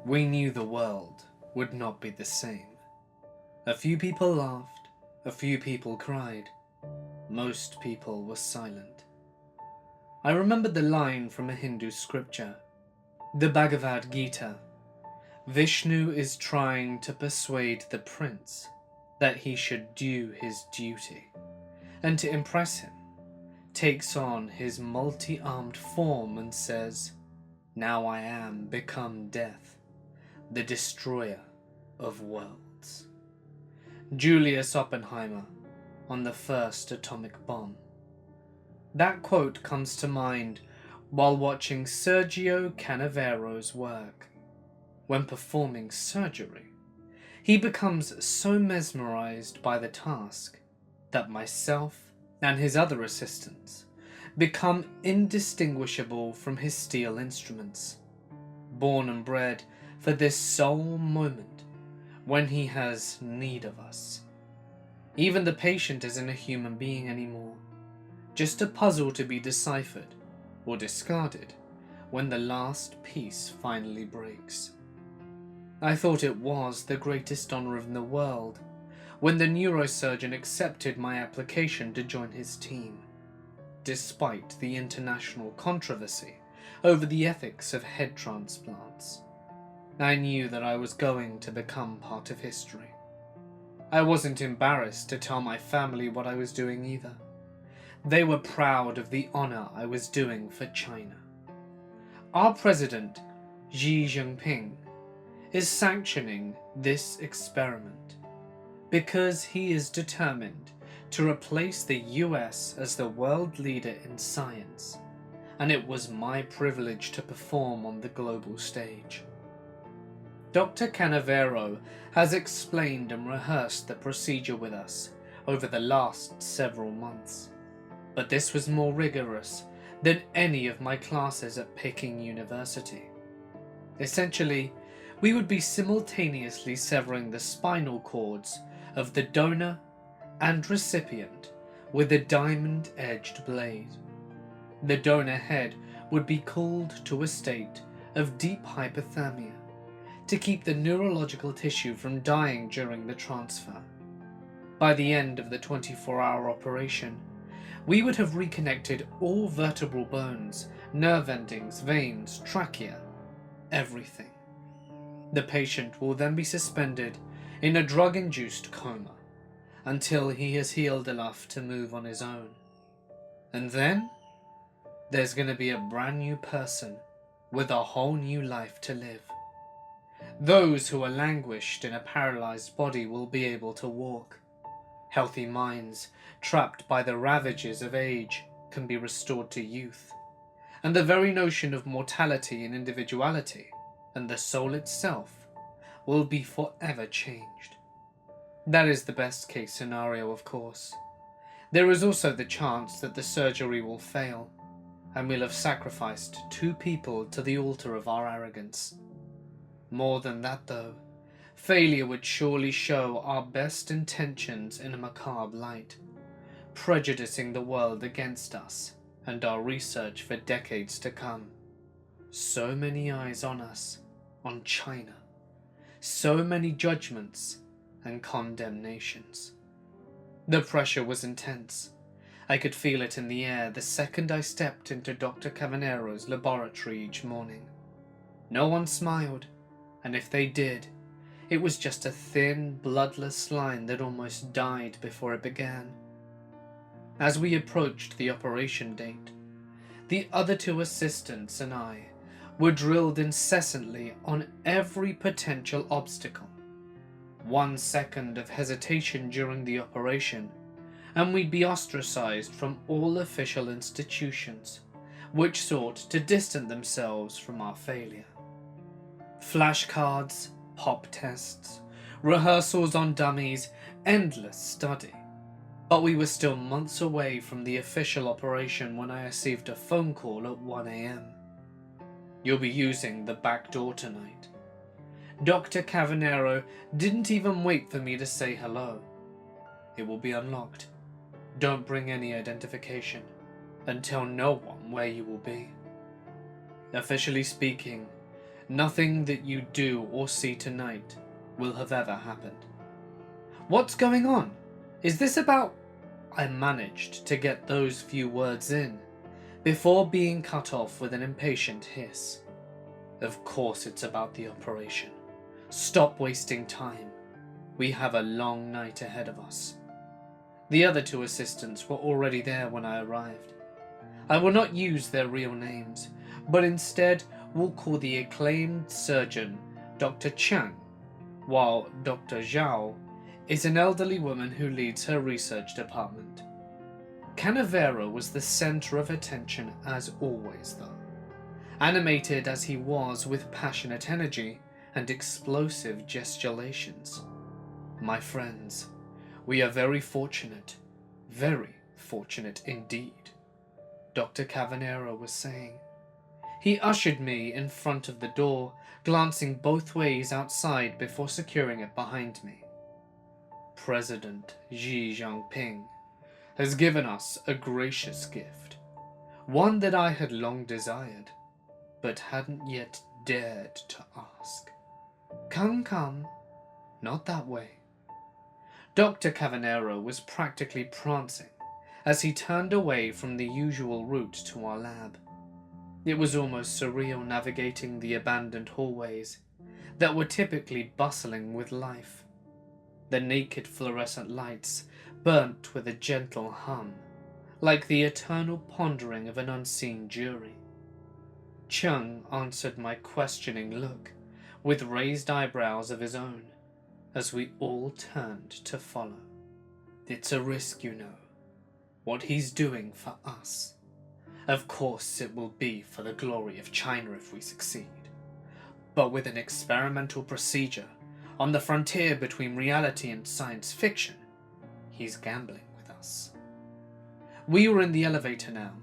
We knew the world would not be the same. A few people laughed, a few people cried. Most people were silent. I remembered the line from a Hindu scripture, the Bhagavad Gita. Vishnu is trying to persuade the prince that he should do his duty, and to impress him, takes on his multi-armed form and says, "Now I am become death, the destroyer of worlds." Julius Oppenheimer on the first atomic bomb. That quote comes to mind while watching Sergio Canavero's work. When performing surgery, he becomes so mesmerized by the task that myself and his other assistants become indistinguishable from his steel instruments, born and bred for this sole moment when he has need of us. Even the patient isn't a human being anymore, just a puzzle to be deciphered or discarded when the last piece finally breaks. I thought it was the greatest honor in the world when the neurosurgeon accepted my application to join his team, despite the international controversy over the ethics of head transplants. I knew that I was going to become part of history. I wasn't embarrassed to tell my family what I was doing either. They were proud of the honor I was doing for China. Our president, Xi Jinping, is sanctioning this experiment because he is determined to replace the US as the world leader in science, and it was my privilege to perform on the global stage. Dr. Canavero has explained and rehearsed the procedure with us over the last several months, but this was more rigorous than any of my classes at Peking University. Essentially, we would be simultaneously severing the spinal cords of the donor and recipient with a diamond-edged blade. The donor head would be cooled to a state of deep hypothermia to keep the neurological tissue from dying during the transfer. By the end of the 24-hour operation, we would have reconnected all vertebral bones, nerve endings, veins, trachea, everything. The patient will then be suspended in a drug-induced coma until he has healed enough to move on his own. And then, there's going to be a brand new person with a whole new life to live. Those who are languished in a paralyzed body will be able to walk. Healthy minds, trapped by the ravages of age, can be restored to youth. And the very notion of mortality and individuality, and the soul itself, will be forever changed. That is the best case scenario, of course. There is also the chance that the surgery will fail, and we'll have sacrificed 2 people to the altar of our arrogance. More than that, though, failure would surely show our best intentions in a macabre light, prejudicing the world against us and our research for decades to come. So many eyes on us, on China, so many judgments and condemnations. The pressure was intense. I could feel it in the air the second I stepped into Dr. Cavanero's laboratory each morning. No one smiled, and if they did, it was just a thin, bloodless line that almost died before it began. As we approached the operation date, the other 2 assistants and I were drilled incessantly on every potential obstacle. 1 second of hesitation during the operation, and we'd be ostracized from all official institutions, which sought to distance themselves from our failure. Flashcards, pop tests, rehearsals on dummies, endless study. But we were still months away from the official operation when I received a phone call at 1 a.m. "You'll be using the back door tonight." Dr. Cavanero didn't even wait for me to say hello. "It will be unlocked. Don't bring any identification, and tell no one where you will be." Officially speaking, Nothing that you do or see tonight will have ever happened. What's going on? Is this about... I managed to get those few words in before being cut off with an impatient hiss. Of course it's about the operation. Stop wasting time. We have a long night ahead of us. The other two assistants were already there when I arrived. I will not use their real names, but instead will call the acclaimed surgeon Dr. Chang, while Dr. Zhao is an elderly woman who leads her research department. Canavero was the center of attention as always though, animated as he was with passionate energy and explosive gesticulations. My friends, we are very fortunate indeed, Dr. Cavanero was saying. He ushered me in front of the door, glancing both ways outside before securing it behind me. President Xi Jinping has given us a gracious gift, one that I had long desired, but hadn't yet dared to ask. Come, not that way. Dr. Cavanero was practically prancing as he turned away from the usual route to our lab. It was almost surreal navigating the abandoned hallways that were typically bustling with life. The naked fluorescent lights burnt with a gentle hum, like the eternal pondering of an unseen jury. Chung answered my questioning look with raised eyebrows of his own, as we all turned to follow. It's a risk, you know, what he's doing for us. Of course it will be for the glory of China if we succeed, but with an experimental procedure on the frontier between reality and science fiction, he's gambling with us. We were in the elevator now.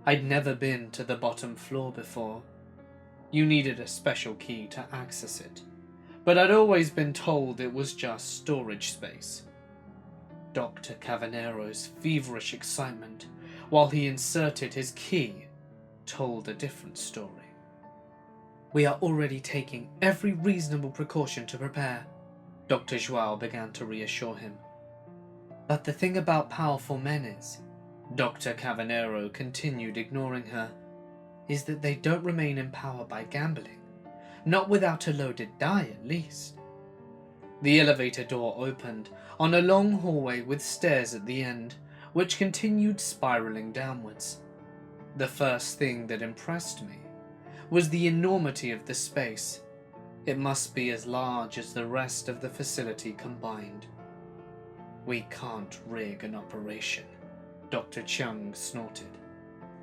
I'd never been to the bottom floor before. You needed a special key to access it, but I'd always been told it was just storage space. Dr. Cavanero's feverish excitement while he inserted his key told a different story. We are already taking every reasonable precaution to prepare, Dr. Joao began to reassure him. But the thing about powerful men is, Dr. Cavanero continued ignoring her, is that they don't remain in power by gambling. Not without a loaded die, at least. The elevator door opened on a long hallway with stairs at the end, which continued spiraling downwards. The first thing that impressed me was the enormity of the space. It must be as large as the rest of the facility combined. We can't rig an operation, Dr. Chung snorted.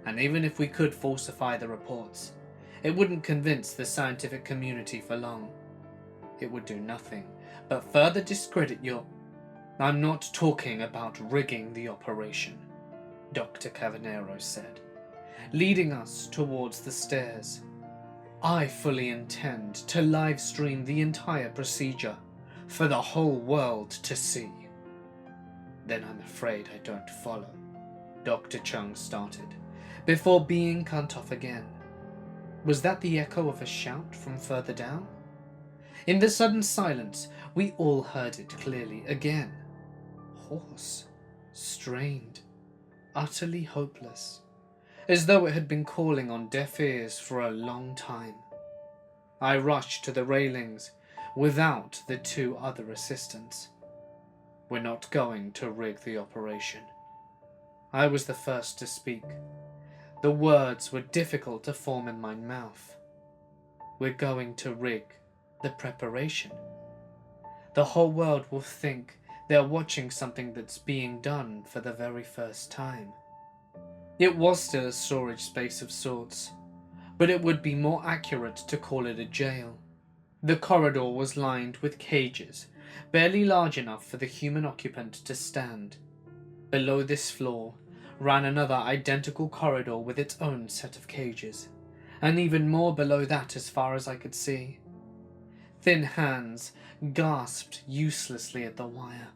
And even if we could falsify the reports, it wouldn't convince the scientific community for long. It would do nothing but further discredit your... I'm not talking about rigging the operation, Dr. Cavanero said, leading us towards the stairs. I fully intend to live stream the entire procedure for the whole world to see. Then I'm afraid I don't follow, Dr. Chung started, before being cut off again. Was that the echo of a shout from further down? In the sudden silence, we all heard it clearly again. Hoarse, strained, utterly hopeless, as though it had been calling on deaf ears for a long time. I rushed to the railings without the two other assistants. We're not going to rig the operation. I was the first to speak. The words were difficult to form in my mouth. We're going to rig the preparation. The whole world will think they're watching something that's being done for the very first time. It was still a storage space of sorts, but it would be more accurate to call it a jail. The corridor was lined with cages, barely large enough for the human occupant to stand. Below this floor ran another identical corridor with its own set of cages, and even more below that as far as I could see. Thin hands gasped uselessly at the wire,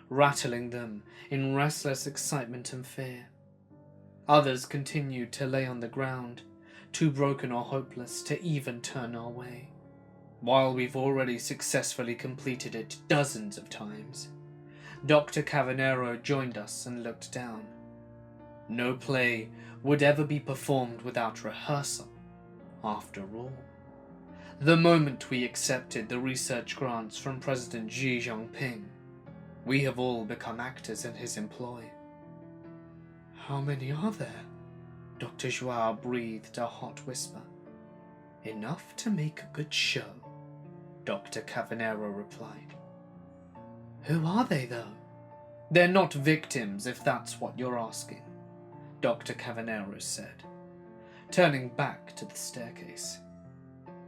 rattling them in restless excitement and fear. Others continued to lay on the ground, too broken or hopeless to even turn our way, while we've already successfully completed it dozens of times. Dr. Cavanero joined us and looked down. No play would ever be performed without rehearsal, after all. The moment we accepted the research grants from President Xi Jinping, we have all become actors in his employ. How many are there? Dr. Joao breathed a hot whisper. Enough to make a good show, Dr. Cavanero replied. Who are they, though? They're not victims, if that's what you're asking, Dr. Cavanero said, turning back to the staircase.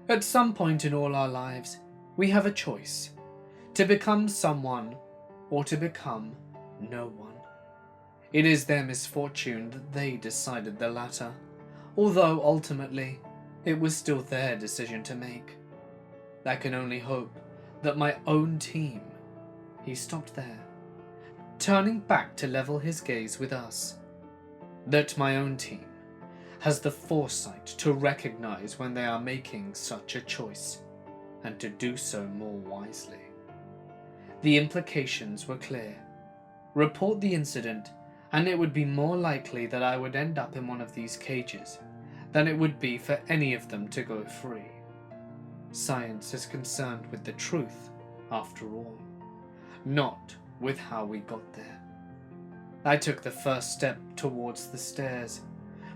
At some point in all our lives, we have a choice, to become someone or to become no one. It is their misfortune that they decided the latter, although ultimately it was still their decision to make. I can only hope that my own team, he stopped there, turning back to level his gaze with us, that my own team has the foresight to recognize when they are making such a choice, and to do so more wisely. The implications were clear. Report the incident, and it would be more likely that I would end up in one of these cages than it would be for any of them to go free. Science is concerned with the truth, after all, not with how we got there. I took the first step towards the stairs,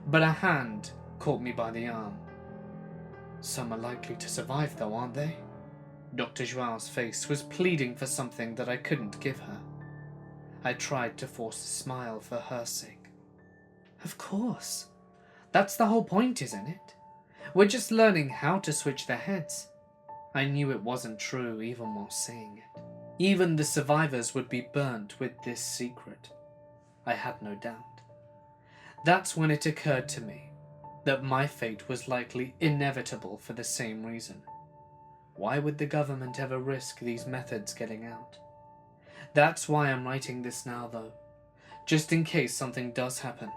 but a hand caught me by the arm. Some are likely to survive though, aren't they? Dr. Joao's face was pleading for something that I couldn't give her. I tried to force a smile for her sake. Of course. That's the whole point, isn't it? We're just learning how to switch their heads. I knew it wasn't true even while saying it. Even the survivors would be burnt with this secret. I had no doubt. That's when it occurred to me that my fate was likely inevitable for the same reason. Why would the government ever risk these methods getting out? That's why I'm writing this now, though, just in case something does happen.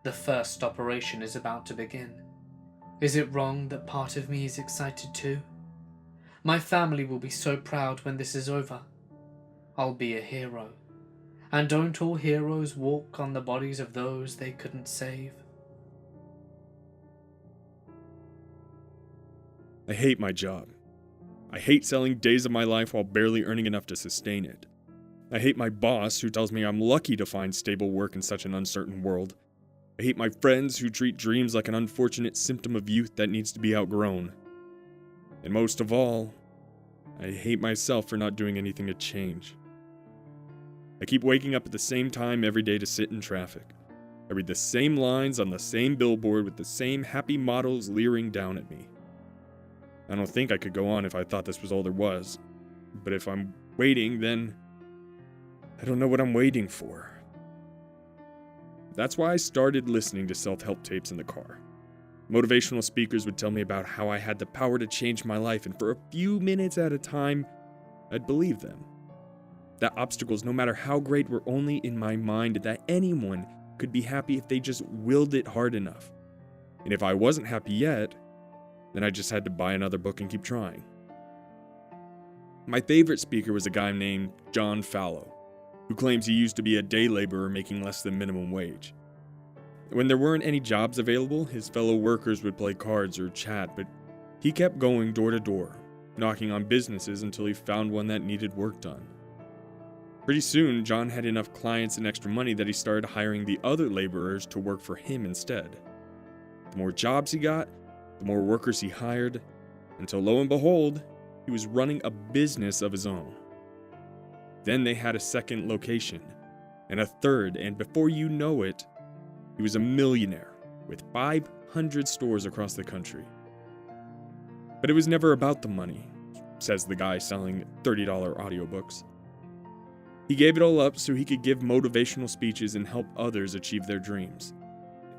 The first operation is about to begin. Is it wrong that part of me is excited too? My family will be so proud when this is over. I'll be a hero. And don't all heroes walk on the bodies of those they couldn't save? I hate my job. I hate selling days of my life while barely earning enough to sustain it. I hate my boss who tells me I'm lucky to find stable work in such an uncertain world. I hate my friends who treat dreams like an unfortunate symptom of youth that needs to be outgrown. And most of all, I hate myself for not doing anything to change. I keep waking up at the same time every day to sit in traffic. I read the same lines on the same billboard with the same happy models leering down at me. I don't think I could go on if I thought this was all there was. But if I'm waiting, then I don't know what I'm waiting for. That's why I started listening to self-help tapes in the car. Motivational speakers would tell me about how I had the power to change my life, and for a few minutes at a time, I'd believe them. That obstacles, no matter how great, were only in my mind, that anyone could be happy if they just willed it hard enough. And if I wasn't happy yet, then I just had to buy another book and keep trying. My favorite speaker was a guy named John Fallow, who claims he used to be a day laborer making less than minimum wage. When there weren't any jobs available, his fellow workers would play cards or chat, but he kept going door to door, knocking on businesses until he found one that needed work done. Pretty soon, John had enough clients and extra money that he started hiring the other laborers to work for him instead. The more jobs he got, the more workers he hired, until lo and behold, he was running a business of his own. Then they had a second location, and a third, and before you know it, he was a millionaire with 500 stores across the country. But it was never about the money, says the guy selling $30 audiobooks. He gave it all up so he could give motivational speeches and help others achieve their dreams.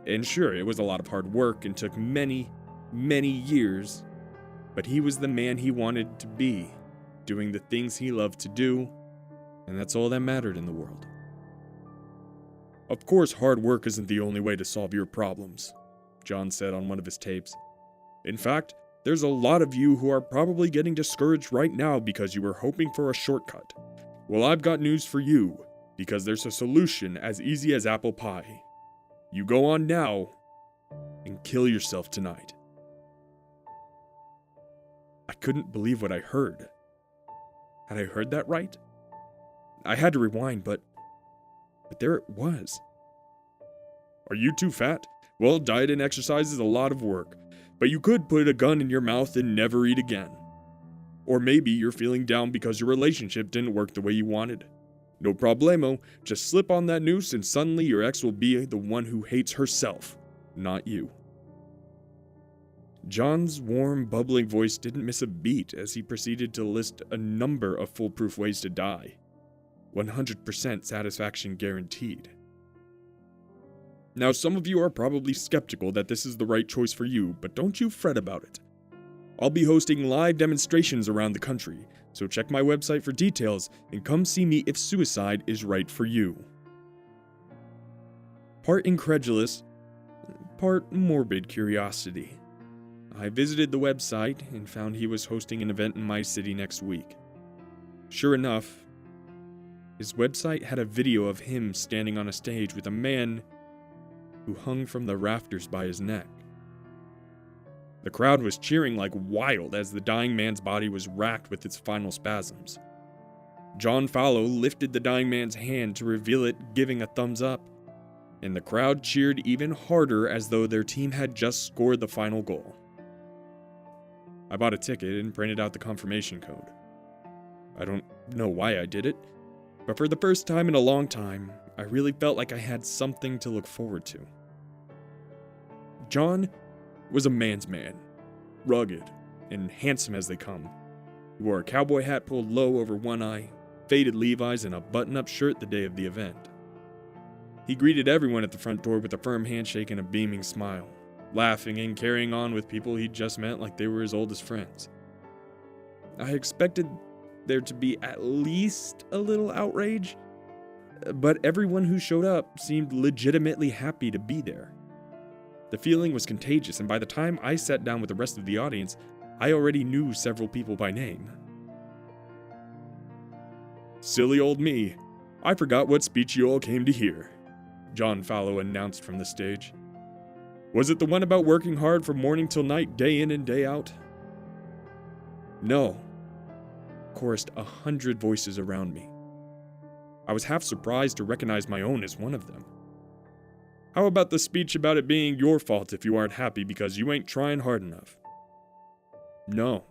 And sure, it was a lot of hard work and took many, many years, but he was the man he wanted to be, doing the things he loved to do, and that's all that mattered in the world. Of course, hard work isn't the only way to solve your problems. John said on one of his tapes. In fact, there's a lot of you who are probably getting discouraged right now because you were hoping for a shortcut. Well, I've got news for you, because there's a solution as easy as apple pie. You go on now and kill yourself tonight. I couldn't believe what I heard. Had I heard that right? I had to rewind, but there it was. Are you too fat? Well, diet and exercise is a lot of work, but you could put a gun in your mouth and never eat again. Or maybe you're feeling down because your relationship didn't work the way you wanted. No problemo, just slip on that noose and suddenly your ex will be the one who hates herself, not you. John's warm, bubbling voice didn't miss a beat as he proceeded to list a number of foolproof ways to die. 100% satisfaction guaranteed. Now, some of you are probably skeptical that this is the right choice for you, but don't you fret about it. I'll be hosting live demonstrations around the country, so check my website for details and come see me if suicide is right for you. Part incredulous, part morbid curiosity, I visited the website and found he was hosting an event in my city next week. Sure enough, his website had a video of him standing on a stage with a man who hung from the rafters by his neck. The crowd was cheering like wild as the dying man's body was racked with its final spasms. John Fallow lifted the dying man's hand to reveal it, giving a thumbs up, and the crowd cheered even harder as though their team had just scored the final goal. I bought a ticket and printed out the confirmation code. I don't know why I did it, but for the first time in a long time, I really felt like I had something to look forward to. John was a man's man, rugged and handsome as they come. He wore a cowboy hat pulled low over one eye, faded Levi's, and a button-up shirt the day of the event. He greeted everyone at the front door with a firm handshake and a beaming smile, laughing and carrying on with people he'd just met like they were his oldest friends. I expected there to be at least a little outrage, but everyone who showed up seemed legitimately happy to be there. The feeling was contagious, and by the time I sat down with the rest of the audience, I already knew several people by name. Silly old me. I forgot what speech you all came to hear, John Fallow announced from the stage. Was it the one about working hard from morning till night, day in and day out? No, chorused 100 voices around me. I was half surprised to recognize my own as one of them. How about the speech about it being your fault if you aren't happy because you ain't trying hard enough? No.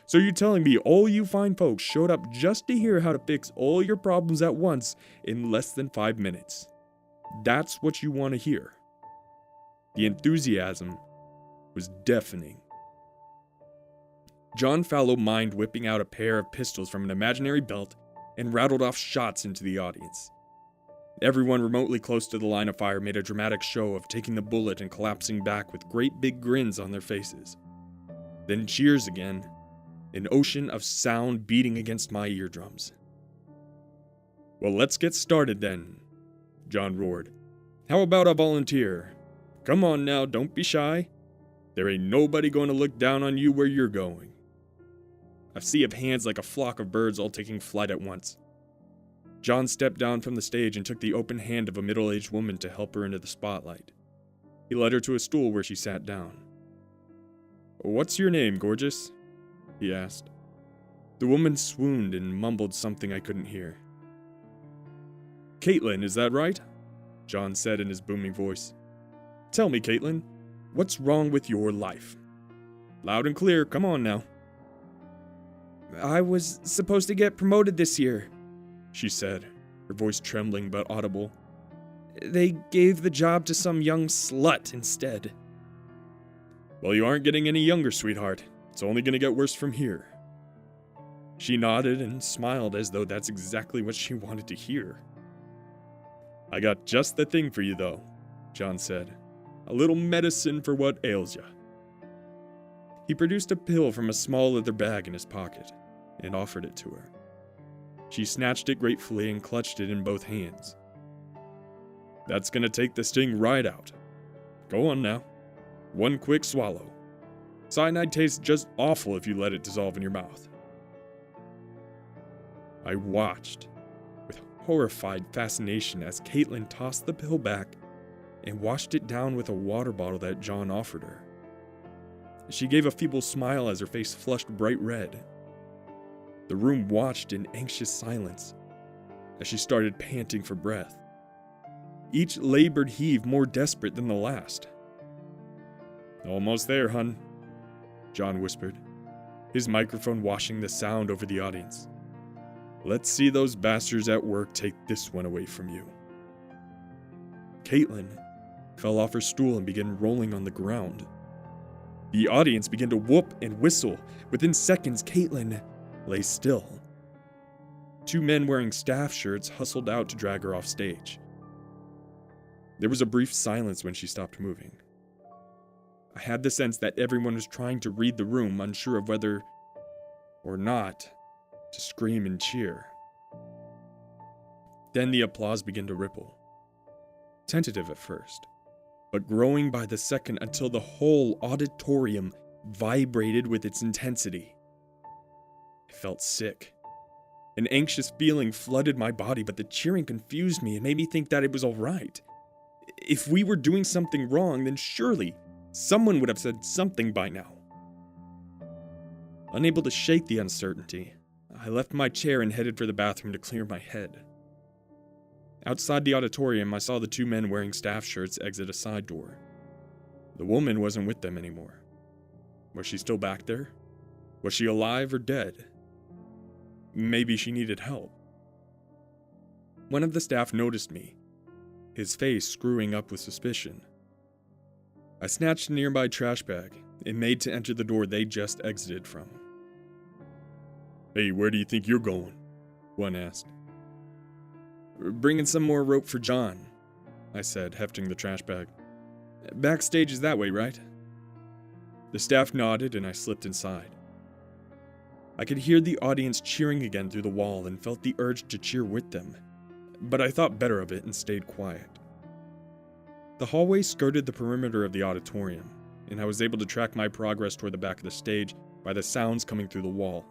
So you're telling me all you fine folks showed up just to hear how to fix all your problems at once in less than 5 minutes? That's what you want to hear. The enthusiasm was deafening. John Fallow mimed whipping out a pair of pistols from an imaginary belt and rattled off shots into the audience. Everyone remotely close to the line of fire made a dramatic show of taking the bullet and collapsing back with great big grins on their faces. Then cheers again, an ocean of sound beating against my eardrums. Well, let's get started then, John roared. How about a volunteer? Come on now, don't be shy. There ain't nobody going to look down on you where you're going. A sea of hands like a flock of birds all taking flight at once. John stepped down from the stage and took the open hand of a middle-aged woman to help her into the spotlight. He led her to a stool where she sat down. What's your name, gorgeous? He asked. The woman swooned and mumbled something I couldn't hear. Caitlin, is that right? John said in his booming voice. Tell me, Caitlin, what's wrong with your life? Loud and clear, come on now. I was supposed to get promoted this year, she said, her voice trembling but audible. They gave the job to some young slut instead. Well, you aren't getting any younger, sweetheart. It's only going to get worse from here. She nodded and smiled as though that's exactly what she wanted to hear. I got just the thing for you, though, John said. A little medicine for what ails ya. He produced a pill from a small leather bag in his pocket and offered it to her. She snatched it gratefully and clutched it in both hands. That's gonna take the sting right out. Go on now. One quick swallow. Cyanide tastes just awful if you let it dissolve in your mouth. I watched with horrified fascination as Caitlin tossed the pill back and washed it down with a water bottle that John offered her. She gave a feeble smile as her face flushed bright red. The room watched in anxious silence as she started panting for breath, each labored heave more desperate than the last. Almost there, hun, John whispered, his microphone washing the sound over the audience. Let's see those bastards at work take this one away from you. Caitlin fell off her stool and began rolling on the ground. The audience began to whoop and whistle. Within seconds, Caitlin lay still. Two men wearing staff shirts hustled out to drag her off stage. There was a brief silence when she stopped moving. I had the sense that everyone was trying to read the room, unsure of whether or not to scream and cheer. Then the applause began to ripple. Tentative at first, but growing by the second until the whole auditorium vibrated with its intensity. I felt sick. An anxious feeling flooded my body, but the cheering confused me and made me think that it was all right. If we were doing something wrong, then surely someone would have said something by now. Unable to shake the uncertainty, I left my chair and headed for the bathroom to clear my head. Outside the auditorium, I saw the two men wearing staff shirts exit a side door. The woman wasn't with them anymore. Was she still back there? Was she alive or dead? Maybe she needed help. One of the staff noticed me, his face screwing up with suspicion. I snatched a nearby trash bag and made to enter the door they just exited from. Hey, where do you think you're going? One asked. Bringing some more rope for John, I said, hefting the trash bag. Backstage is that way, right? The staff nodded and I slipped inside. I could hear the audience cheering again through the wall and felt the urge to cheer with them, but I thought better of it and stayed quiet. The hallway skirted the perimeter of the auditorium, and I was able to track my progress toward the back of the stage by the sounds coming through the wall.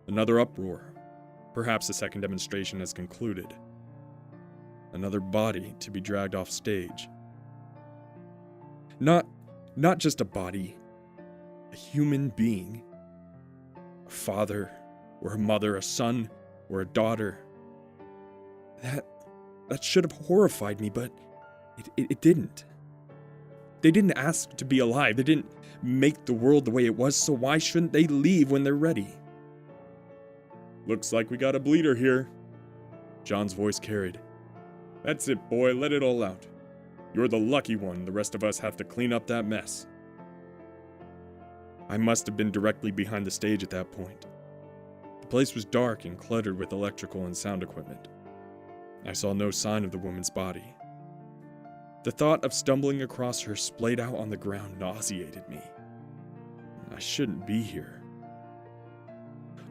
Another uproar. Perhaps the second demonstration has concluded. Another body to be dragged off stage. Not just a body, a human being. A father, or a mother, a son, or a daughter. That should have horrified me, but it didn't. They didn't ask to be alive. They didn't make the world the way it was, so why shouldn't they leave when they're ready? Looks like we got a bleeder here, John's voice carried. That's it, boy, let it all out. You're the lucky one, the rest of us have to clean up that mess. I must have been directly behind the stage at that point. The place was dark and cluttered with electrical and sound equipment. I saw no sign of the woman's body. The thought of stumbling across her splayed out on the ground nauseated me. I shouldn't be here.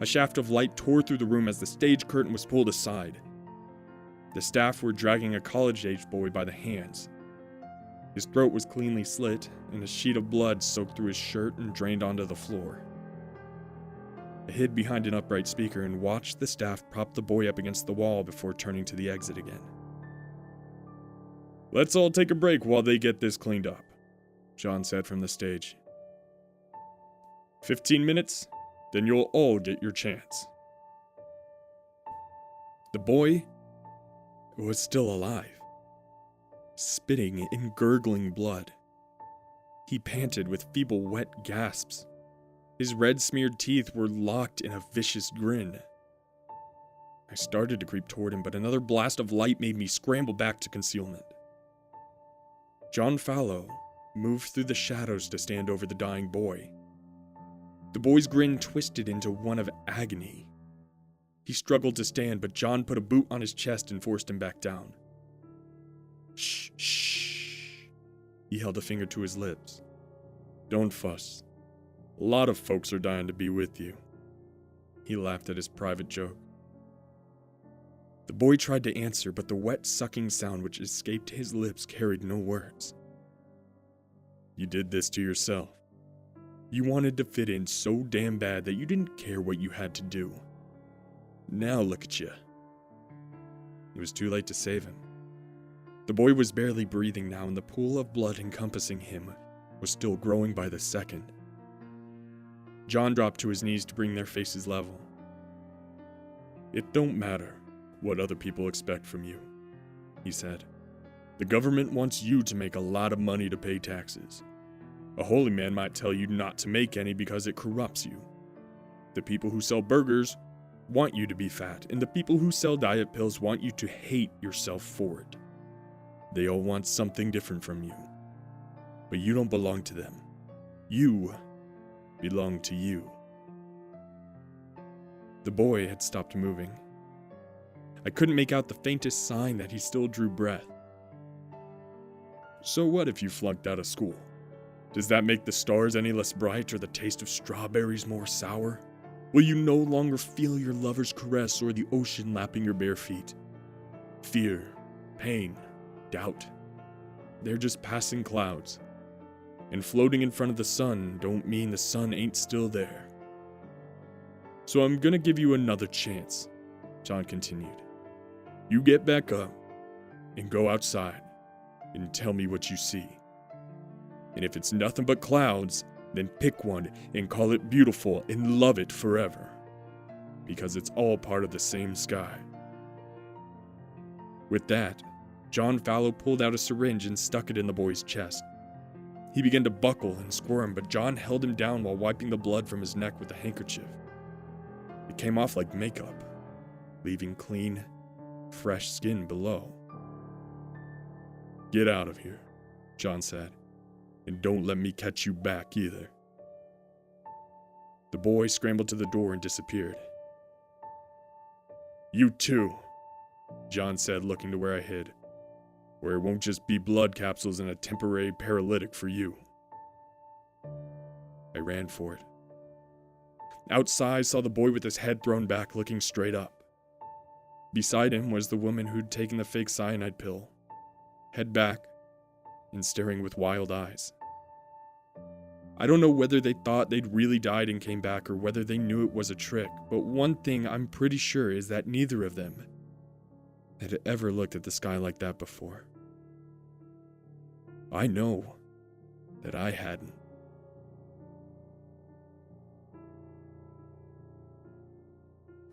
A shaft of light tore through the room as the stage curtain was pulled aside. The staff were dragging a college-aged boy by the hands. His throat was cleanly slit, and a sheet of blood soaked through his shirt and drained onto the floor. I hid behind an upright speaker and watched the staff prop the boy up against the wall before turning to the exit again. Let's all take a break while they get this cleaned up, John said from the stage. 15 minutes? Then you'll all get your chance. The boy was still alive, spitting and gurgling blood. He panted with feeble, wet gasps. His red-smeared teeth were locked in a vicious grin. I started to creep toward him, but another blast of light made me scramble back to concealment. John Fallow moved through the shadows to stand over the dying boy. The boy's grin twisted into one of agony. He struggled to stand, but John put a boot on his chest and forced him back down. Shh, shh. He held a finger to his lips. Don't fuss. A lot of folks are dying to be with you. He laughed at his private joke. The boy tried to answer, but the wet, sucking sound which escaped his lips carried no words. You did this to yourself. You wanted to fit in so damn bad that you didn't care what you had to do. Now look at you. It was too late to save him. The boy was barely breathing now, and the pool of blood encompassing him was still growing by the second. John dropped to his knees to bring their faces level. "It don't matter what other people expect from you," he said. "The government wants you to make a lot of money to pay taxes. A holy man might tell you not to make any because it corrupts you. The people who sell burgers want you to be fat, and the people who sell diet pills want you to hate yourself for it. They all want something different from you. But you don't belong to them. You belong to you." The boy had stopped moving. I couldn't make out the faintest sign that he still drew breath. "So what if you flunked out of school? Does that make the stars any less bright or the taste of strawberries more sour? Will you no longer feel your lover's caress or the ocean lapping your bare feet? Fear, pain, doubt, they're just passing clouds. And floating in front of the sun don't mean the sun ain't still there. So I'm gonna give you another chance," John continued. "You get back up and go outside and tell me what you see. And if it's nothing but clouds, then pick one and call it beautiful and love it forever. Because it's all part of the same sky." With that, John Fallow pulled out a syringe and stuck it in the boy's chest. He began to buckle and squirm, but John held him down while wiping the blood from his neck with a handkerchief. It came off like makeup, leaving clean, fresh skin below. "Get out of here," John said. "And don't let me catch you back either." The boy scrambled to the door and disappeared. "You too," John said, looking to where I hid, "where it won't just be blood capsules and a temporary paralytic for you." I ran for it. Outside, I saw the boy with his head thrown back, looking straight up. Beside him was the woman who'd taken the fake cyanide pill, head back, and staring with wild eyes. I don't know whether they thought they'd really died and came back or whether they knew it was a trick, but one thing I'm pretty sure is that neither of them had ever looked at the sky like that before. I know that I hadn't.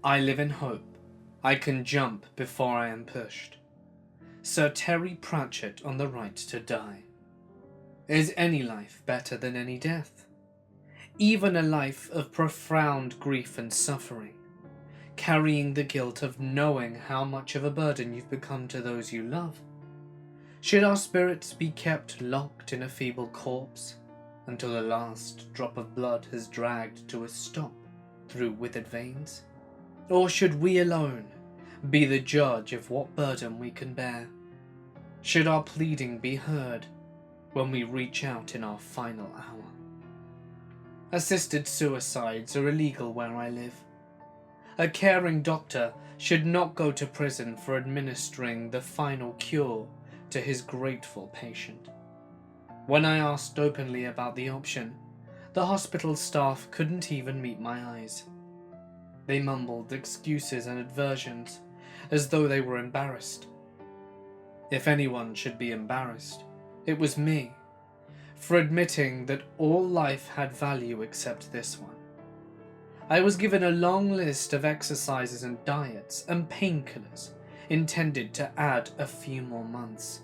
I live in hope. I can jump before I am pushed. Sir Terry Pratchett on the right to die. Is any life better than any death? Even a life of profound grief and suffering, carrying the guilt of knowing how much of a burden you've become to those you love? Should our spirits be kept locked in a feeble corpse until the last drop of blood has dragged to a stop through withered veins? Or should we alone be the judge of what burden we can bear? Should our pleading be heard when we reach out in our final hour? Assisted suicides are illegal where I live. A caring doctor should not go to prison for administering the final cure to his grateful patient. When I asked openly about the option, the hospital staff couldn't even meet my eyes. They mumbled excuses and aversions, as though they were embarrassed. If anyone should be embarrassed, it was me, for admitting that all life had value except this one. I was given a long list of exercises and diets and painkillers intended to add a few more months,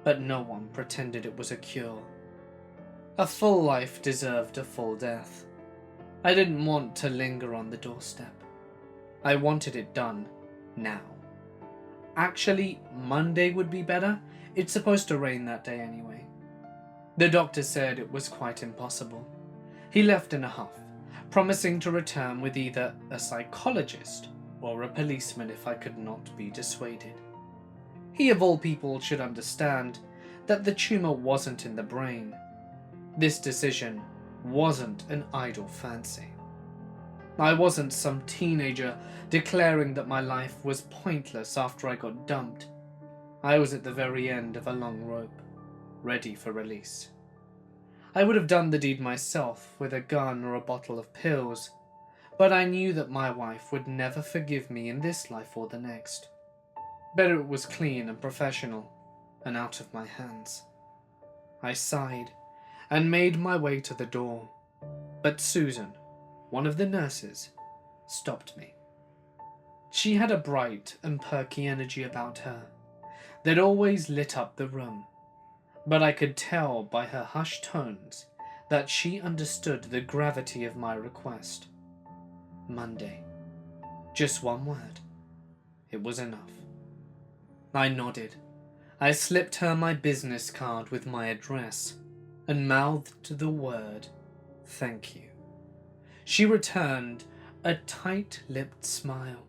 but no one pretended it was a cure. A full life deserved a full death. I didn't want to linger on the doorstep. I wanted it done now. Actually, Monday would be better. It's supposed to rain that day anyway. The doctor said it was quite impossible. He left in a huff, promising to return with either a psychologist or a policeman if I could not be dissuaded. He of all people should understand that the tumour wasn't in the brain. This decision wasn't an idle fancy. I wasn't some teenager declaring that my life was pointless after I got dumped. I was at the very end of a long rope, ready for release. I would have done the deed myself with a gun or a bottle of pills, but I knew that my wife would never forgive me in this life or the next. Better it was clean and professional and out of my hands. I sighed and made my way to the door, but Susan, one of the nurses, stopped me. She had a bright and perky energy about her that always lit up the room, but I could tell by her hushed tones that she understood the gravity of my request. Monday. Just one word. It was enough. I nodded. I slipped her my business card with my address and mouthed the word, "Thank you." She returned a tight-lipped smile,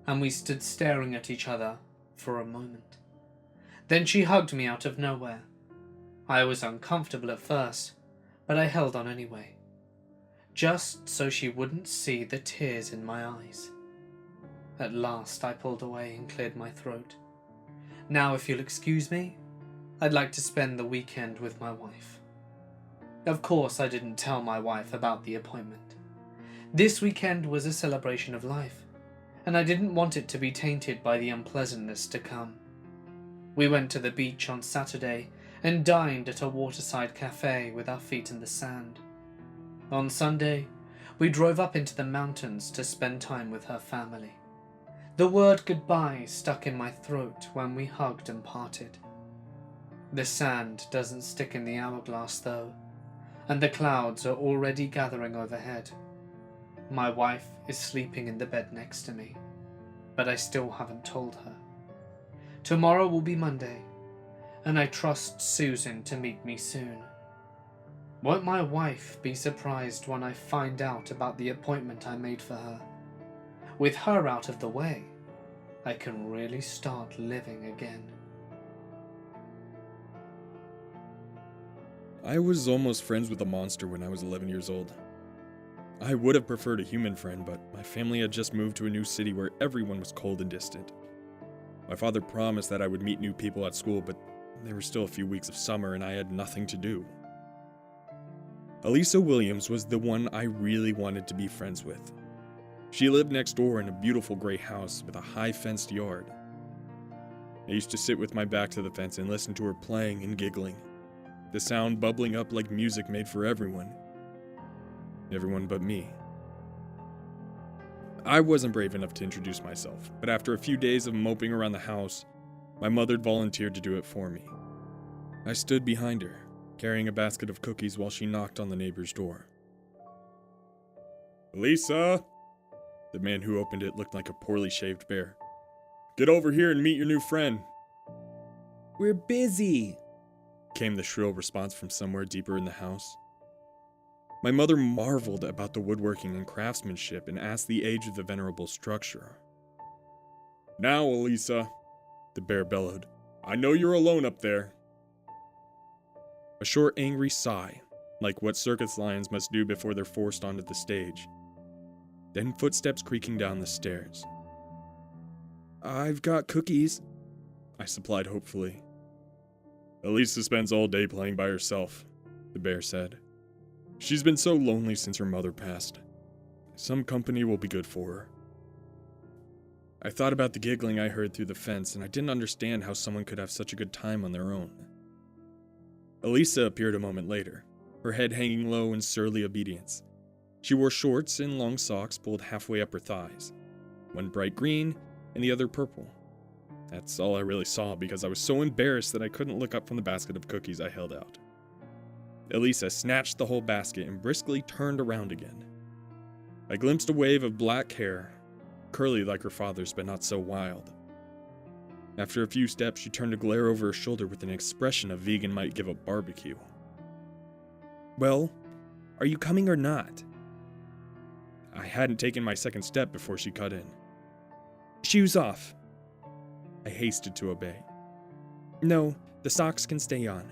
and we stood staring at each other for a moment. Then she hugged me out of nowhere. I was uncomfortable at first, but I held on anyway, just so she wouldn't see the tears in my eyes. At last I pulled away and cleared my throat. Now, if you'll excuse me, I'd like to spend the weekend with my wife. Of course, I didn't tell my wife about the appointment. This weekend was a celebration of life, and I didn't want it to be tainted by the unpleasantness to come. We went to the beach on Saturday and dined at a waterside cafe with our feet in the sand. On Sunday, we drove up into the mountains to spend time with her family. The word goodbye stuck in my throat when we hugged and parted. The sand doesn't stick in the hourglass though, and the clouds are already gathering overhead. My wife is sleeping in the bed next to me, but I still haven't told her. Tomorrow will be Monday, and I trust Susan to meet me soon. Won't my wife be surprised when I find out about the appointment I made for her? With her out of the way, I can really start living again. I was almost friends with a monster when I was 11 years old. I would have preferred a human friend, but my family had just moved to a new city where everyone was cold and distant. My father promised that I would meet new people at school, but there were still a few weeks of summer and I had nothing to do. Elisa Williams was the one I really wanted to be friends with. She lived next door in a beautiful gray house with a high fenced yard. I used to sit with my back to the fence and listen to her playing and giggling, the sound bubbling up like music made for everyone. Everyone but me. I wasn't brave enough to introduce myself, but after a few days of moping around the house, my mother volunteered to do it for me. I stood behind her, carrying a basket of cookies while she knocked on the neighbor's door. "Elisa!" The man who opened it looked like a poorly shaved bear. "Get over here and meet your new friend." "We're busy," came the shrill response from somewhere deeper in the house. My mother marveled about the woodworking and craftsmanship and asked the age of the venerable structure. "Now, Elisa," the bear bellowed. "I know you're alone up there." A short, angry sigh, like what circus lions must do before they're forced onto the stage. Then footsteps creaking down the stairs. "I've got cookies," I supplied hopefully. "Elisa spends all day playing by herself," the bear said. "She's been so lonely since her mother passed. Some company will be good for her." I thought about the giggling I heard through the fence, and I didn't understand how someone could have such a good time on their own. Elisa appeared a moment later, her head hanging low in surly obedience. She wore shorts and long socks pulled halfway up her thighs, one bright green and the other purple. That's all I really saw because I was so embarrassed that I couldn't look up from the basket of cookies I held out. Elisa snatched the whole basket and briskly turned around again. I glimpsed a wave of black hair, curly like her father's but not so wild. After a few steps, she turned to glare over her shoulder with an expression a vegan might give a barbecue. "Well, are you coming or not?" I hadn't taken my second step before she cut in. "Shoes off." I hasted to obey. "No, the socks can stay on.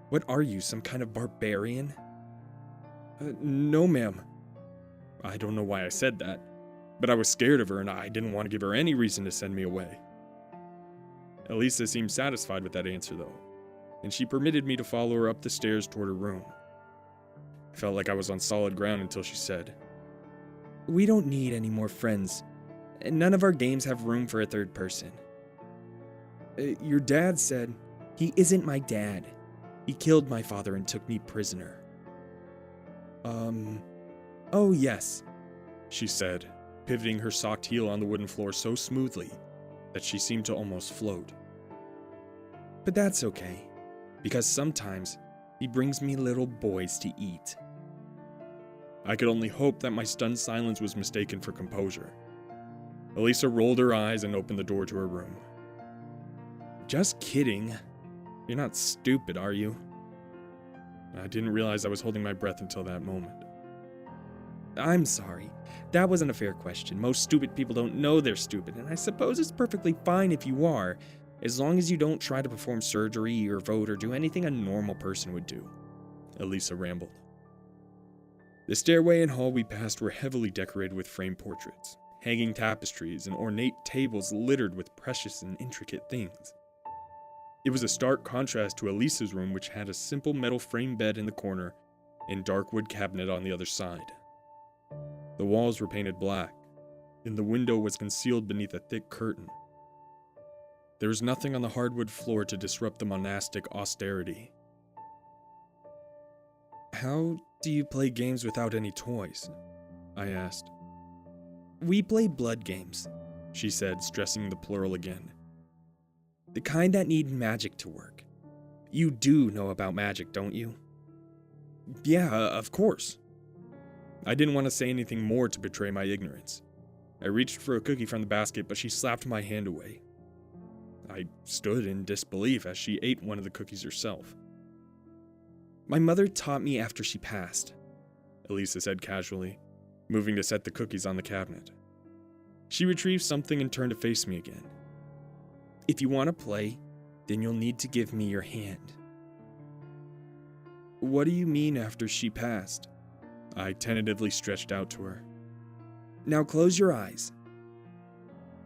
What are you, some kind of barbarian?" No, ma'am." I don't know why I said that, but I was scared of her and I didn't want to give her any reason to send me away. Elisa seemed satisfied with that answer though, and she permitted me to follow her up the stairs toward her room. I felt like I was on solid ground until she said, We don't need any more friends. None of our games have room for a third person. Your dad said, He isn't my dad. He killed my father and took me prisoner. Oh yes, she said, pivoting her socked heel on the wooden floor so smoothly that she seemed to almost float. But that's okay, because sometimes he brings me little boys to eat. I could only hope that my stunned silence was mistaken for composure. Elisa rolled her eyes and opened the door to her room. Just kidding. You're not stupid, are you? I didn't realize I was holding my breath until that moment. I'm sorry. That wasn't a fair question. Most stupid people don't know they're stupid, and I suppose it's perfectly fine if you are, as long as you don't try to perform surgery or vote or do anything a normal person would do. Elisa rambled. The stairway and hall we passed were heavily decorated with framed portraits, hanging tapestries, and ornate tables littered with precious and intricate things. It was a stark contrast to Elisa's room, which had a simple metal frame bed in the corner and dark wood cabinet on the other side. The walls were painted black, and the window was concealed beneath a thick curtain. There was nothing on the hardwood floor to disrupt the monastic austerity. How do you play games without any toys? I asked. We play blood games, she said, stressing the plural again. The kind that need magic to work. You do know about magic, don't you? Yeah, of course. I didn't want to say anything more to betray my ignorance. I reached for a cookie from the basket, but she slapped my hand away. I stood in disbelief as she ate one of the cookies herself. My mother taught me after she passed, Elisa said casually, moving to set the cookies on the cabinet. She retrieved something and turned to face me again. If you want to play, then you'll need to give me your hand. What do you mean after she passed? I tentatively stretched out to her. Now close your eyes.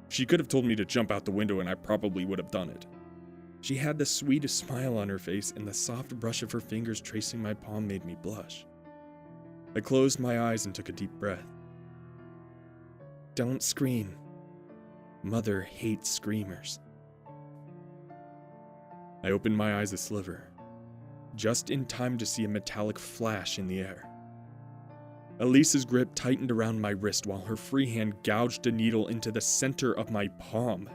She could have told me to jump out the window and I probably would have done it. She had the sweetest smile on her face, and the soft brush of her fingers tracing my palm made me blush. I closed my eyes and took a deep breath. Don't scream. Mother hates screamers. I opened my eyes a sliver, just in time to see a metallic flash in the air. Elisa's grip tightened around my wrist while her free hand gouged a needle into the center of my palm.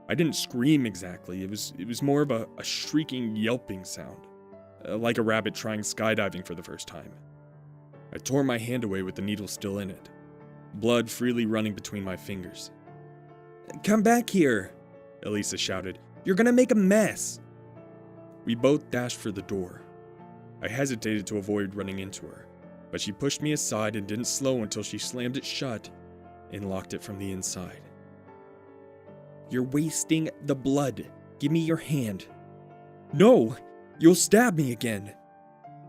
I didn't scream exactly, it was more of a shrieking, yelping sound, like a rabbit trying skydiving for the first time. I tore my hand away with the needle still in it, blood freely running between my fingers. Come back here, Elisa shouted. You're gonna make a mess. We both dashed for the door. I hesitated to avoid running into her, but she pushed me aside and didn't slow until she slammed it shut and locked it from the inside. You're wasting the blood. Give me your hand. No! You'll stab me again!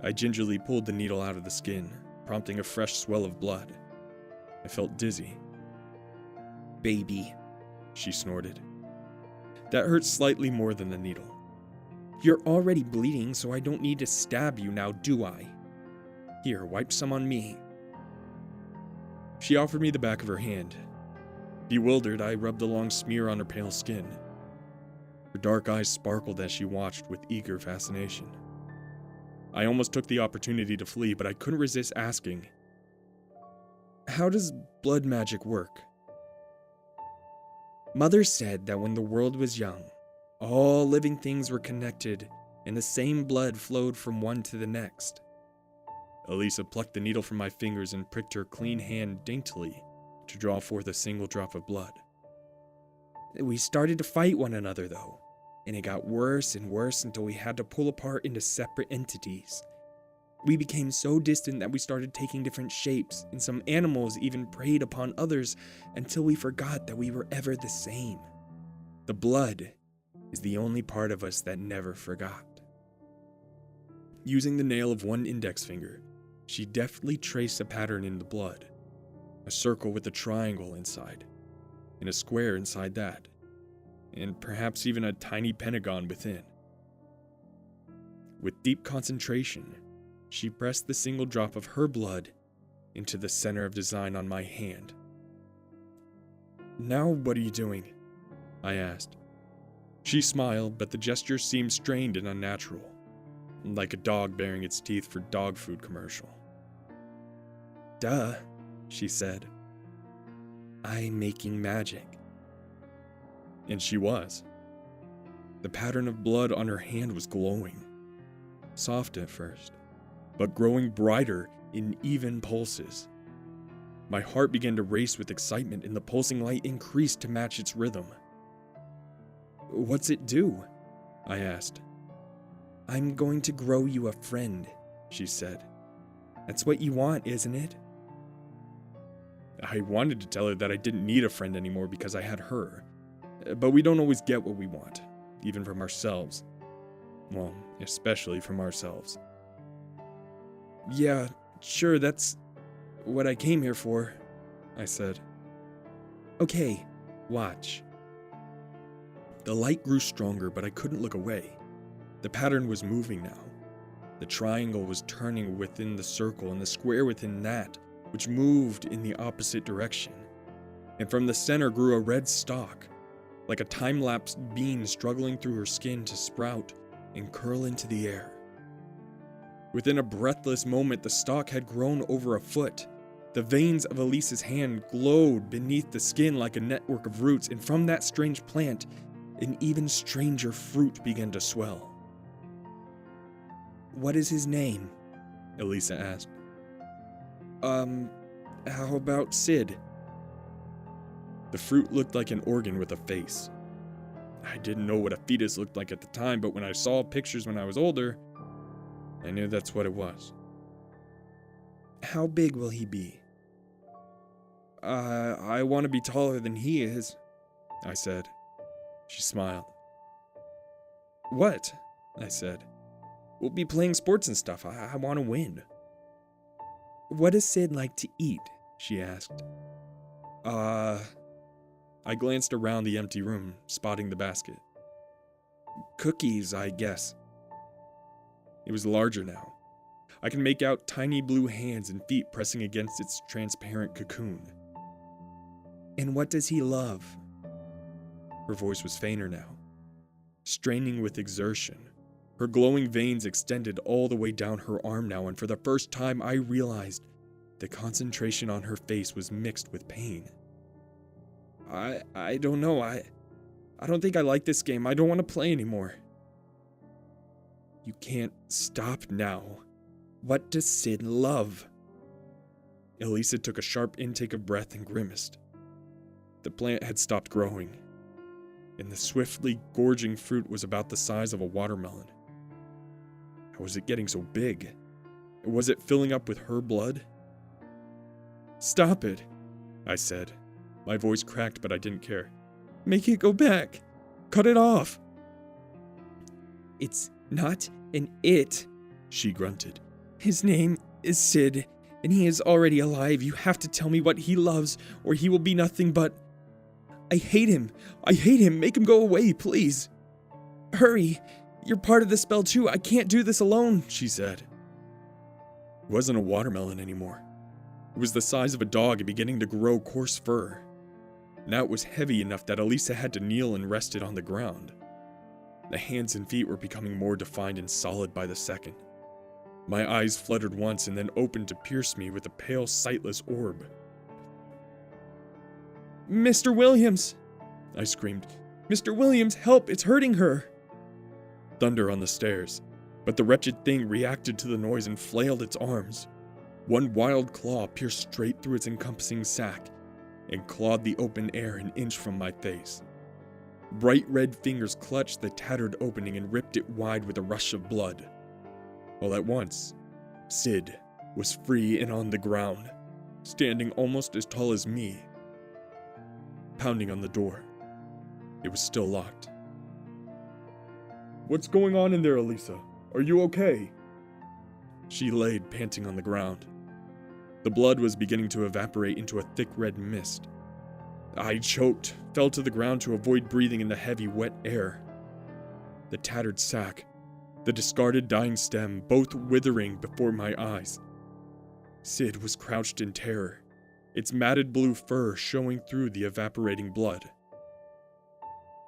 I gingerly pulled the needle out of the skin, prompting a fresh swell of blood. I felt dizzy. Baby, she snorted. That hurt slightly more than the needle. You're already bleeding, so I don't need to stab you now, do I? Here, wipe some on me. She offered me the back of her hand. Bewildered, I rubbed the long smear on her pale skin. Her dark eyes sparkled as she watched with eager fascination. I almost took the opportunity to flee, but I couldn't resist asking, how does blood magic work? Mother said that when the world was young, all living things were connected, and the same blood flowed from one to the next. Elisa plucked the needle from my fingers and pricked her clean hand daintily to draw forth a single drop of blood. We started to fight one another, though, and it got worse and worse until we had to pull apart into separate entities. We became so distant that we started taking different shapes, and some animals even preyed upon others until we forgot that we were ever the same. The blood is the only part of us that never forgot. Using the nail of one index finger, she deftly traced a pattern in the blood. A circle with a triangle inside, and a square inside that, and perhaps even a tiny pentagon within. With deep concentration, she pressed the single drop of her blood into the center of design on my hand. "Now what are you doing?" I asked. She smiled, but the gesture seemed strained and unnatural, like a dog baring its teeth for dog food commercial. "Duh," she said. "I'm making magic." And she was. The pattern of blood on her hand was glowing, soft at first, but growing brighter in even pulses. My heart began to race with excitement, and the pulsing light increased to match its rhythm. "What's it do?" I asked. "I'm going to grow you a friend," she said. "That's what you want, isn't it?" I wanted to tell her that I didn't need a friend anymore because I had her, but we don't always get what we want, even from ourselves. Well, especially from ourselves. "Yeah, sure, that's what I came here for," I said. "Okay, watch." The light grew stronger, but I couldn't look away. The pattern was moving now. The triangle was turning within the circle, and the square within that, which moved in the opposite direction. And from the center grew a red stalk, like a time-lapsed bean struggling through her skin to sprout and curl into the air. Within a breathless moment, the stalk had grown over a foot. The veins of Elisa's hand glowed beneath the skin like a network of roots, and from that strange plant, an even stranger fruit began to swell. "What is his name?" Elisa asked. How about Sid?" The fruit looked like an organ with a face. I didn't know what a fetus looked like at the time, but when I saw pictures when I was older, I knew that's what it was. "How big will he be?" I want to be taller than he is," I said. She smiled. "What?" I said. "We'll be playing sports and stuff. I want to win." "What does Sid like to eat?" she asked. I glanced around the empty room, spotting the basket. "Cookies, I guess." It was larger now. I could make out tiny blue hands and feet pressing against its transparent cocoon. "And what does he love?" Her voice was fainter now, straining with exertion. Her glowing veins extended all the way down her arm now, and for the first time I realized the concentration on her face was mixed with pain. I don't know. I don't think I like this game. I don't want to play anymore." "You can't stop now. What does Sid love?" Elisa took a sharp intake of breath and grimaced. The plant had stopped growing, and the swiftly gorging fruit was about the size of a watermelon. How was it getting so big? Was it filling up with her blood? "Stop it," I said. My voice cracked, but I didn't care. "Make it go back. Cut it off." "It's not an it," she grunted. "His name is Sid, and he is already alive. You have to tell me what he loves, or he will be nothing but... I hate him. I hate him. Make him go away, please. Hurry. You're part of the spell too. I can't do this alone," she said. It wasn't a watermelon anymore. It was the size of a dog and beginning to grow coarse fur. Now it was heavy enough that Elisa had to kneel and rest it on the ground. The hands and feet were becoming more defined and solid by the second. My eyes fluttered once and then opened to pierce me with a pale, sightless orb. "Mr. Williams!" I screamed. "Mr. Williams, help! It's hurting her!" Thunder on the stairs, but the wretched thing reacted to the noise and flailed its arms. One wild claw pierced straight through its encompassing sack and clawed the open air an inch from my face. Bright red fingers clutched the tattered opening and ripped it wide with a rush of blood. All at once, Sid was free and on the ground, standing almost as tall as me, pounding on the door. It was still locked. "What's going on in there, Elisa? Are you okay?" She laid panting on the ground. The blood was beginning to evaporate into a thick red mist. I choked, fell to the ground to avoid breathing in the heavy, wet air. The tattered sack, the discarded dying stem both withering before my eyes. Sid was crouched in terror, its matted blue fur showing through the evaporating blood.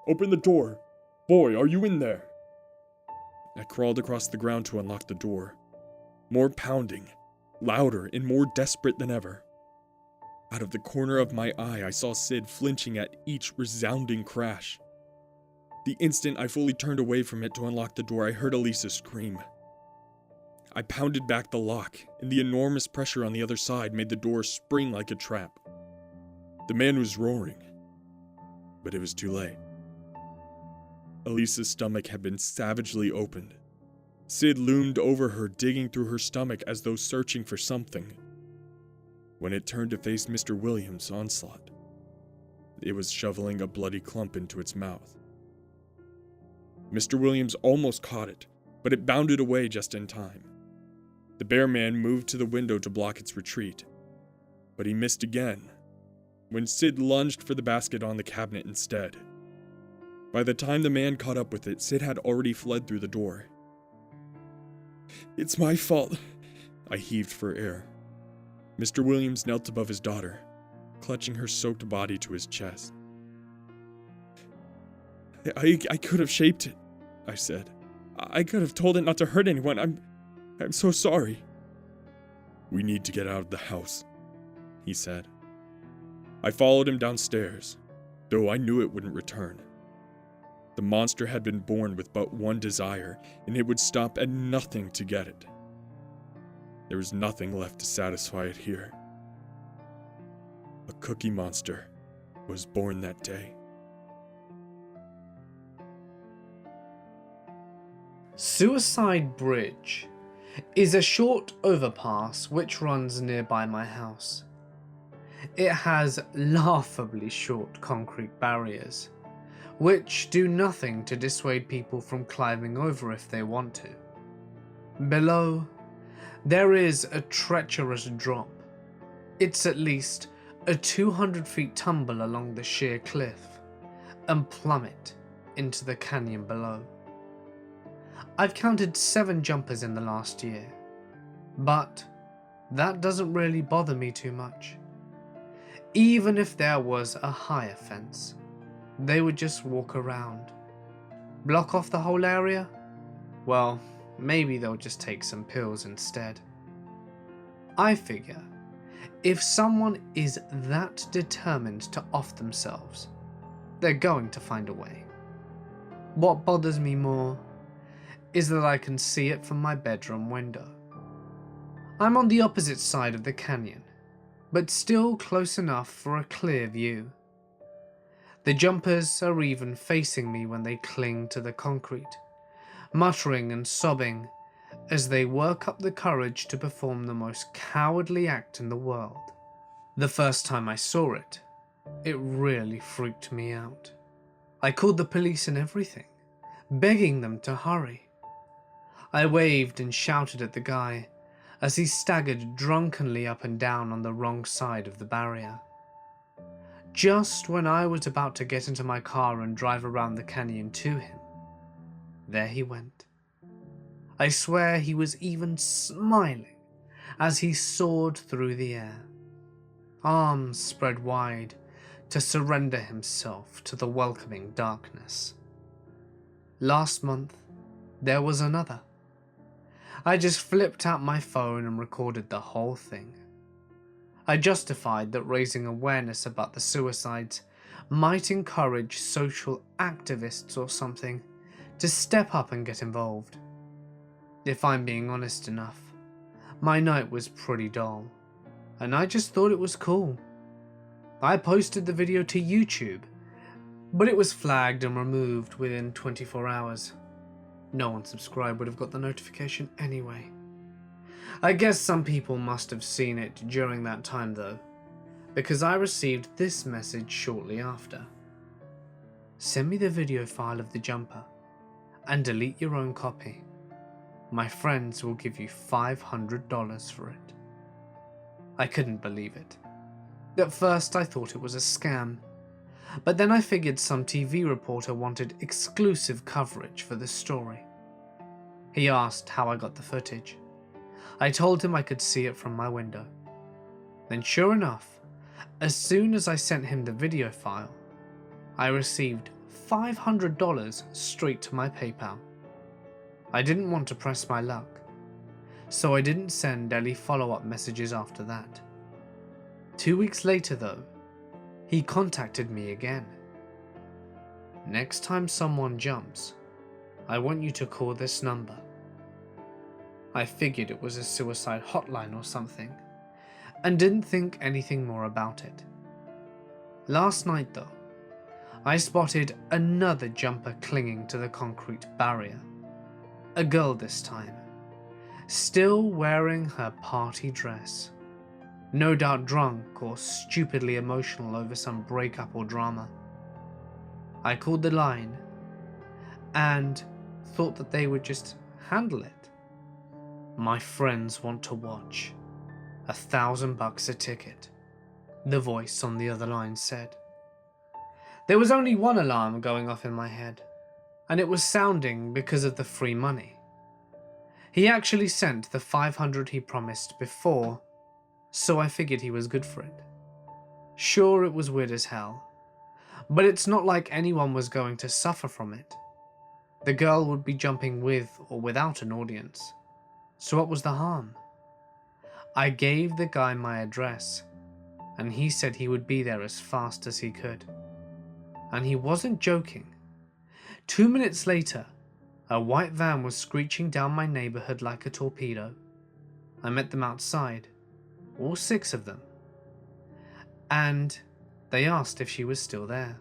"Open the door! Boy, are you in there?" I crawled across the ground to unlock the door. More pounding, louder and more desperate than ever. Out of the corner of my eye, I saw Sid flinching at each resounding crash. The instant I fully turned away from it to unlock the door, I heard Elisa scream. I pounded back the lock, and the enormous pressure on the other side made the door spring like a trap. The man was roaring, but it was too late. Elisa's stomach had been savagely opened. Sid loomed over her, digging through her stomach as though searching for something. When it turned to face Mr. Williams' onslaught, it was shoveling a bloody clump into its mouth. Mr. Williams almost caught it, but it bounded away just in time. The bear man moved to the window to block its retreat, but he missed again, when Sid lunged for the basket on the cabinet instead. By the time the man caught up with it, Sid had already fled through the door. "It's my fault," I heaved for air. Mr. Williams knelt above his daughter, clutching her soaked body to his chest. I could have shaped it," I said. "I could have told it not to hurt anyone. I'm so sorry." "We need to get out of the house," he said. I followed him downstairs, though I knew it wouldn't return. The monster had been born with but one desire, and it would stop at nothing to get it. There was nothing left to satisfy it here. A cookie monster was born that day. Suicide Bridge is a short overpass which runs nearby my house. It has laughably short concrete barriers, which do nothing to dissuade people from climbing over if they want to. Below, there is a treacherous drop. It's at least a 200 feet tumble along the sheer cliff and plummet into the canyon below. I've counted 7 jumpers in the last year, but that doesn't really bother me too much. Even if there was a higher fence, they would just walk around. Block off the whole area? Well, maybe they'll just take some pills instead. I figure, if someone is that determined to off themselves, they're going to find a way. What bothers me more is that I can see it from my bedroom window. I'm on the opposite side of the canyon, but still close enough for a clear view. The jumpers are even facing me when they cling to the concrete, muttering and sobbing as they work up the courage to perform the most cowardly act in the world. The first time I saw it, it really freaked me out. I called the police and everything, begging them to hurry. I waved and shouted at the guy as he staggered drunkenly up and down on the wrong side of the barrier. Just when I was about to get into my car and drive around the canyon to him, there he went. I swear he was even smiling as he soared through the air, arms spread wide to surrender himself to the welcoming darkness. Last month, there was another. I just flipped out my phone and recorded the whole thing. I justified that raising awareness about the suicides might encourage social activists or something to step up and get involved. If I'm being honest enough, my night was pretty dull, and I just thought it was cool. I posted the video to YouTube, but it was flagged and removed within 24 hours. No one subscribed would have got the notification anyway. I guess some people must have seen it during that time though, because I received this message shortly after. Send me the video file of the jumper and delete your own copy. My friends will give you $500 for it. I couldn't believe it. At first I thought it was a scam, but then I figured some TV reporter wanted exclusive coverage for the story. He asked how I got the footage. I told him I could see it from my window. Then sure enough, as soon as I sent him the video file, I received $500 straight to my PayPal. I didn't want to press my luck, so I didn't send any follow-up messages after that. 2 weeks later though, he contacted me again. Next time someone jumps, I want you to call this number. I figured it was a suicide hotline or something, and didn't think anything more about it. Last night though, I spotted another jumper clinging to the concrete barrier. A girl this time, still wearing her party dress. No doubt drunk or stupidly emotional over some breakup or drama. I called the line and thought that they would just handle it. My friends want to watch. $1,000 a ticket, the voice on the other line said. There was only one alarm going off in my head, and it was sounding because of the free money. He actually sent the $500 he promised before, so I figured he was good for it. Sure, it was weird as hell, but it's not like anyone was going to suffer from it. The girl would be jumping with or without an audience, so what was the harm? I gave the guy my address, and he said he would be there as fast as he could. And he wasn't joking. 2 minutes later, a white van was screeching down my neighborhood like a torpedo. I met them outside, all 6 of them, and they asked if she was still there.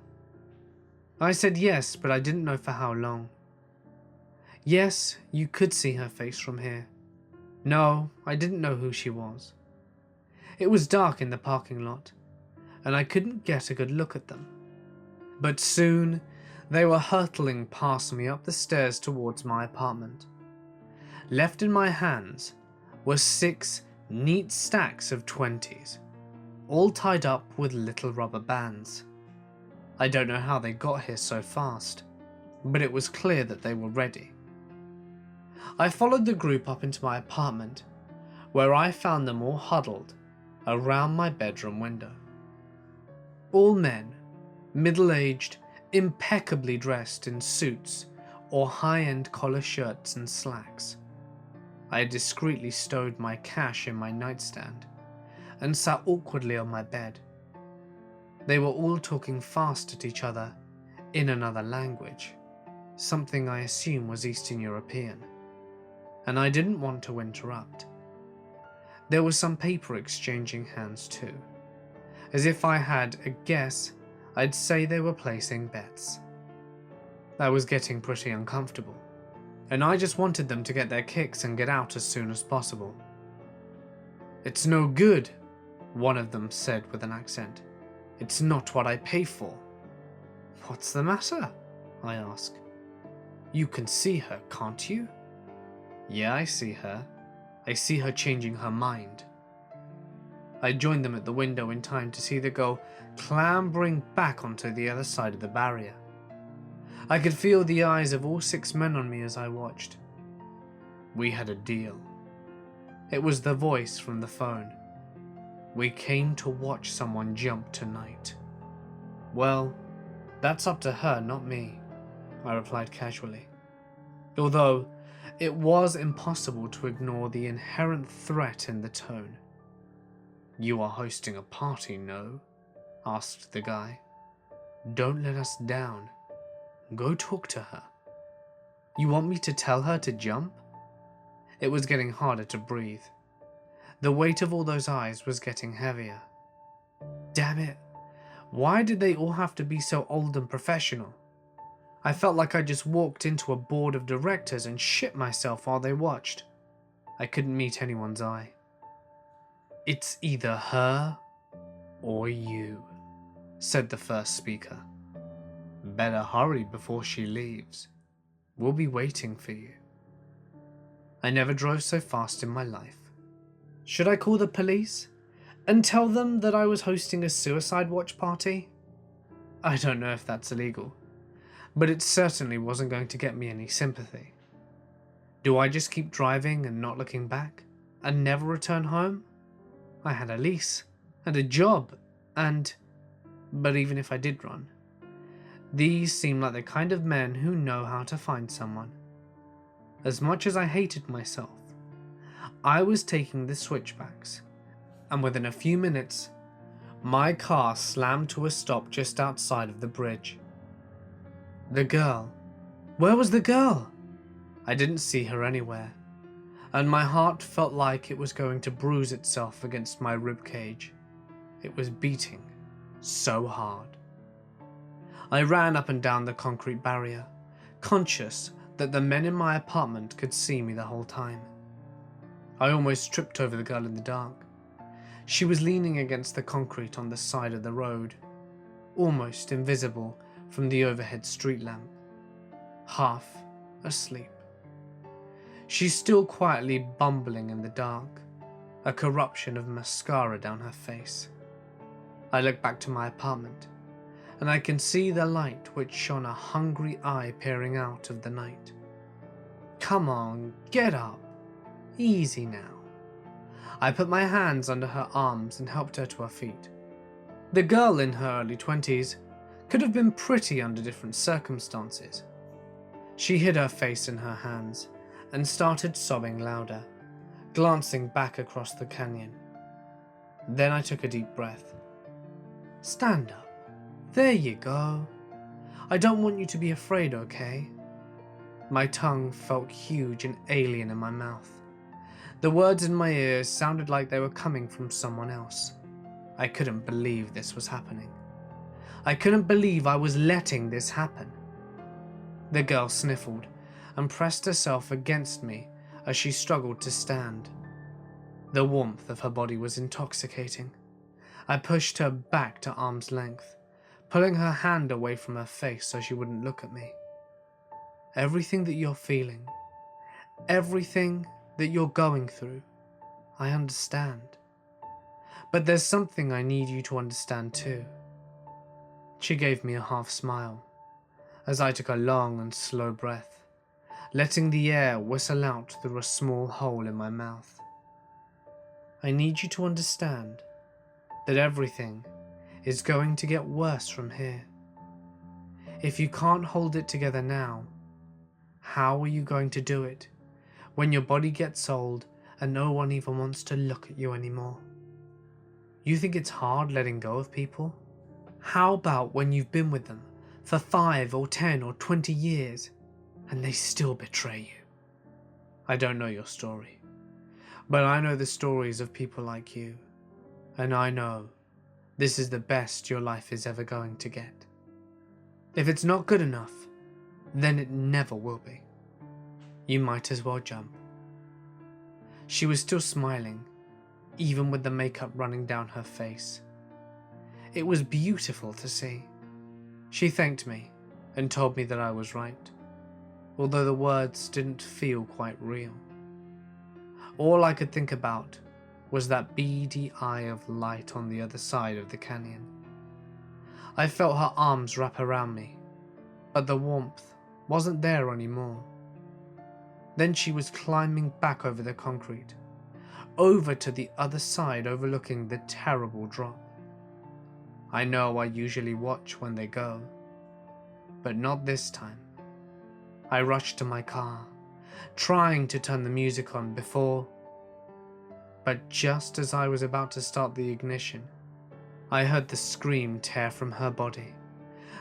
I said yes, but I didn't know for how long. Yes, you could see her face from here. No, I didn't know who she was. It was dark in the parking lot, and I couldn't get a good look at them. But soon, they were hurtling past me up the stairs towards my apartment. Left in my hands were 6 neat stacks of 20s, all tied up with little rubber bands. I don't know how they got here so fast, but it was clear that they were ready. I followed the group up into my apartment, where I found them all huddled around my bedroom window. All men, middle-aged, impeccably dressed in suits or high-end collar shirts and slacks. I had discreetly stowed my cash in my nightstand and sat awkwardly on my bed. They were all talking fast at each other in another language, something I assume was Eastern European, and I didn't want to interrupt. There was some paper exchanging hands too. As if I had a guess, I'd say they were placing bets. I was getting pretty uncomfortable, and I just wanted them to get their kicks and get out as soon as possible. "It's no good," one of them said with an accent. "It's not what I pay for." "What's the matter?" I ask. "You can see her, can't you?" "Yeah, I see her. I see her changing her mind." I joined them at the window in time to see the girl clambering back onto the other side of the barrier. I could feel the eyes of all 6 men on me as I watched. We had a deal. It was the voice from the phone. "We came to watch someone jump tonight." "Well, that's up to her, not me," I replied casually. Although it was impossible to ignore the inherent threat in the tone. "You are hosting a party, no?" asked the guy. "Don't let us down. Go talk to her." "You want me to tell her to jump?" It was getting harder to breathe. The weight of all those eyes was getting heavier. Damn it, why did they all have to be so old and professional? I felt like I just walked into a board of directors and shit myself while they watched. I couldn't meet anyone's eye. "It's either her or you," said the first speaker. "Better hurry before she leaves. We'll be waiting for you." I never drove so fast in my life. Should I call the police and tell them that I was hosting a suicide watch party? I don't know if that's illegal, but it certainly wasn't going to get me any sympathy. Do I just keep driving and not looking back, and never return home? I had a lease, and a job, but even if I did run, these seem like the kind of men who know how to find someone. As much as I hated myself, I was taking the switchbacks, and within a few minutes, my car slammed to a stop just outside of the bridge. The girl. Where was the girl? I didn't see her anywhere, and my heart felt like it was going to bruise itself against my ribcage. It was beating so hard. I ran up and down the concrete barrier, conscious that the men in my apartment could see me the whole time. I almost tripped over the girl in the dark. She was leaning against the concrete on the side of the road, almost invisible from the overhead street lamp, half asleep. She's still quietly bumbling in the dark, a corruption of mascara down her face. I look back to my apartment, and I can see the light which shone a hungry eye peering out of the night. Come on, get up. Easy now. I put my hands under her arms and helped her to her feet. The girl in her early 20s could have been pretty under different circumstances. She hid her face in her hands and started sobbing louder, glancing back across the canyon. Then I took a deep breath. Stand up. There you go. I don't want you to be afraid, okay? My tongue felt huge and alien in my mouth. The words in my ears sounded like they were coming from someone else. I couldn't believe this was happening. I couldn't believe I was letting this happen. The girl sniffled and pressed herself against me as she struggled to stand. The warmth of her body was intoxicating. I pushed her back to arm's length, pulling her hand away from her face so she wouldn't look at me. Everything that you're feeling, everything that you're going through, I understand. But there's something I need you to understand too. She gave me a half smile as I took a long and slow breath, letting the air whistle out through a small hole in my mouth. I need you to understand that everything is going to get worse from here. If you can't hold it together now, how are you going to do it when your body gets old and no one even wants to look at you anymore? You think it's hard letting go of people? How about when you've been with them for 5 or 10 or 20 years and they still betray you? I don't know your story, but I know the stories of people like you, and I know this is the best your life is ever going to get. If it's not good enough, then it never will be. You might as well jump. She was still smiling, even with the makeup running down her face. It was beautiful to see. She thanked me and told me that I was right, although the words didn't feel quite real. All I could think about was that beady eye of light on the other side of the canyon. I felt her arms wrap around me, but the warmth wasn't there anymore. Then she was climbing back over the concrete, over to the other side overlooking the terrible drop. I know I usually watch when they go, but not this time. I rushed to my car, trying to turn the music on but just as I was about to start the ignition, I heard the scream tear from her body,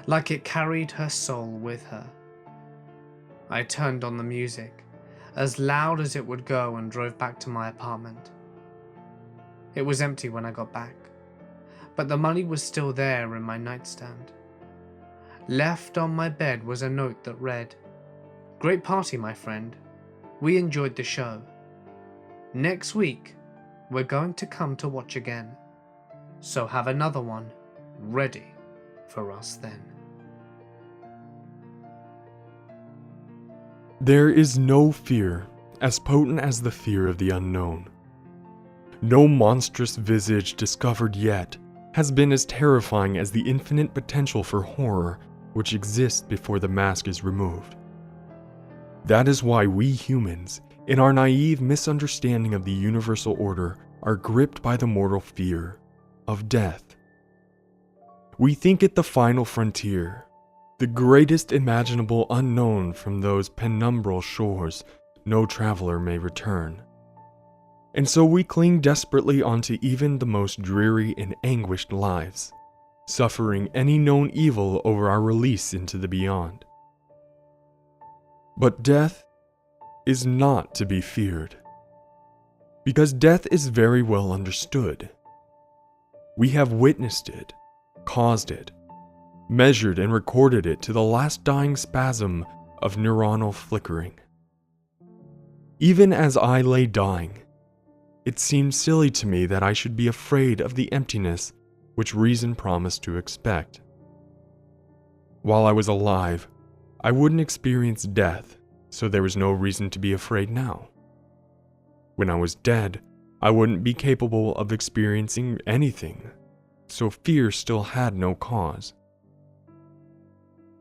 like it carried her soul with her. I turned on the music, as loud as it would go, and drove back to my apartment. It was empty when I got back, but the money was still there in my nightstand. Left on my bed was a note that read, "Great party, my friend. We enjoyed the show. Next week, we're going to come to watch again, so have another one ready for us then." There is no fear as potent as the fear of the unknown. No monstrous visage discovered yet has been as terrifying as the infinite potential for horror which exists before the mask is removed. That is why we humans, in our naive misunderstanding of the universal order, are gripped by the mortal fear of death. We think it the final frontier, the greatest imaginable unknown from those penumbral shores no traveler may return. And so we cling desperately onto even the most dreary and anguished lives, suffering any known evil over our release into the beyond. But death is not to be feared, because death is very well understood. We have witnessed it, caused it, measured and recorded it to the last dying spasm of neuronal flickering. Even as I lay dying, it seemed silly to me that I should be afraid of the emptiness which reason promised to expect. While I was alive, I wouldn't experience death, so there was no reason to be afraid now. When I was dead, I wouldn't be capable of experiencing anything, so fear still had no cause.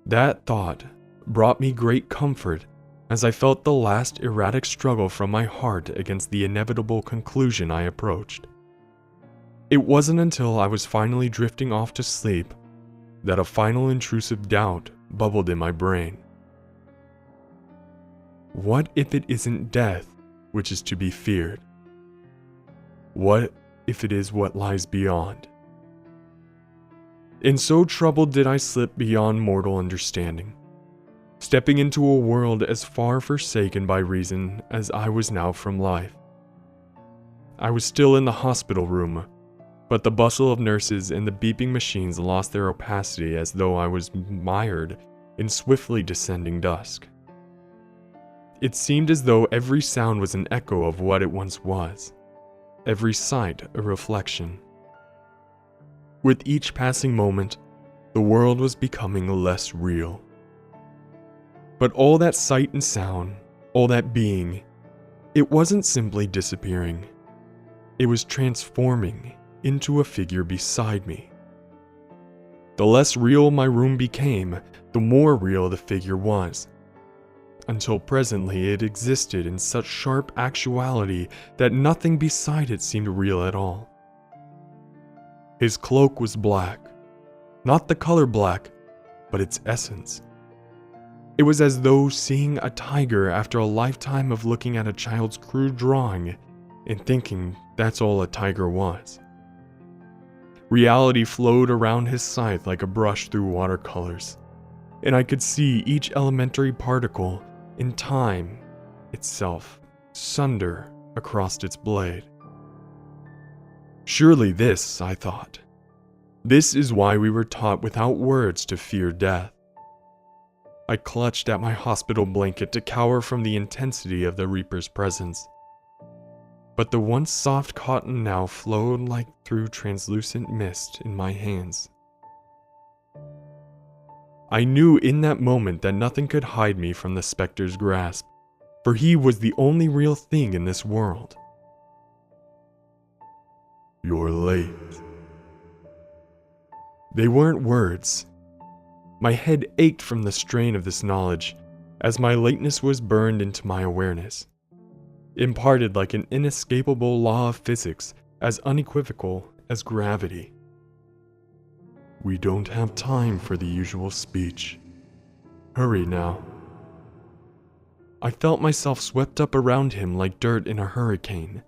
That thought brought me great comfort as I felt the last erratic struggle from my heart against the inevitable conclusion I approached. It wasn't until I was finally drifting off to sleep that a final intrusive doubt bubbled in my brain. What if it isn't death which is to be feared? What if it is what lies beyond? And so troubled did I slip beyond mortal understanding, stepping into a world as far forsaken by reason as I was now from life. I was still in the hospital room, but the bustle of nurses and the beeping machines lost their opacity as though I was mired in swiftly descending dusk. It seemed as though every sound was an echo of what it once was, every sight a reflection. With each passing moment, the world was becoming less real. But all that sight and sound, all that being, it wasn't simply disappearing. It was transforming into a figure beside me. The less real my room became, the more real the figure was, until presently it existed in such sharp actuality that nothing beside it seemed real at all. His cloak was black, not the color black, but its essence. It was as though seeing a tiger after a lifetime of looking at a child's crude drawing and thinking that's all a tiger was. Reality flowed around his scythe like a brush through watercolors, and I could see each elementary particle in time itself sunder across its blade. Surely this, I thought, this is why we were taught without words to fear death. I clutched at my hospital blanket to cower from the intensity of the Reaper's presence. But the once soft cotton now flowed like through translucent mist in my hands. I knew in that moment that nothing could hide me from the specter's grasp, for he was the only real thing in this world. "You're late." They weren't words. My head ached from the strain of this knowledge, as my lateness was burned into my awareness, imparted like an inescapable law of physics, as unequivocal as gravity. "We don't have time for the usual speech. Hurry now." I felt myself swept up around him like dirt in a hurricane.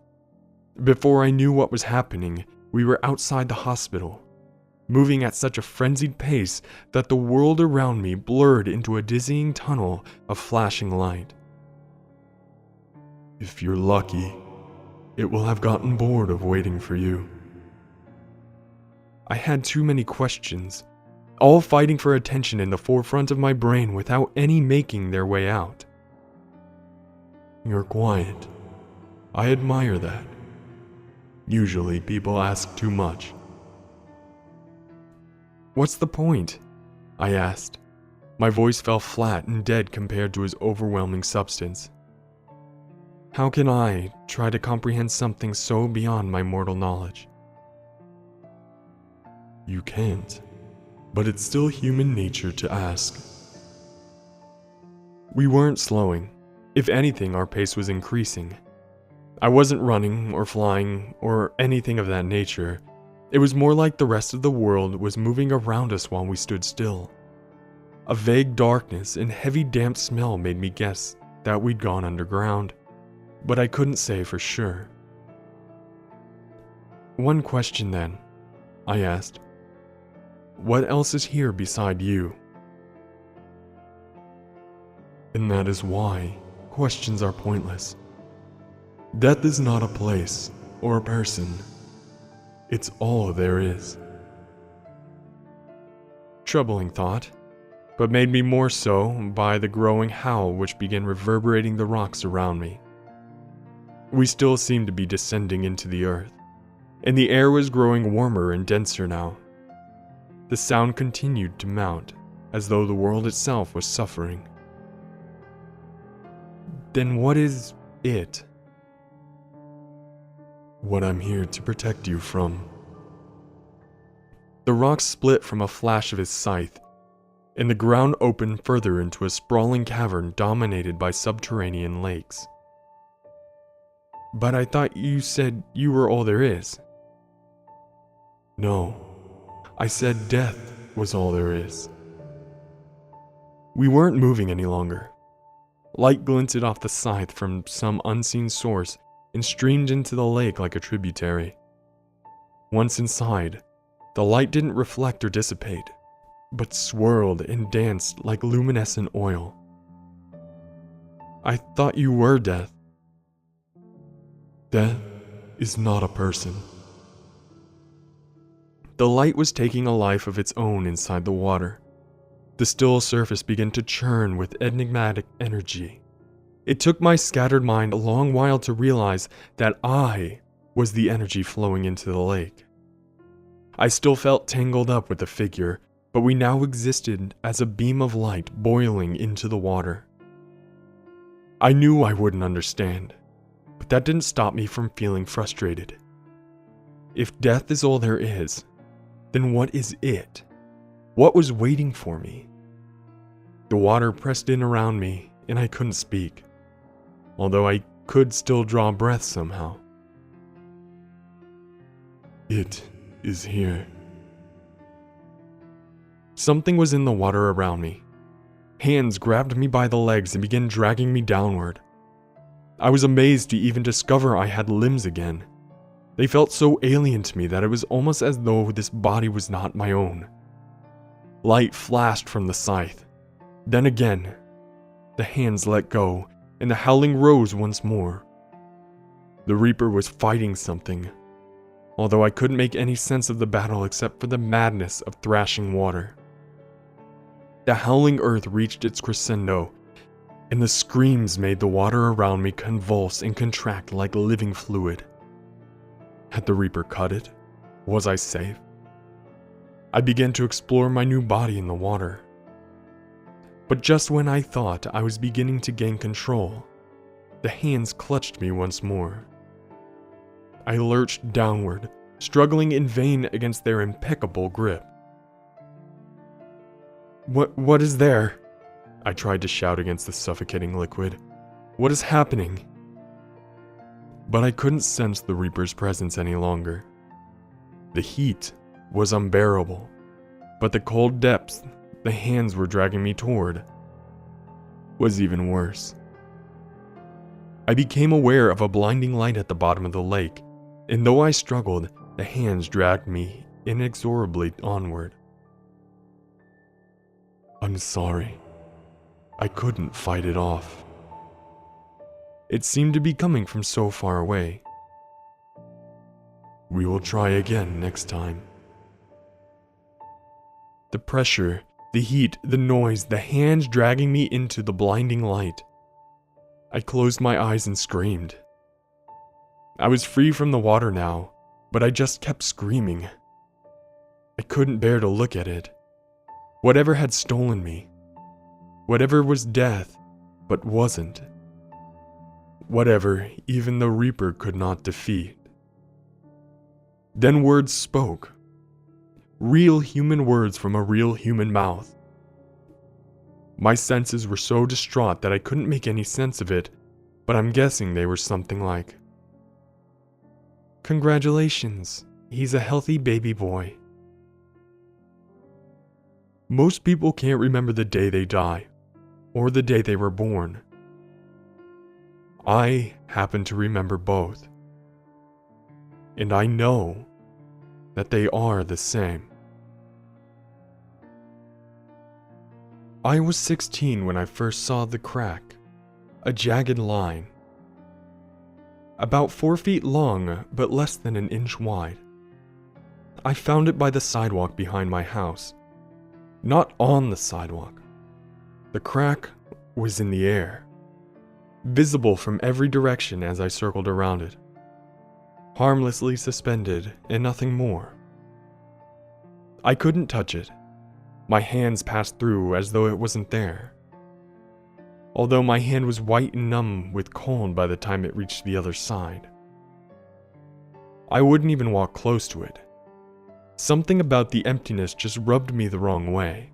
Before I knew what was happening, we were outside the hospital, moving at such a frenzied pace that the world around me blurred into a dizzying tunnel of flashing light. "If you're lucky, it will have gotten bored of waiting for you." I had too many questions, all fighting for attention in the forefront of my brain without any making their way out. "You're quiet. I admire that. Usually people ask too much." "What's the point?" I asked. My voice fell flat and dead compared to his overwhelming substance. How can I try to comprehend something so beyond my mortal knowledge? "You can't, but it's still human nature to ask." We weren't slowing. If anything, our pace was increasing. I wasn't running or flying or anything of that nature. It was more like the rest of the world was moving around us while we stood still. A vague darkness and heavy damp smell made me guess that we'd gone underground, but I couldn't say for sure. "One question then," I asked. "What else is here beside you?" And that is why questions are pointless. Death is not a place or a person. It's all there is. Troubling thought, but made me more so by the growing howl which began reverberating the rocks around me. We still seemed to be descending into the earth, and the air was growing warmer and denser now. The sound continued to mount, as though the world itself was suffering. Then what is it? What I'm here to protect you from. The rocks split from a flash of his scythe, and the ground opened further into a sprawling cavern dominated by subterranean lakes. But I thought you said you were all there is. No, I said death was all there is. We weren't moving any longer. Light glinted off the scythe from some unseen source and streamed into the lake like a tributary. Once inside, the light didn't reflect or dissipate, but swirled and danced like luminescent oil. I thought you were death. Death is not a person. The light was taking a life of its own inside the water. The still surface began to churn with enigmatic energy. It took my scattered mind a long while to realize that I was the energy flowing into the lake. I still felt tangled up with the figure, but we now existed as a beam of light boiling into the water. I knew I wouldn't understand, but that didn't stop me from feeling frustrated. If death is all there is, then what is it? What was waiting for me? The water pressed in around me, and I couldn't speak, although I could still draw breath somehow. It is here. Something was in the water around me. Hands grabbed me by the legs and began dragging me downward. I was amazed to even discover I had limbs again. They felt so alien to me that it was almost as though this body was not my own. Light flashed from the scythe. Then again, the hands let go, and the howling rose once more. The Reaper was fighting something, although I couldn't make any sense of the battle except for the madness of thrashing water. The howling earth reached its crescendo, and the screams made the water around me convulse and contract like living fluid. Had the Reaper cut it? Was I safe? I began to explore my new body in the water. But just when I thought I was beginning to gain control, the hands clutched me once more. I lurched downward, struggling in vain against their impeccable grip. What is there? I tried to shout against the suffocating liquid. What is happening? But I couldn't sense the Reaper's presence any longer. The heat was unbearable, but the cold depths the hands were dragging me toward was even worse. I became aware of a blinding light at the bottom of the lake, and though I struggled, the hands dragged me inexorably onward. I'm sorry. I couldn't fight it off. It seemed to be coming from so far away. We will try again next time. The pressure, the heat, the noise, the hands dragging me into the blinding light. I closed my eyes and screamed. I was free from the water now, but I just kept screaming. I couldn't bear to look at it. Whatever had stolen me. Whatever was death, but wasn't. Whatever even the Reaper could not defeat. Then words spoke. Real human words from a real human mouth. My senses were so distraught that I couldn't make any sense of it, but I'm guessing they were something like, "Congratulations, he's a healthy baby boy." Most people can't remember the day they die, or the day they were born. I happen to remember both. And I know that they are the same. I was 16 when I first saw the crack, a jagged line, about 4 feet long but less than an inch wide. I found it by the sidewalk behind my house, not on the sidewalk. The crack was in the air, visible from every direction as I circled around it, harmlessly suspended and nothing more. I couldn't touch it. My hands passed through as though it wasn't there, although my hand was white and numb with cold by the time it reached the other side. I wouldn't even walk close to it. Something about the emptiness just rubbed me the wrong way.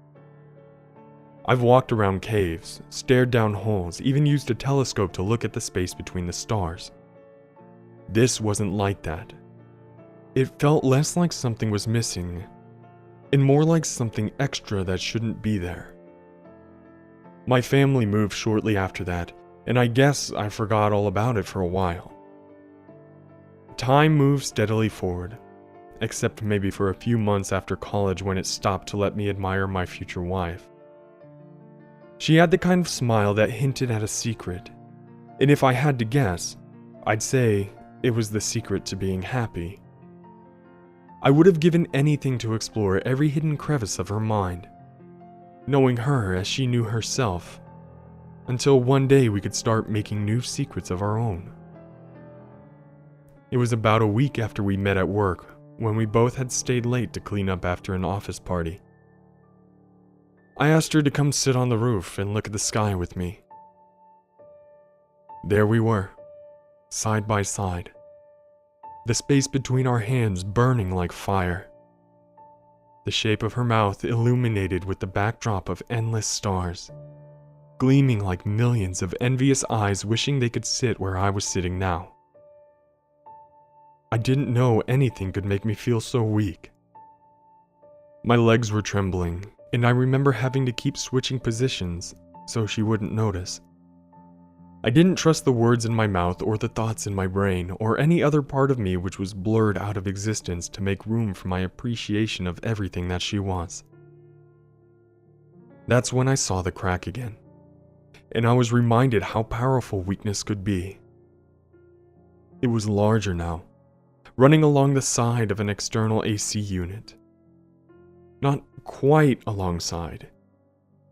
I've walked around caves, stared down holes, even used a telescope to look at the space between the stars. This wasn't like that. It felt less like something was missing, and more like something extra that shouldn't be there. My family moved shortly after that, and I guess I forgot all about it for a while. Time moved steadily forward, except maybe for a few months after college when it stopped to let me admire my future wife. She had the kind of smile that hinted at a secret, and if I had to guess, I'd say it was the secret to being happy. I would have given anything to explore every hidden crevice of her mind, knowing her as she knew herself, until one day we could start making new secrets of our own. It was about a week after we met at work when we both had stayed late to clean up after an office party. I asked her to come sit on the roof and look at the sky with me. There we were, side by side, the space between our hands burning like fire. The shape of her mouth illuminated with the backdrop of endless stars, gleaming like millions of envious eyes wishing they could sit where I was sitting now. I didn't know anything could make me feel so weak. My legs were trembling, and I remember having to keep switching positions so she wouldn't notice. I didn't trust the words in my mouth or the thoughts in my brain or any other part of me which was blurred out of existence to make room for my appreciation of everything that she was. That's when I saw the crack again, and I was reminded how powerful weakness could be. It was larger now, running along the side of an external AC unit. Not quite alongside.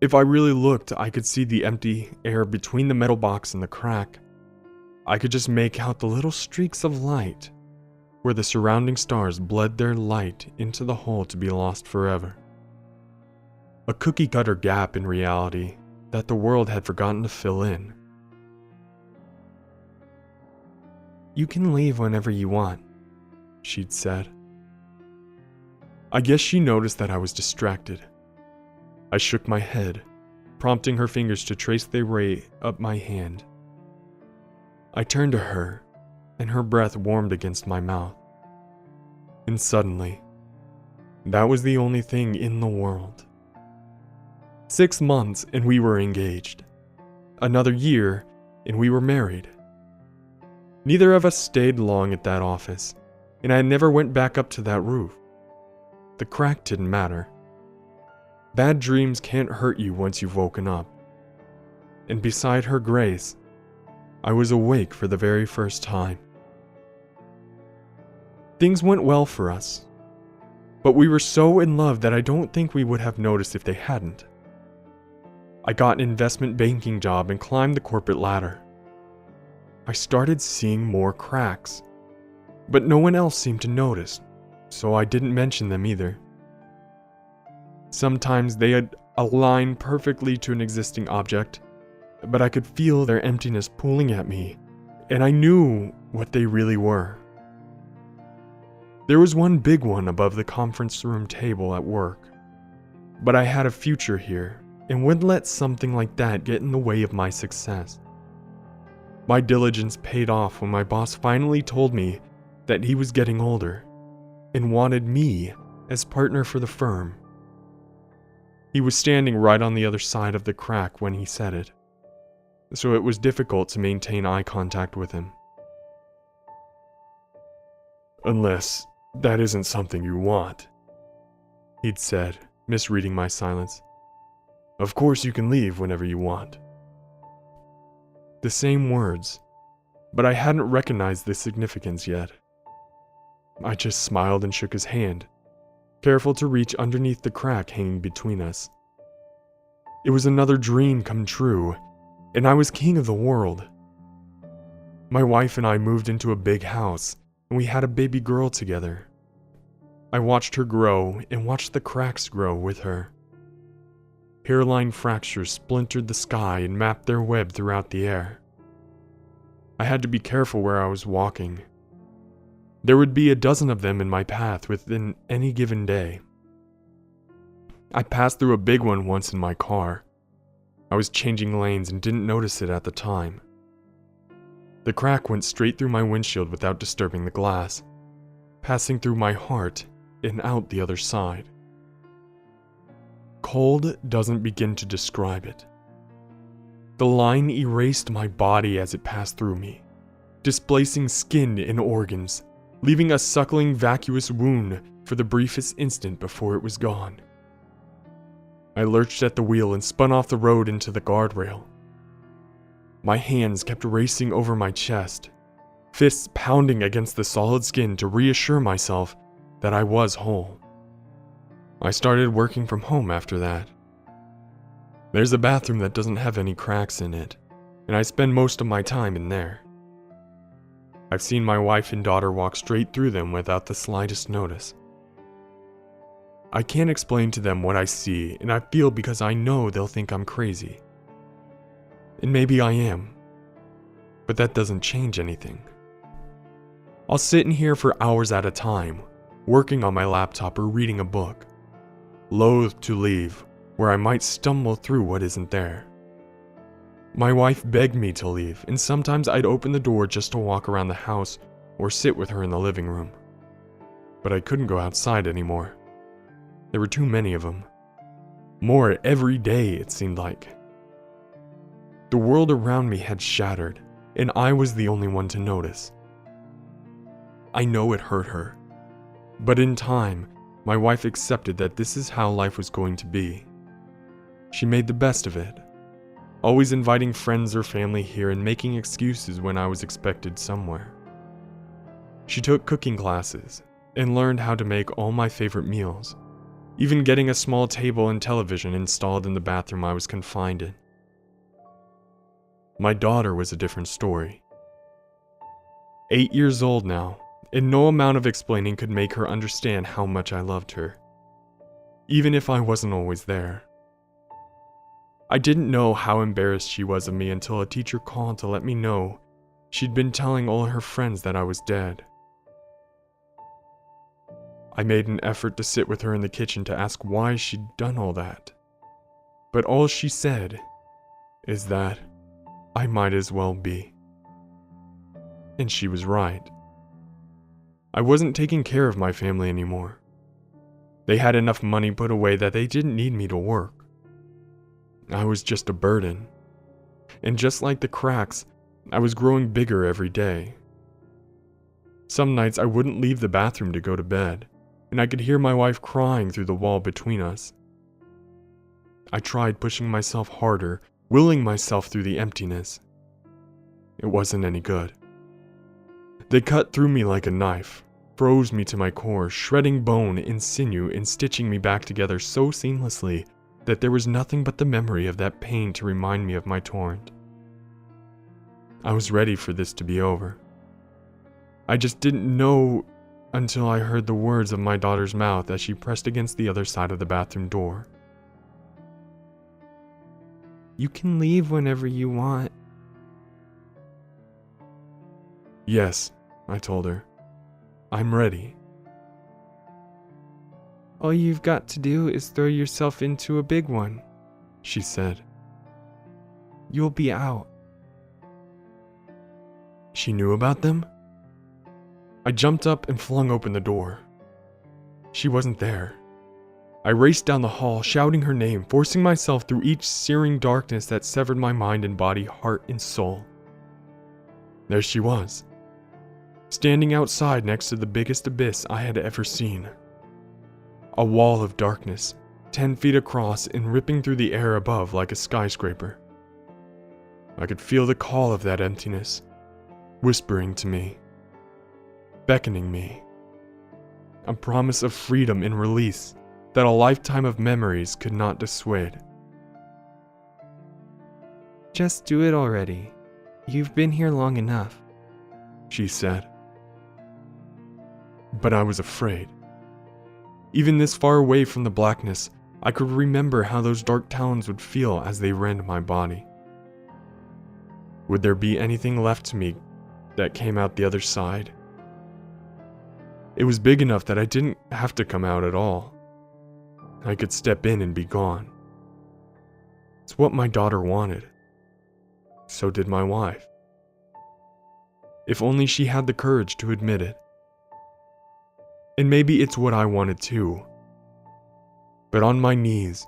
If I really looked, I could see the empty air between the metal box and the crack. I could just make out the little streaks of light, where the surrounding stars bled their light into the hole to be lost forever. A cookie-cutter gap in reality that the world had forgotten to fill in. "You can leave whenever you want," she'd said. I guess she noticed that I was distracted. I shook my head, prompting her fingers to trace their way up my hand. I turned to her, and her breath warmed against my mouth. And suddenly, that was the only thing in the world. 6 months and we were engaged. Another year and we were married. Neither of us stayed long at that office, and I never went back up to that roof. The crack didn't matter. Bad dreams can't hurt you once you've woken up. And beside her grace, I was awake for the very first time. Things went well for us, but we were so in love that I don't think we would have noticed if they hadn't. I got an investment banking job and climbed the corporate ladder. I started seeing more cracks, but no one else seemed to notice, so I didn't mention them either. Sometimes they had aligned perfectly to an existing object, but I could feel their emptiness pulling at me, and I knew what they really were. There was one big one above the conference room table at work, but I had a future here, and wouldn't let something like that get in the way of my success. My diligence paid off when my boss finally told me that he was getting older and wanted me as partner for the firm. He was standing right on the other side of the crack when he said it, so it was difficult to maintain eye contact with him. "Unless that isn't something you want," he'd said, misreading my silence. "Of course you can leave whenever you want." The same words, but I hadn't recognized the significance yet. I just smiled and shook his hand, careful to reach underneath the crack hanging between us. It was another dream come true, and I was king of the world. My wife and I moved into a big house, and we had a baby girl together. I watched her grow and watched the cracks grow with her. Hairline fractures splintered the sky and mapped their web throughout the air. I had to be careful where I was walking. There would be a dozen of them in my path within any given day. I passed through a big one once in my car. I was changing lanes and didn't notice it at the time. The crack went straight through my windshield without disturbing the glass, passing through my heart and out the other side. Cold doesn't begin to describe it. The line erased my body as it passed through me, displacing skin and organs, leaving a suckling vacuous wound for the briefest instant before it was gone. I lurched at the wheel and spun off the road into the guardrail. My hands kept racing over my chest, fists pounding against the solid skin to reassure myself that I was whole. I started working from home after that. There's a bathroom that doesn't have any cracks in it, and I spend most of my time in there. I've seen my wife and daughter walk straight through them without the slightest notice. I can't explain to them what I see and I feel because I know they'll think I'm crazy. And maybe I am, but that doesn't change anything. I'll sit in here for hours at a time, working on my laptop or reading a book, loath to leave, where I might stumble through what isn't there. My wife begged me to leave, and sometimes I'd open the door just to walk around the house or sit with her in the living room. But I couldn't go outside anymore. There were too many of them. More every day, it seemed like. The world around me had shattered, and I was the only one to notice. I know it hurt her, but in time, my wife accepted that this is how life was going to be. She made the best of it, always inviting friends or family here and making excuses when I was expected somewhere. She took cooking classes and learned how to make all my favorite meals, even getting a small table and television installed in the bathroom I was confined in. My daughter was a different story. 8 years old now, and no amount of explaining could make her understand how much I loved her, even if I wasn't always there. I didn't know how embarrassed she was of me until a teacher called to let me know she'd been telling all her friends that I was dead. I made an effort to sit with her in the kitchen to ask why she'd done all that, but all she said is that I might as well be. And she was right. I wasn't taking care of my family anymore. They had enough money put away that they didn't need me to work. I was just a burden. And just like the cracks, I was growing bigger every day. Some nights I wouldn't leave the bathroom to go to bed, and I could hear my wife crying through the wall between us. I tried pushing myself harder, willing myself through the emptiness. It wasn't any good. They cut through me like a knife, froze me to my core, shredding bone and sinew and stitching me back together so seamlessly that there was nothing but the memory of that pain to remind me of my torrent. I was ready for this to be over. I just didn't know until I heard the words of my daughter's mouth as she pressed against the other side of the bathroom door. "You can leave whenever you want." "Yes," I told her. "I'm ready." "All you've got to do is throw yourself into a big one. she said. "You'll be out." She knew about them? I jumped up and flung open the door. She wasn't there. I raced down the hall, shouting her name, forcing myself through each searing darkness that severed my mind and body, heart and soul. There she was, standing outside next to the biggest abyss I had ever seen. A wall of darkness, 10 feet across and ripping through the air above like a skyscraper. I could feel the call of that emptiness, whispering to me, beckoning me. A promise of freedom and release that a lifetime of memories could not dissuade. "Just do it already. You've been here long enough," she said. But I was afraid. Even this far away from the blackness, I could remember how those dark talons would feel as they rend my body. Would there be anything left to me that came out the other side? It was big enough that I didn't have to come out at all. I could step in and be gone. It's what my daughter wanted. So did my wife. If only she had the courage to admit it. And maybe it's what I wanted too. But on my knees,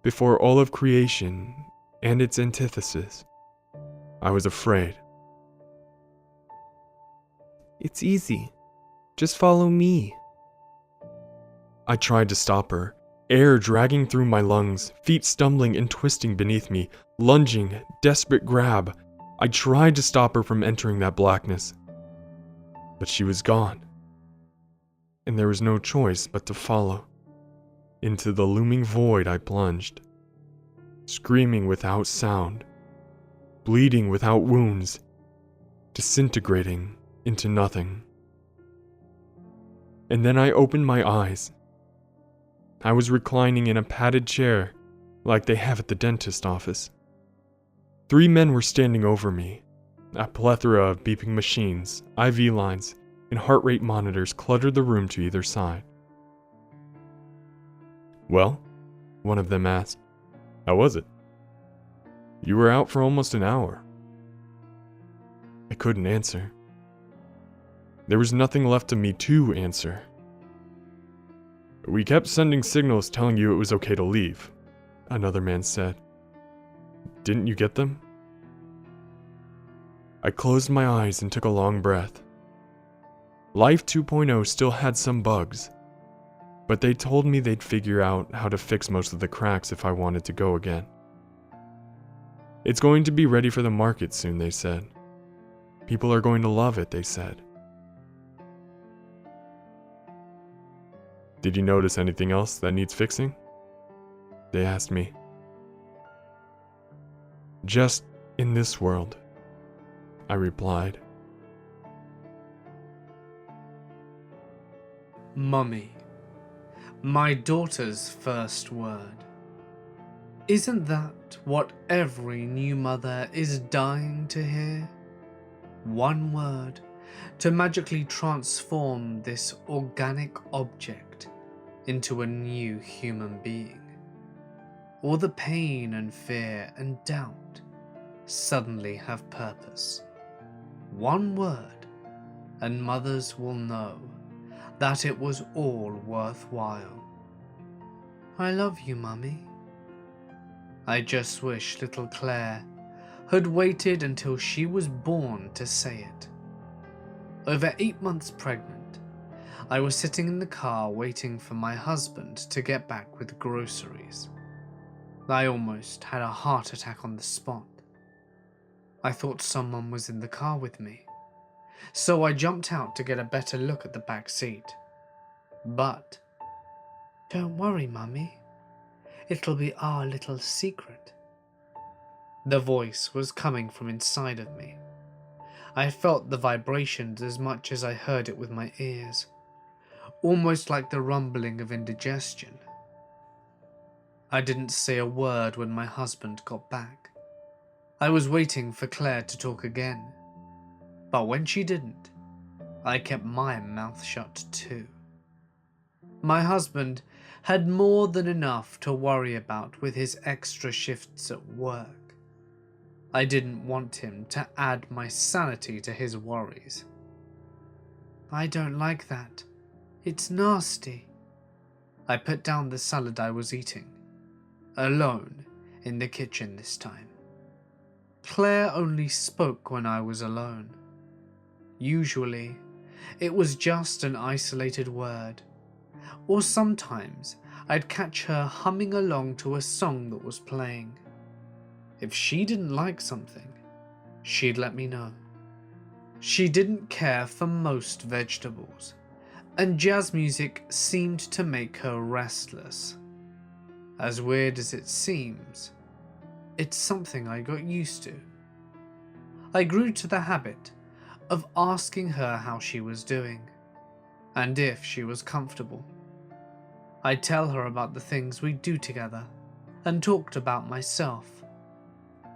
before all of creation and its antithesis, I was afraid. "It's easy. Just follow me." I tried to stop her, air dragging through my lungs, feet stumbling and twisting beneath me, lunging, desperate grab. I tried to stop her from entering that blackness. But she was gone. And there was no choice but to follow. Into the looming void I plunged, screaming without sound, bleeding without wounds, disintegrating into nothing. And then I opened my eyes. I was reclining in a padded chair like they have at the dentist office. 3 men were standing over me. A plethora of beeping machines, IV lines, and heart rate monitors cluttered the room to either side. "Well?" one of them asked. "How was it? You were out for almost an hour." I couldn't answer. There was nothing left of me to answer. "We kept sending signals telling you it was okay to leave," another man said. "Didn't you get them?" I closed my eyes and took a long breath. Life 2.0 still had some bugs, but they told me they'd figure out how to fix most of the cracks if I wanted to go again. It's going to be ready for the market soon, they said. People are going to love it, they said. "Did you notice anything else that needs fixing?" they asked me. "Just in this world," I replied. Mummy, my daughter's first word. Isn't that what every new mother is dying to hear? One word to magically transform this organic object into a new human being. All the pain and fear and doubt suddenly have purpose. One word, and mothers will know that it was all worthwhile. I love you, Mummy. I just wish little Claire had waited until she was born to say it. Over 8 months pregnant, I was sitting in the car waiting for my husband to get back with groceries. I almost had a heart attack on the spot. I thought someone was in the car with me, so I jumped out to get a better look at the back seat. But, "Don't worry, Mummy, it'll be our little secret." The voice was coming from inside of me. I felt the vibrations as much as I heard it with my ears, almost like the rumbling of indigestion. I didn't say a word when my husband got back. I was waiting for Claire to talk again, but when she didn't, I kept my mouth shut too. My husband had more than enough to worry about with his extra shifts at work. I didn't want him to add my sanity to his worries. I don't like that. It's nasty. I put down the salad I was eating, alone in the kitchen this time. Claire only spoke when I was alone. Usually, it was just an isolated word, or sometimes I'd catch her humming along to a song that was playing. If she didn't like something, she'd let me know. She didn't care for most vegetables, and jazz music seemed to make her restless. As weird as it seems, it's something I got used to. I grew to the habit of asking her how she was doing, and if she was comfortable. I'd tell her about the things we'd do together, and talked about myself.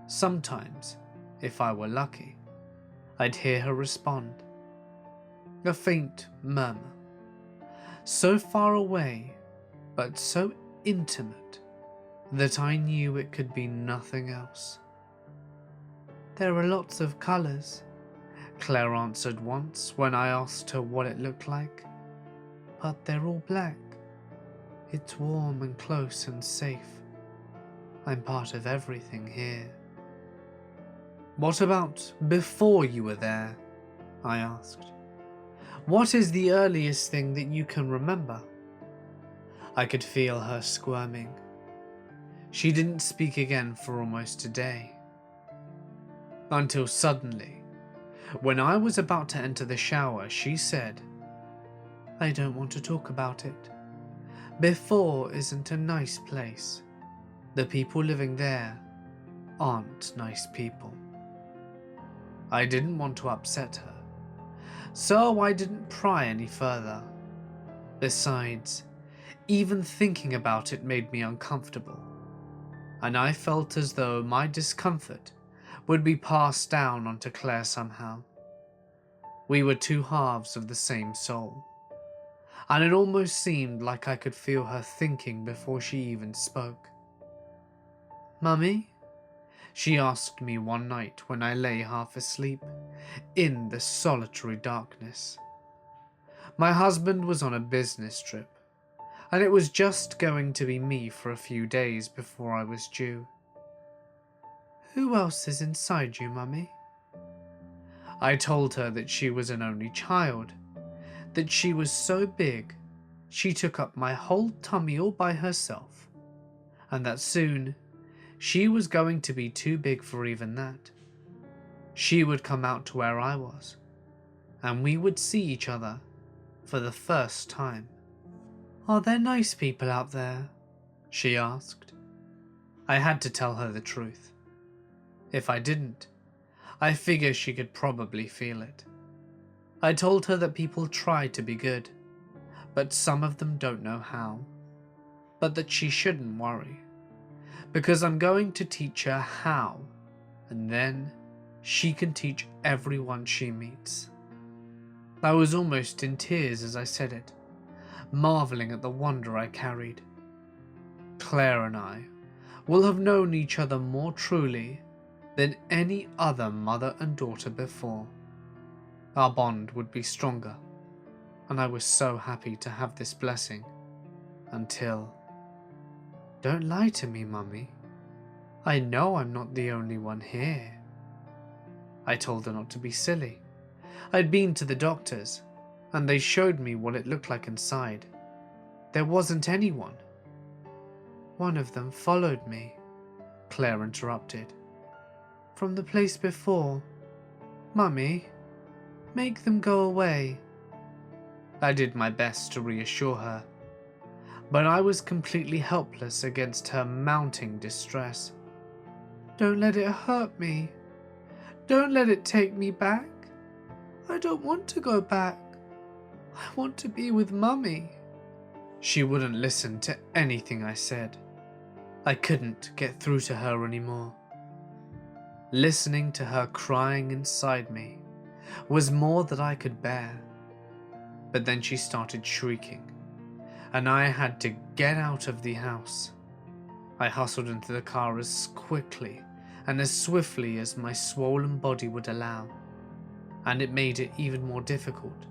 Sometimes, if I were lucky, I'd hear her respond. A faint murmur. So far away, but so intimate, that I knew it could be nothing else. There are lots of colours, Claire answered once when I asked her what it looked like. But they're all black. It's warm and close and safe. I'm part of everything here. What about before you were there? I asked. What is the earliest thing that you can remember? I could feel her squirming. She didn't speak again for almost a day. Until suddenly, when I was about to enter the shower, she said, I don't want to talk about it. Before isn't a nice place. The people living there aren't nice people. I didn't want to upset her, so I didn't pry any further. Besides, even thinking about it made me uncomfortable, and I felt as though my discomfort would be passed down onto Claire somehow. We were two halves of the same soul, and it almost seemed like I could feel her thinking before she even spoke. Mummy? She asked me one night when I lay half asleep, in the solitary darkness. My husband was on a business trip, and it was just going to be me for a few days before I was due. Who else is inside you, Mummy? I told her that she was an only child, that she was so big she took up my whole tummy all by herself, and that soon she was going to be too big for even that. She would come out to where I was, and we would see each other for the first time. Are there nice people out there? She asked. I had to tell her the truth. If I didn't, I figured she could probably feel it. I told her that people try to be good, but some of them don't know how, but that she shouldn't worry, because I'm going to teach her how, and then she can teach everyone she meets. I was almost in tears as I said it, marveling at the wonder I carried. Claire and I will have known each other more truly than any other mother and daughter before. Our bond would be stronger, and I was so happy to have this blessing, until... Don't lie to me, Mummy. I know I'm not the only one here. I told her not to be silly. I'd been to the doctors, and they showed me what it looked like inside. There wasn't anyone. One of them followed me, Claire interrupted. From the place before. Mummy, make them go away. I did my best to reassure her, but I was completely helpless against her mounting distress. Don't let it hurt me. Don't let it take me back. I don't want to go back. I want to be with Mummy. She wouldn't listen to anything I said. I couldn't get through to her anymore. Listening to her crying inside me was more than I could bear. But then she started shrieking, and I had to get out of the house. I hustled into the car as quickly and as swiftly as my swollen body would allow, and it made it even more difficult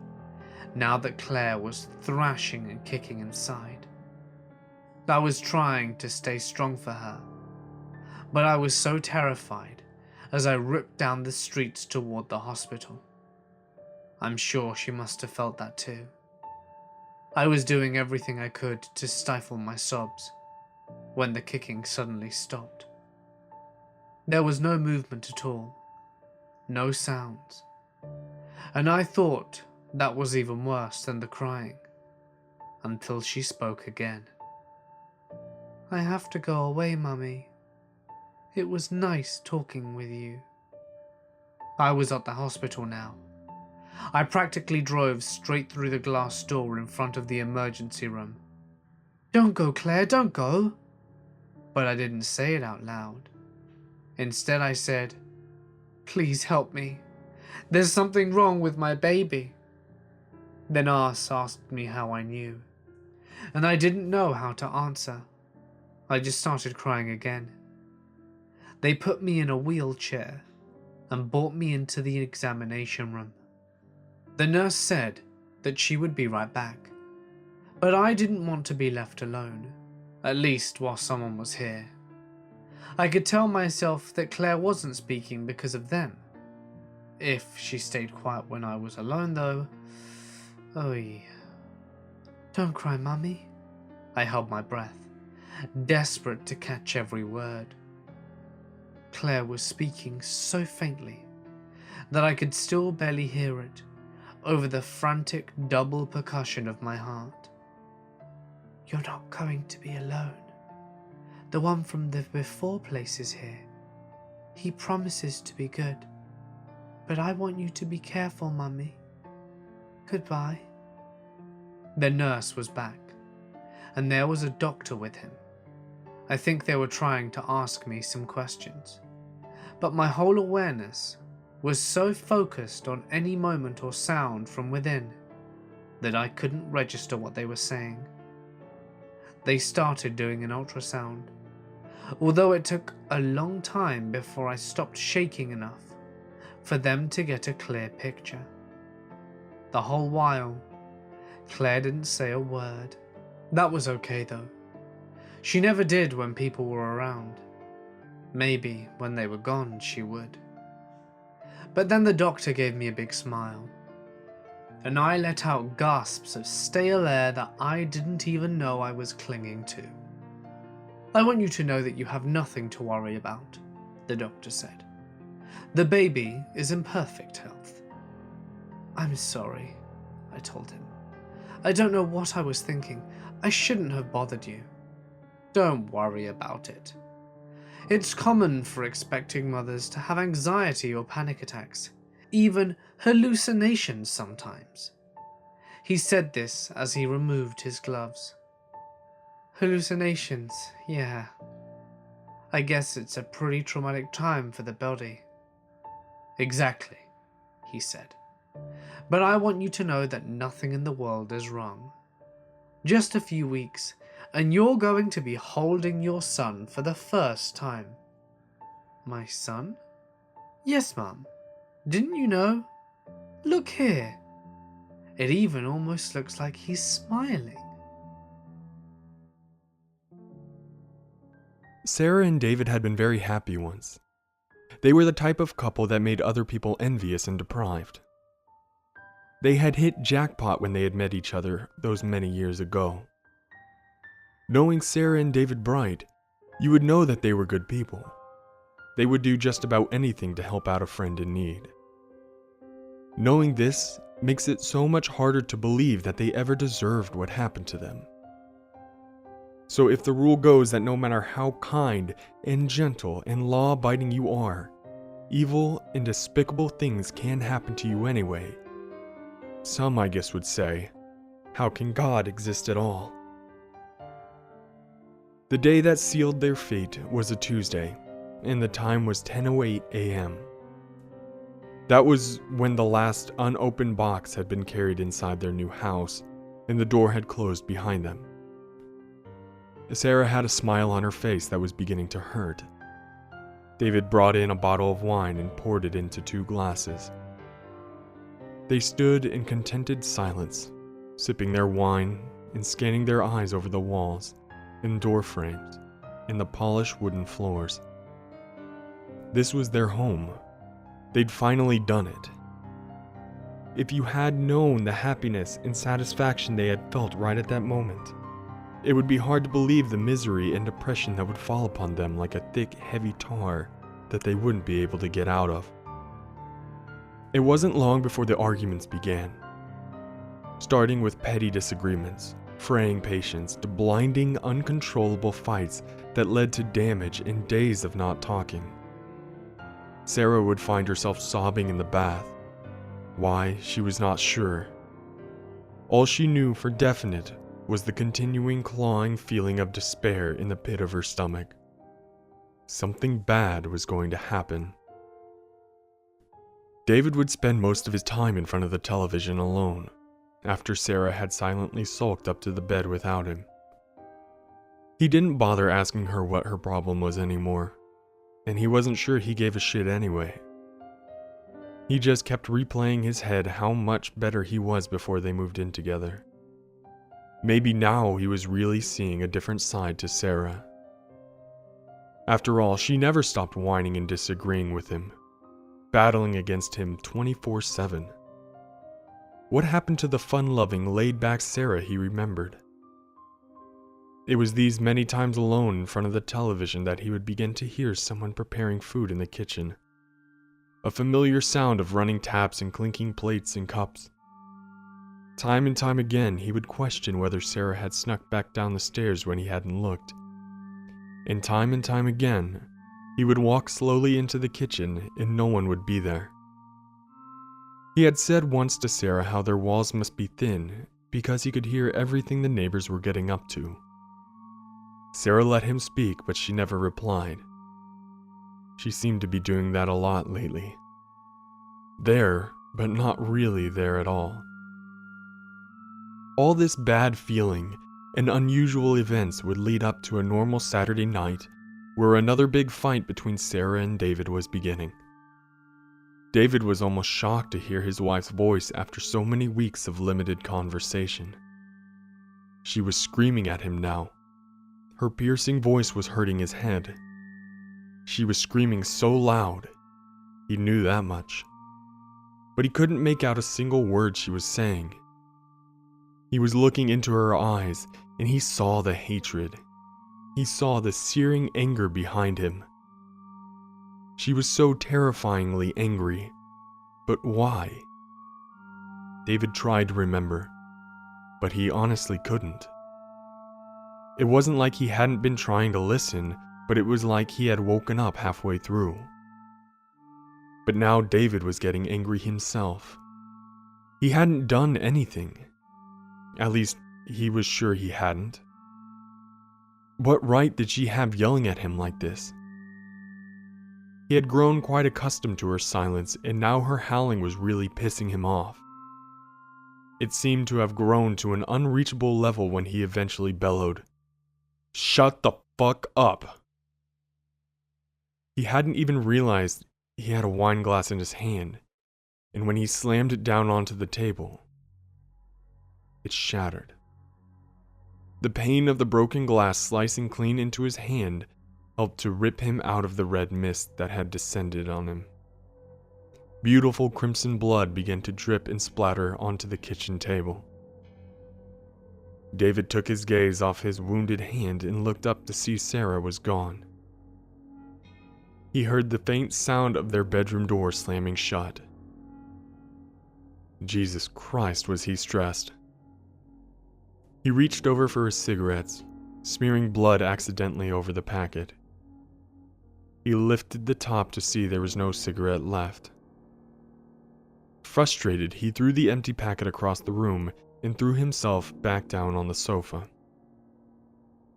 now that Claire was thrashing and kicking inside. I was trying to stay strong for her, but I was so terrified as I ripped down the streets toward the hospital. I'm sure she must have felt that too. I was doing everything I could to stifle my sobs when the kicking suddenly stopped. There was no movement at all, no sounds, and I thought that was even worse than the crying, until she spoke again. "I have to go away, Mummy. It was nice talking with you." I was at the hospital now. I practically drove straight through the glass door in front of the emergency room. "Don't go, Claire, don't go." But I didn't say it out loud. Instead I said, "Please help me. There's something wrong with my baby." The nurse asked me how I knew, and I didn't know how to answer. I just started crying again. They put me in a wheelchair and brought me into the examination room. The nurse said that she would be right back, but I didn't want to be left alone, at least while someone was here. I could tell myself that Claire wasn't speaking because of them. If she stayed quiet when I was alone though, oy. "Don't cry, Mummy." I held my breath, desperate to catch every word. Claire was speaking so faintly that I could still barely hear it over the frantic double percussion of my heart. "You're not going to be alone. The one from the before place is here. He promises to be good. But I want you to be careful, Mummy. Goodbye." The nurse was back, and there was a doctor with him. I think they were trying to ask me some questions, but my whole awareness was so focused on any moment or sound from within that I couldn't register what they were saying. They started doing an ultrasound, although it took a long time before I stopped shaking enough for them to get a clear picture. The whole while, Claire didn't say a word. That was okay though. She never did when people were around. Maybe when they were gone she would. But then the doctor gave me a big smile, and I let out gasps of stale air that I didn't even know I was clinging to. "I want you to know that you have nothing to worry about," the doctor said. "The baby is in perfect health." "I'm sorry," I told him. "I don't know what I was thinking. I shouldn't have bothered you." "Don't worry about it. It's common for expecting mothers to have anxiety or panic attacks, even hallucinations sometimes." He said this as he removed his gloves. "Hallucinations, yeah. I guess it's a pretty traumatic time for the body." "Exactly," he said. "But I want you to know that nothing in the world is wrong. Just a few weeks, and you're going to be holding your son for the first time." "My son?" "Yes, Mum. Didn't you know? Look here. It even almost looks like he's smiling." Sarah and David had been very happy once. They were the type of couple that made other people envious and deprived. They had hit jackpot when they had met each other those many years ago. Knowing Sarah and David Bright, you would know that they were good people. They would do just about anything to help out a friend in need. Knowing this makes it so much harder to believe that they ever deserved what happened to them. So if the rule goes that no matter how kind and gentle and law-abiding you are, evil and despicable things can happen to you anyway, some, I guess, would say, how can God exist at all? The day that sealed their fate was a Tuesday, and the time was 10:08 a.m. That was when the last unopened box had been carried inside their new house, and the door had closed behind them. Sarah had a smile on her face that was beginning to hurt. David brought in a bottle of wine and poured it into 2 glasses. They stood in contented silence, sipping their wine and scanning their eyes over the walls and door frames and the polished wooden floors. This was their home. They'd finally done it. If you had known the happiness and satisfaction they had felt right at that moment, it would be hard to believe the misery and depression that would fall upon them like a thick, heavy tar that they wouldn't be able to get out of. It wasn't long before the arguments began, starting with petty disagreements, fraying patience, to blinding, uncontrollable fights that led to damage and days of not talking. Sarah would find herself sobbing in the bath. Why, she was not sure. All she knew for definite was the continuing clawing feeling of despair in the pit of her stomach. Something bad was going to happen. David would spend most of his time in front of the television alone, after Sarah had silently sulked up to the bed without him. He didn't bother asking her what her problem was anymore, and he wasn't sure he gave a shit anyway. He just kept replaying his head how much better he was before they moved in together. Maybe now he was really seeing a different side to Sarah. After all, she never stopped whining and disagreeing with him, battling against him 24/7. What happened to the fun-loving, laid-back Sarah he remembered? It was these many times alone in front of the television that he would begin to hear someone preparing food in the kitchen. A familiar sound of running taps and clinking plates and cups. Time and time again, he would question whether Sarah had snuck back down the stairs when he hadn't looked. And time again, he would walk slowly into the kitchen and no one would be there. He had said once to Sarah how their walls must be thin because he could hear everything the neighbors were getting up to. Sarah let him speak, but she never replied. She seemed to be doing that a lot lately. There, but not really there at all. All this bad feeling and unusual events would lead up to a normal Saturday night where another big fight between Sarah and David was beginning. David was almost shocked to hear his wife's voice after so many weeks of limited conversation. She was screaming at him now. Her piercing voice was hurting his head. She was screaming so loud, he knew that much. But he couldn't make out a single word she was saying. He was looking into her eyes, and he saw the hatred. He saw the searing anger behind him. She was so terrifyingly angry. But why? David tried to remember, but he honestly couldn't. It wasn't like he hadn't been trying to listen, but it was like he had woken up halfway through. But now David was getting angry himself. He hadn't done anything. At least, he was sure he hadn't. What right did she have yelling at him like this? He had grown quite accustomed to her silence, and now her howling was really pissing him off. It seemed to have grown to an unreachable level when he eventually bellowed, "Shut the fuck up!" He hadn't even realized he had a wine glass in his hand, and when he slammed it down onto the table, it shattered. The pain of the broken glass slicing clean into his hand helped to rip him out of the red mist that had descended on him. Beautiful crimson blood began to drip and splatter onto the kitchen table. David took his gaze off his wounded hand and looked up to see Sarah was gone. He heard the faint sound of their bedroom door slamming shut. Jesus Christ, was he stressed. He reached over for his cigarettes, smearing blood accidentally over the packet. He lifted the top to see there was no cigarette left. Frustrated, he threw the empty packet across the room and threw himself back down on the sofa.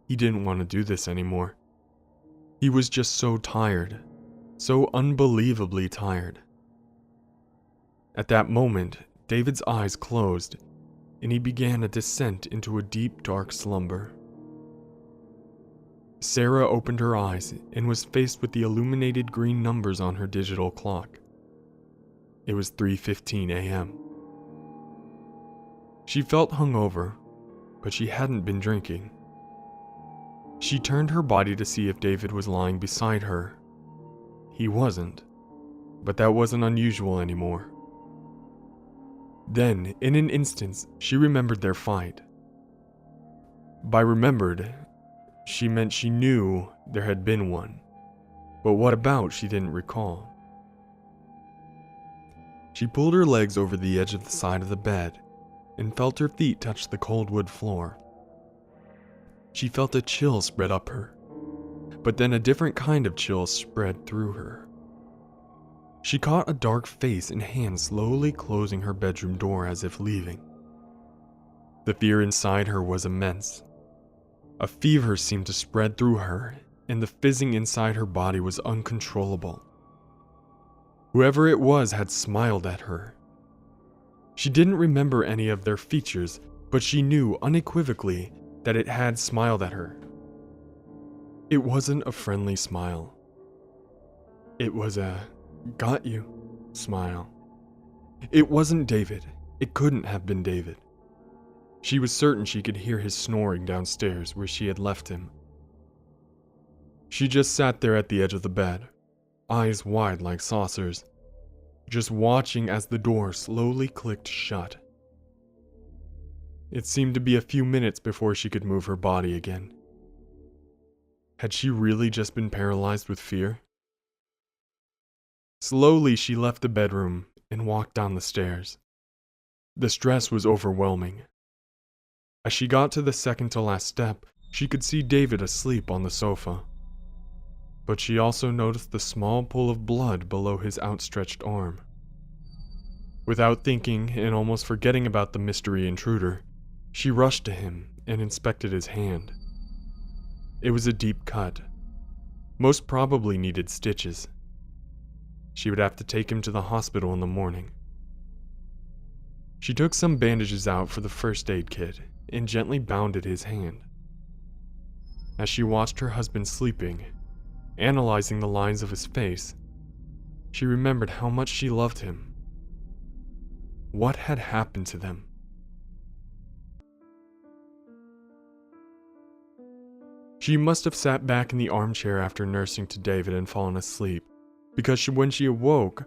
He didn't want to do this anymore. He was just so tired, so unbelievably tired. At that moment, David's eyes closed, and he began a descent into a deep, dark slumber. Sarah opened her eyes and was faced with the illuminated green numbers on her digital clock. It was 3:15 a.m. She felt hungover, but she hadn't been drinking. She turned her body to see if David was lying beside her. He wasn't, but that wasn't unusual anymore. Then, in an instant, she remembered their fight. By remembered, she meant she knew there had been one, but what about she didn't recall. She pulled her legs over the edge of the side of the bed and felt her feet touch the cold wood floor. She felt a chill spread up her, but then a different kind of chill spread through her. She caught a dark face and hand slowly closing her bedroom door as if leaving. The fear inside her was immense. A fever seemed to spread through her, and the fizzing inside her body was uncontrollable. Whoever it was had smiled at her. She didn't remember any of their features, but she knew unequivocally that it had smiled at her. It wasn't a friendly smile. It was a "got you" smile. It wasn't David. It couldn't have been David. She was certain she could hear his snoring downstairs where she had left him. She just sat there at the edge of the bed, eyes wide like saucers, just watching as the door slowly clicked shut. It seemed to be a few minutes before she could move her body again. Had she really just been paralyzed with fear? Slowly, she left the bedroom and walked down the stairs. The stress was overwhelming. As she got to the second to last step, she could see David asleep on the sofa. But she also noticed the small pool of blood below his outstretched arm. Without thinking and almost forgetting about the mystery intruder, she rushed to him and inspected his hand. It was a deep cut. Most probably needed stitches. She would have to take him to the hospital in the morning. She took some bandages out for the first aid kit and gently bounded his hand. As she watched her husband sleeping, analyzing the lines of his face, she remembered how much she loved him. What had happened to them? She must have sat back in the armchair after nursing to David and fallen asleep, because when she awoke,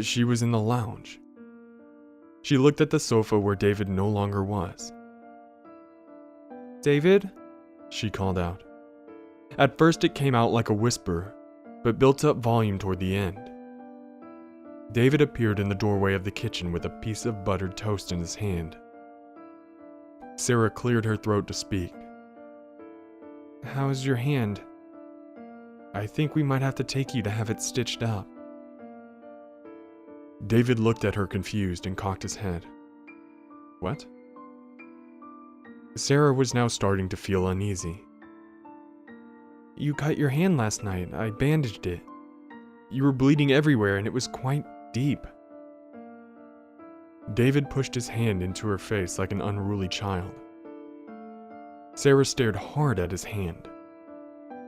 she was in the lounge. She looked at the sofa where David no longer was. "David?" she called out. At first it came out like a whisper, but built up volume toward the end. David appeared in the doorway of the kitchen with a piece of buttered toast in his hand. Sarah cleared her throat to speak. "How's your hand? I think we might have to take you to have it stitched up." David looked at her confused and cocked his head. "What?" Sarah was now starting to feel uneasy. "You cut your hand last night. I bandaged it. You were bleeding everywhere and it was quite deep." David pushed his hand into her face like an unruly child. Sarah stared hard at his hand.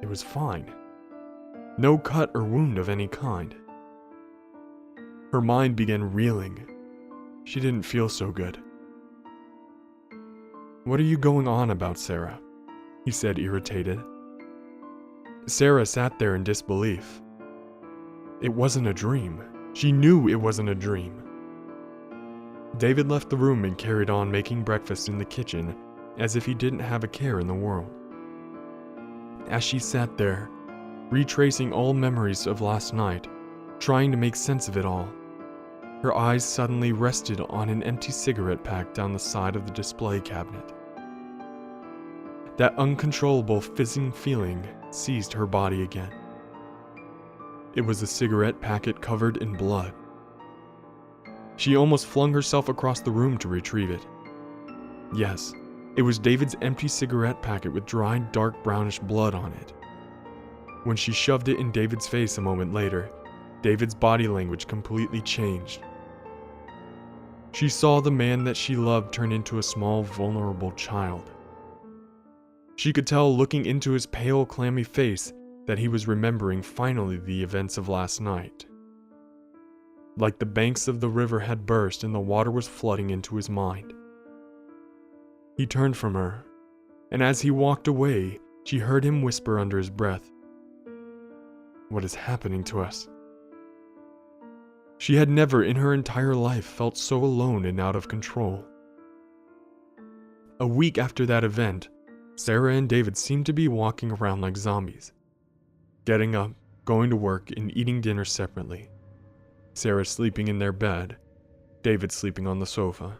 It was fine. No cut or wound of any kind. Her mind began reeling. She didn't feel so good. "What are you going on about, Sarah?" he said, irritated. Sarah sat there in disbelief. It wasn't a dream. She knew it wasn't a dream. David left the room and carried on making breakfast in the kitchen as if he didn't have a care in the world. As she sat there, retracing all memories of last night, trying to make sense of it all, her eyes suddenly rested on an empty cigarette pack down the side of the display cabinet. That uncontrollable fizzing feeling seized her body again. It was a cigarette packet covered in blood. She almost flung herself across the room to retrieve it. Yes, it was David's empty cigarette packet with dried dark brownish blood on it. When she shoved it in David's face a moment later, David's body language completely changed. She saw the man that she loved turn into a small, vulnerable child. She could tell looking into his pale, clammy face that he was remembering finally the events of last night. Like the banks of the river had burst and the water was flooding into his mind. He turned from her, and as he walked away, she heard him whisper under his breath, "What is happening to us?" She had never in her entire life felt so alone and out of control. A week after that event, Sarah and David seemed to be walking around like zombies, getting up, going to work, and eating dinner separately. Sarah sleeping in their bed, David sleeping on the sofa.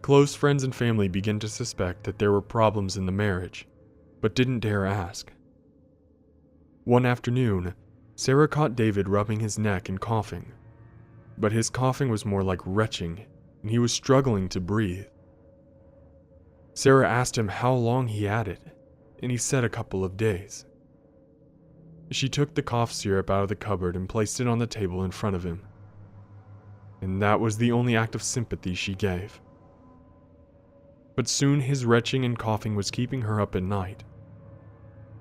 Close friends and family began to suspect that there were problems in the marriage, but didn't dare ask. One afternoon, Sarah caught David rubbing his neck and coughing, but his coughing was more like retching, and he was struggling to breathe. Sarah asked him how long he had it, and he said a couple of days. She took the cough syrup out of the cupboard and placed it on the table in front of him, and that was the only act of sympathy she gave. But soon his retching and coughing was keeping her up at night.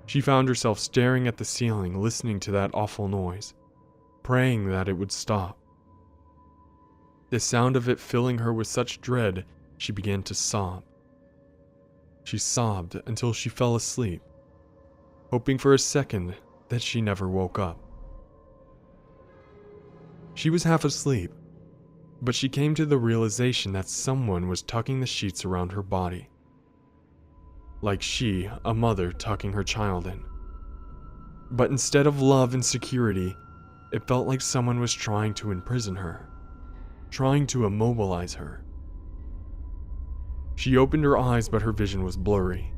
She found herself staring at the ceiling, listening to that awful noise, praying that it would stop. The sound of it filling her with such dread, she began to sob. She sobbed until she fell asleep, hoping for a second that she never woke up. She was half asleep, but she came to the realization that someone was tucking the sheets around her body. Like she, a mother, tucking her child in. But instead of love and security, it felt like someone was trying to imprison her, trying to immobilize her. She opened her eyes, but her vision was blurry.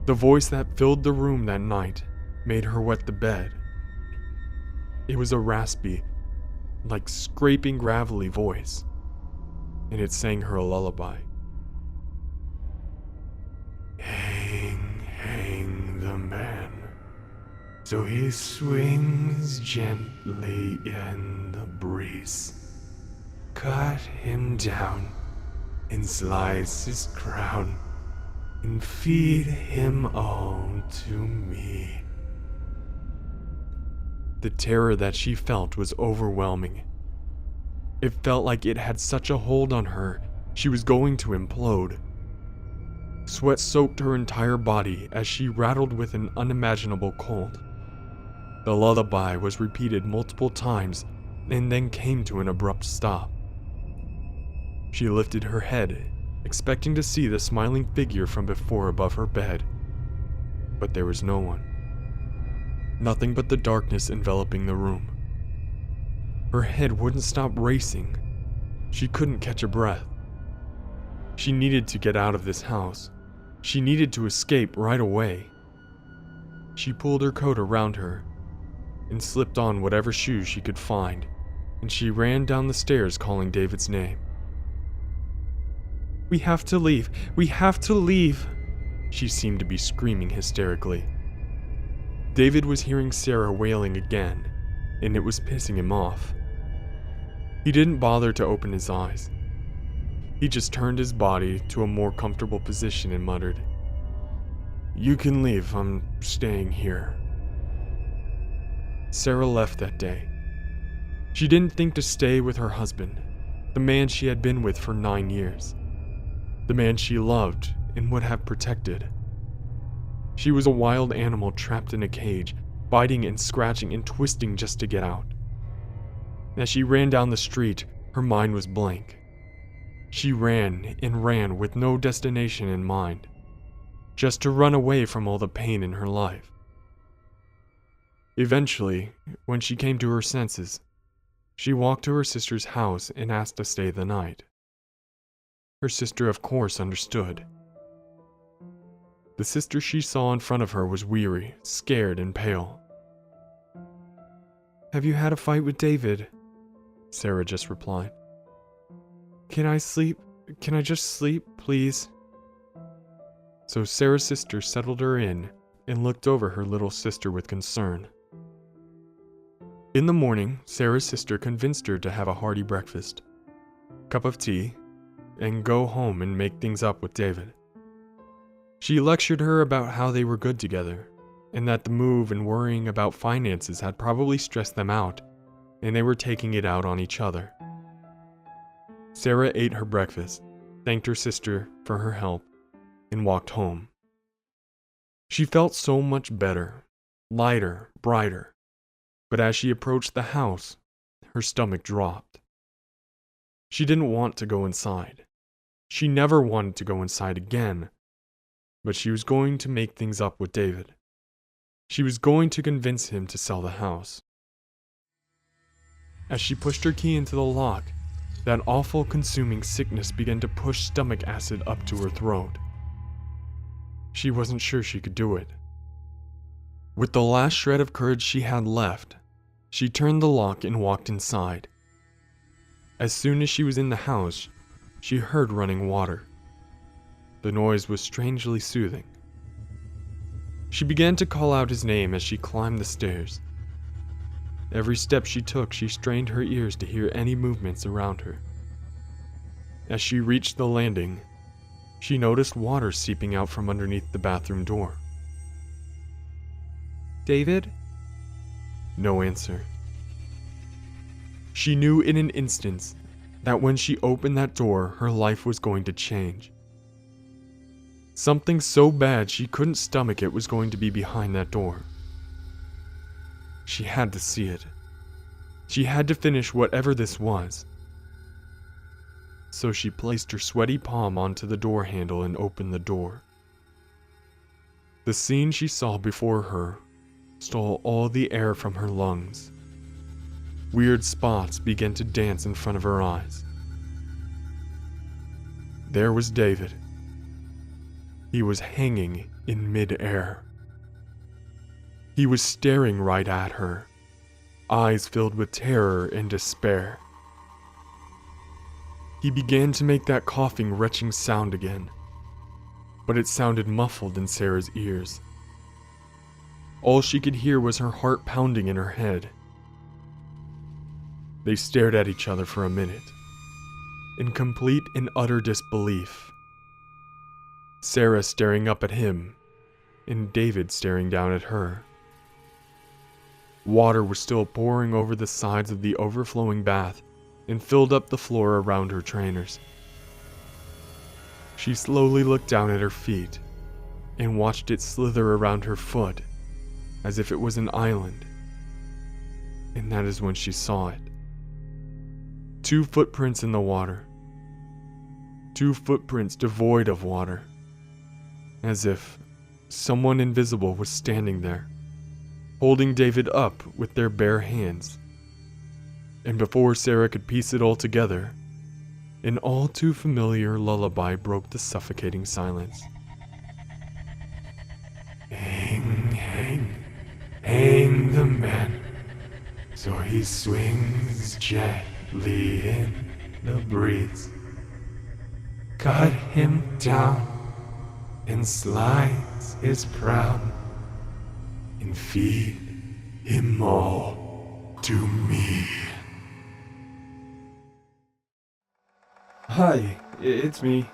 The voice that filled the room that night made her wet the bed. It was a raspy, like scraping gravelly voice, and it sang her a lullaby. Hang the man, so he swings gently in the breeze. Cut him down and slice his crown, and feed him all to me. The terror that she felt was overwhelming. It felt like it had such a hold on her, she was going to implode. Sweat soaked her entire body as she rattled with an unimaginable cold. The lullaby was repeated multiple times and then came to an abrupt stop. She lifted her head, expecting to see the smiling figure from before above her bed, but there was no one. Nothing but the darkness enveloping the room. Her head wouldn't stop racing. She couldn't catch a breath. She needed to get out of this house. She needed to escape right away. She pulled her coat around her and slipped on whatever shoes she could find, and she ran down the stairs calling David's name. "We have to leave. We have to leave," she seemed to be screaming hysterically. David was hearing Sarah wailing again, and it was pissing him off. He didn't bother to open his eyes. He just turned his body to a more comfortable position and muttered, "You can leave, I'm staying here." Sarah left that day. She didn't think to stay with her husband, the man she had been with for 9 years, the man she loved and would have protected. She was a wild animal trapped in a cage, biting and scratching and twisting just to get out. As she ran down the street, her mind was blank. She ran and ran with no destination in mind, just to run away from all the pain in her life. Eventually, when she came to her senses, she walked to her sister's house and asked to stay the night. Her sister, of course, understood. The sister she saw in front of her was weary, scared, and pale. "Have you had a fight with David?" Sarah just replied. Can I sleep? Can I just sleep, please?" So Sarah's sister settled her in and looked over her little sister with concern. In the morning, Sarah's sister convinced her to have a hearty breakfast, cup of tea, and go home and make things up with David. She lectured her about how they were good together, and that the move and worrying about finances had probably stressed them out, and they were taking it out on each other. Sarah ate her breakfast, thanked her sister for her help, and walked home. She felt so much better, lighter, brighter, but as she approached the house, her stomach dropped. She didn't want to go inside. She never wanted to go inside again, but she was going to make things up with David. She was going to convince him to sell the house. As she pushed her key into the lock, that awful consuming sickness began to push stomach acid up to her throat. She wasn't sure she could do it. With the last shred of courage she had left, she turned the lock and walked inside. As soon as she was in the house, she heard running water. The noise was strangely soothing. She began to call out his name as she climbed the stairs. Every step she took, she strained her ears to hear any movements around her. As she reached the landing, she noticed water seeping out from underneath the bathroom door. "David?" No answer. She knew in an instant that when she opened that door, her life was going to change. Something so bad she couldn't stomach it was going to be behind that door. She had to see it. She had to finish whatever this was. So she placed her sweaty palm onto the door handle and opened the door. The scene she saw before her stole all the air from her lungs. Weird spots began to dance in front of her eyes. There was David. He was hanging in mid-air. He was staring right at her, eyes filled with terror and despair. He began to make that coughing, retching sound again, but it sounded muffled in Sarah's ears. All she could hear was her heart pounding in her head. They stared at each other for a minute, in complete and utter disbelief. Sarah staring up at him, and David staring down at her. Water was still pouring over the sides of the overflowing bath and filled up the floor around her trainers. She slowly looked down at her feet and watched it slither around her foot as if it was an island. And that is when she saw it. 2 footprints in the water. 2 footprints devoid of water. As if someone invisible was standing there, holding David up with their bare hands. And before Sarah could piece it all together, an all too familiar lullaby broke the suffocating silence. Hang, hang, hang the man, so he swings gently in the breeze. Cut him down and slice his crown, and feed him all to me. Hi, it's me.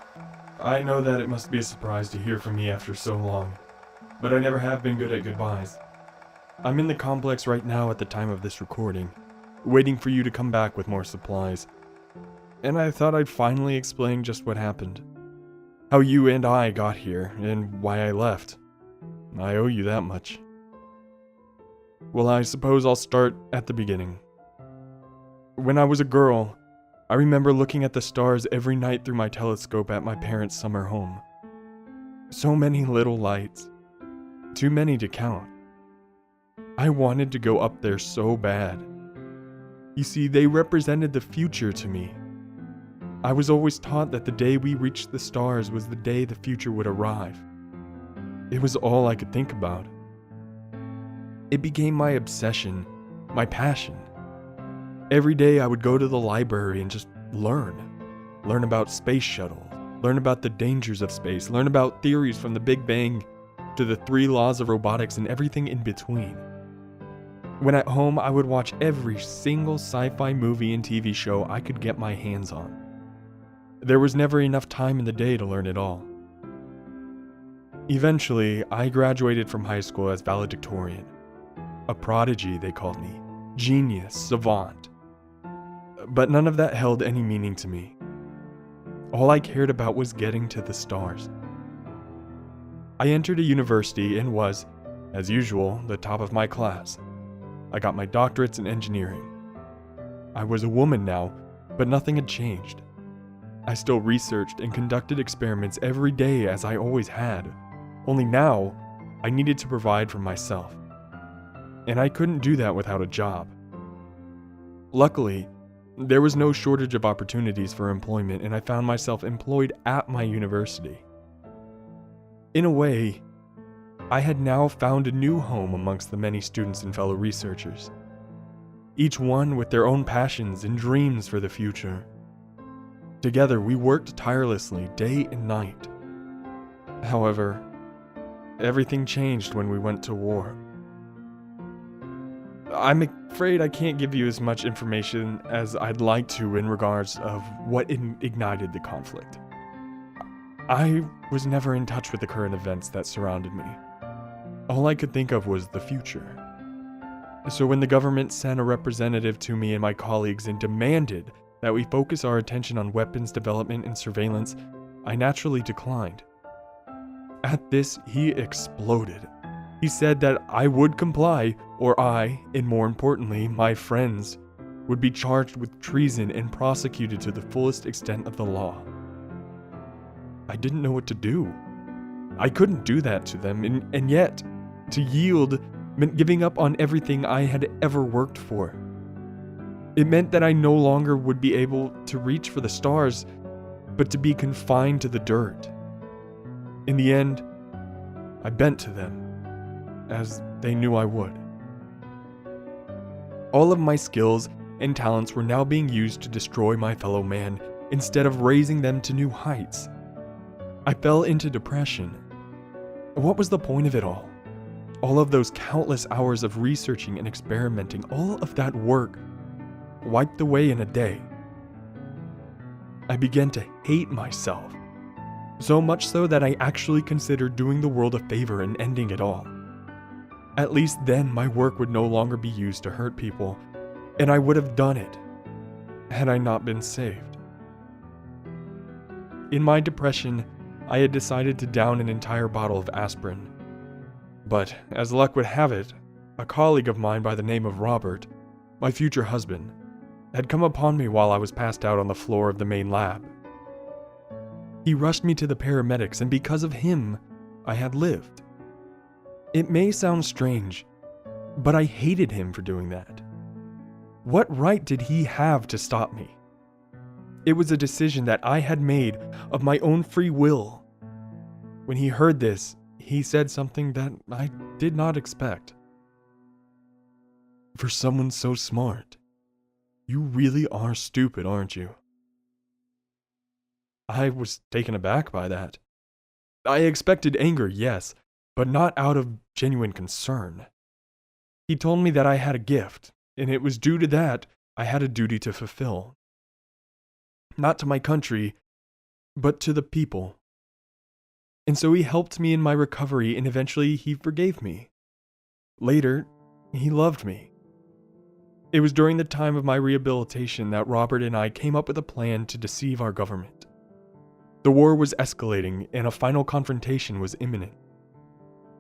I know that it must be a surprise to hear from me after so long, but I never have been good at goodbyes. I'm in the complex right now at the time of this recording, waiting for you to come back with more supplies. And I thought I'd finally explain just what happened. How you and I got here, and why I left. I owe you that much. Well, I suppose I'll start at the beginning. When I was a girl, I remember looking at the stars every night through my telescope at my parents' summer home. So many little lights. Too many to count. I wanted to go up there so bad. You see, they represented the future to me. I was always taught that the day we reached the stars was the day the future would arrive. It was all I could think about. It became my obsession, my passion. Every day I would go to the library and just learn. Learn about space shuttles, learn about the dangers of space, learn about theories from the Big Bang to the 3 laws of robotics and everything in between. When at home, I would watch every single sci-fi movie and TV show I could get my hands on. There was never enough time in the day to learn it all. Eventually, I graduated from high school as valedictorian. A prodigy, they called me. Genius, savant. But none of that held any meaning to me. All I cared about was getting to the stars. I entered a university and was, as usual, the top of my class. I got my doctorates in engineering. I was a woman now, but nothing had changed. I still researched and conducted experiments every day as I always had. Only now, I needed to provide for myself. And I couldn't do that without a job. Luckily, there was no shortage of opportunities for employment, and I found myself employed at my university. In a way, I had now found a new home amongst the many students and fellow researchers, each one with their own passions and dreams for the future. Together, we worked tirelessly day and night. However, everything changed when we went to war. I'm afraid I can't give you as much information as I'd like to in regards of what ignited the conflict. I was never in touch with the current events that surrounded me. All I could think of was the future. So when the government sent a representative to me and my colleagues and demanded that we focus our attention on weapons development and surveillance, I naturally declined. At this, he exploded. He said that I would comply, or I, and more importantly, my friends, would be charged with treason and prosecuted to the fullest extent of the law. I didn't know what to do. I couldn't do that to them, and yet, to yield meant giving up on everything I had ever worked for. It meant that I no longer would be able to reach for the stars, but to be confined to the dirt. In the end, I bent to them, as they knew I would. All of my skills and talents were now being used to destroy my fellow man instead of raising them to new heights. I fell into depression. What was the point of it all? All of those countless hours of researching and experimenting, all of that work, wiped away in a day. I began to hate myself, so much so that I actually considered doing the world a favor and ending it all. At least then my work would no longer be used to hurt people, and I would have done it had I not been saved. In my depression, I had decided to down an entire bottle of aspirin. But, as luck would have it, a colleague of mine by the name of Robert, my future husband, had come upon me while I was passed out on the floor of the main lab. He rushed me to the paramedics, and because of him, I had lived. It may sound strange, but I hated him for doing that. What right did he have to stop me? It was a decision that I had made of my own free will. When he heard this, he said something that I did not expect. For someone so smart, you really are stupid, aren't you? I was taken aback by that. I expected anger, yes, but not out of genuine concern. He told me that I had a gift, and it was due to that I had a duty to fulfill. Not to my country, but to the people. And so he helped me in my recovery, and eventually he forgave me. Later, he loved me. It was during the time of my rehabilitation that Robert and I came up with a plan to deceive our government. The war was escalating, and a final confrontation was imminent.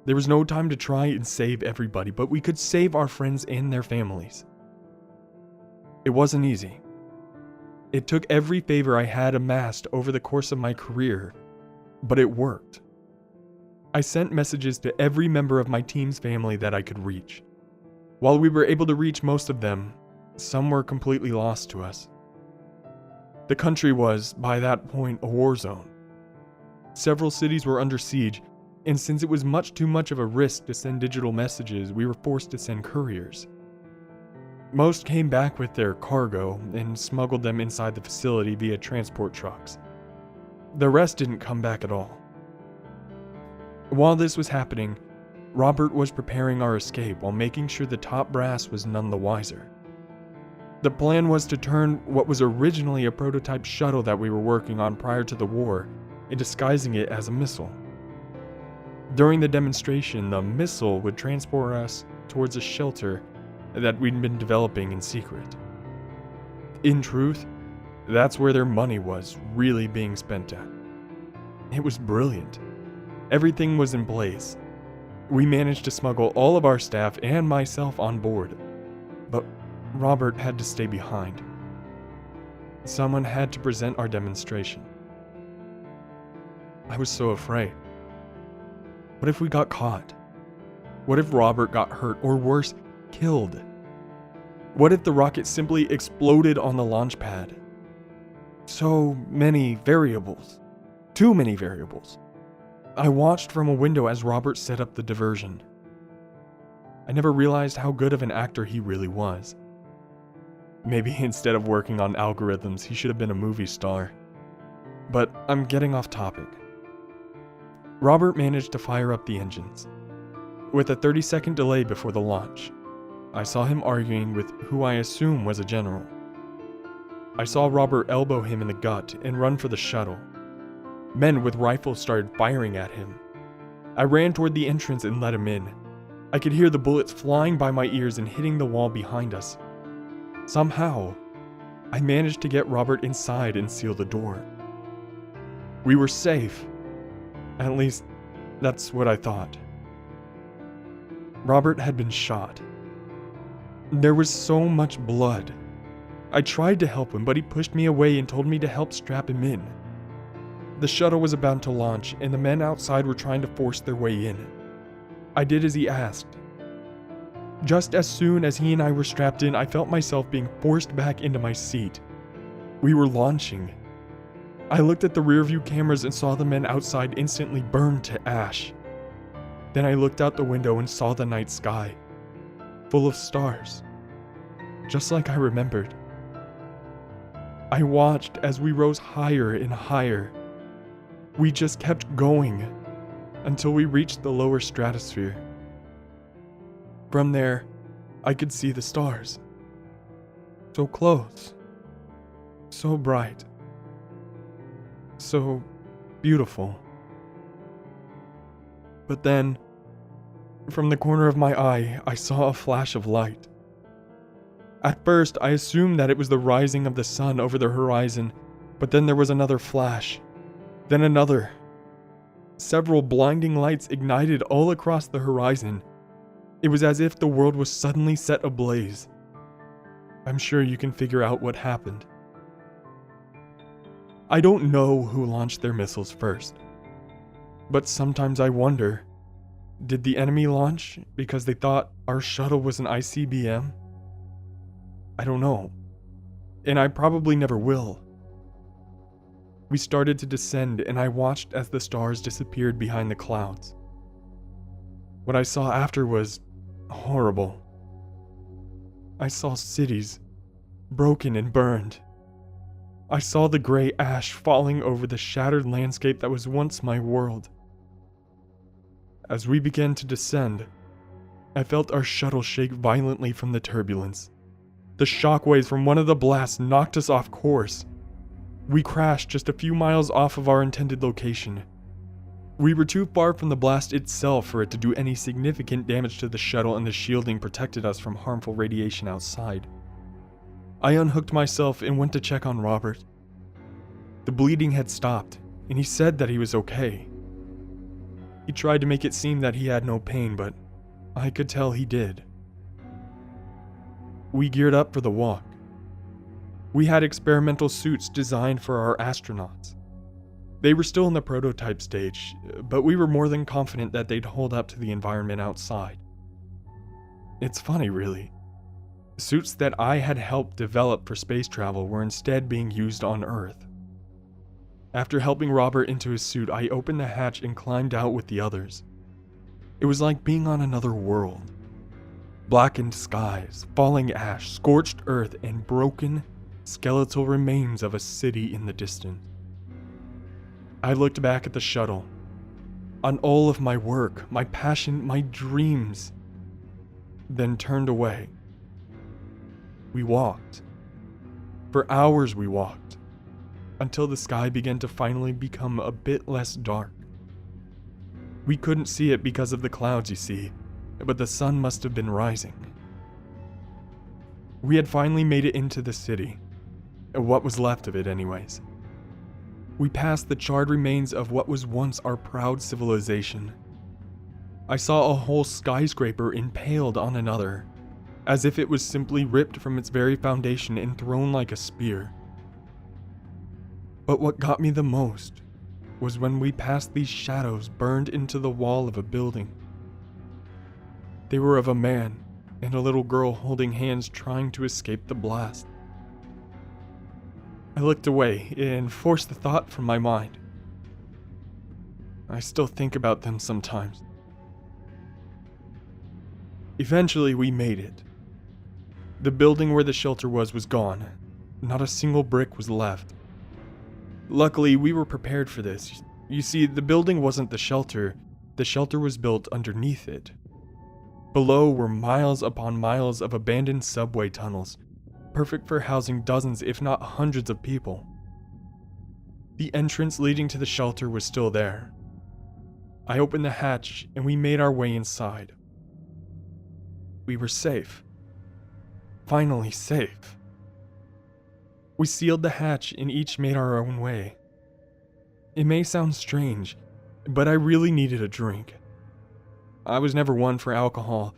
There was no time to try and save everybody, but we could save our friends and their families. It wasn't easy. It took every favor I had amassed over the course of my career, but it worked. I sent messages to every member of my team's family that I could reach. While we were able to reach most of them, some were completely lost to us. The country was, by that point, a war zone. Several cities were under siege, and since it was much too much of a risk to send digital messages, we were forced to send couriers. Most came back with their cargo and smuggled them inside the facility via transport trucks. The rest didn't come back at all. While this was happening, Robert was preparing our escape while making sure the top brass was none the wiser. The plan was to turn what was originally a prototype shuttle that we were working on prior to the war and disguising it as a missile. During the demonstration, the missile would transport us towards a shelter that we'd been developing in secret. In truth, that's where their money was really being spent at. It was brilliant. Everything was in place. We managed to smuggle all of our staff and myself on board, but Robert had to stay behind. Someone had to present our demonstration. I was so afraid. What if we got caught? What if Robert got hurt, or worse, killed? What if the rocket simply exploded on the launch pad? So many variables. Too many variables. I watched from a window as Robert set up the diversion. I never realized how good of an actor he really was. Maybe instead of working on algorithms, he should have been a movie star. But I'm getting off topic. Robert managed to fire up the engines. With a 30-second delay before the launch, I saw him arguing with who I assume was a general. I saw Robert elbow him in the gut and run for the shuttle. Men with rifles started firing at him. I ran toward the entrance and let him in. I could hear the bullets flying by my ears and hitting the wall behind us. Somehow, I managed to get Robert inside and seal the door. We were safe. At least, that's what I thought. Robert had been shot. There was so much blood. I tried to help him, but he pushed me away and told me to help strap him in. The shuttle was about to launch, and the men outside were trying to force their way in. I did as he asked. Just as soon as he and I were strapped in, I felt myself being forced back into my seat. We were launching. I looked at the rearview cameras and saw the men outside instantly burn to ash. Then I looked out the window and saw the night sky, full of stars, just like I remembered. I watched as we rose higher and higher. We just kept going until we reached the lower stratosphere. From there, I could see the stars. So close, so bright, so beautiful. But then, from the corner of my eye, I saw a flash of light. At first, I assumed that it was the rising of the sun over the horizon, but then there was another flash, then another. Several blinding lights ignited all across the horizon. It was as if the world was suddenly set ablaze. I'm sure you can figure out what happened. I don't know who launched their missiles first, but sometimes I wonder, did the enemy launch because they thought our shuttle was an ICBM? I don't know, and I probably never will. We started to descend, and I watched as the stars disappeared behind the clouds. What I saw after was horrible. I saw cities broken and burned. I saw the gray ash falling over the shattered landscape that was once my world. As we began to descend, I felt our shuttle shake violently from the turbulence. The shockwaves from one of the blasts knocked us off course. We crashed just a few miles off of our intended location. We were too far from the blast itself for it to do any significant damage to the shuttle, and the shielding protected us from harmful radiation outside. I unhooked myself and went to check on Robert. The bleeding had stopped, and he said that he was okay. He tried to make it seem that he had no pain, but I could tell he did. We geared up for the walk. We had experimental suits designed for our astronauts. They were still in the prototype stage, but we were more than confident that they'd hold up to the environment outside. It's funny, really. Suits that I had helped develop for space travel were instead being used on Earth. After helping Robert into his suit, I opened the hatch and climbed out with the others. It was like being on another world. Blackened skies, falling ash, scorched earth, and broken, skeletal remains of a city in the distance. I looked back at the shuttle, on all of my work, my passion, my dreams, then turned away. We walked, For hours we walked, until the sky began to finally become a bit less dark. We couldn't see it because of the clouds, you see, but the sun must have been rising. We had finally made it into the city, what was left of it anyways. We passed the charred remains of what was once our proud civilization. I saw a whole skyscraper impaled on another, as if it was simply ripped from its very foundation and thrown like a spear. But what got me the most was when we passed these shadows burned into the wall of a building. They were of a man and a little girl holding hands trying to escape the blast. I looked away and forced the thought from my mind. I still think about them sometimes. Eventually we made it. The building where the shelter was gone. Not a single brick was left. Luckily, we were prepared for this. You see, the building wasn't the shelter was built underneath it. Below were miles upon miles of abandoned subway tunnels, perfect for housing dozens if not hundreds of people. The entrance leading to the shelter was still there. I opened the hatch and we made our way inside. We were safe. Finally safe. We sealed the hatch and each made our own way. It may sound strange, but I really needed a drink. I was never one for alcohol,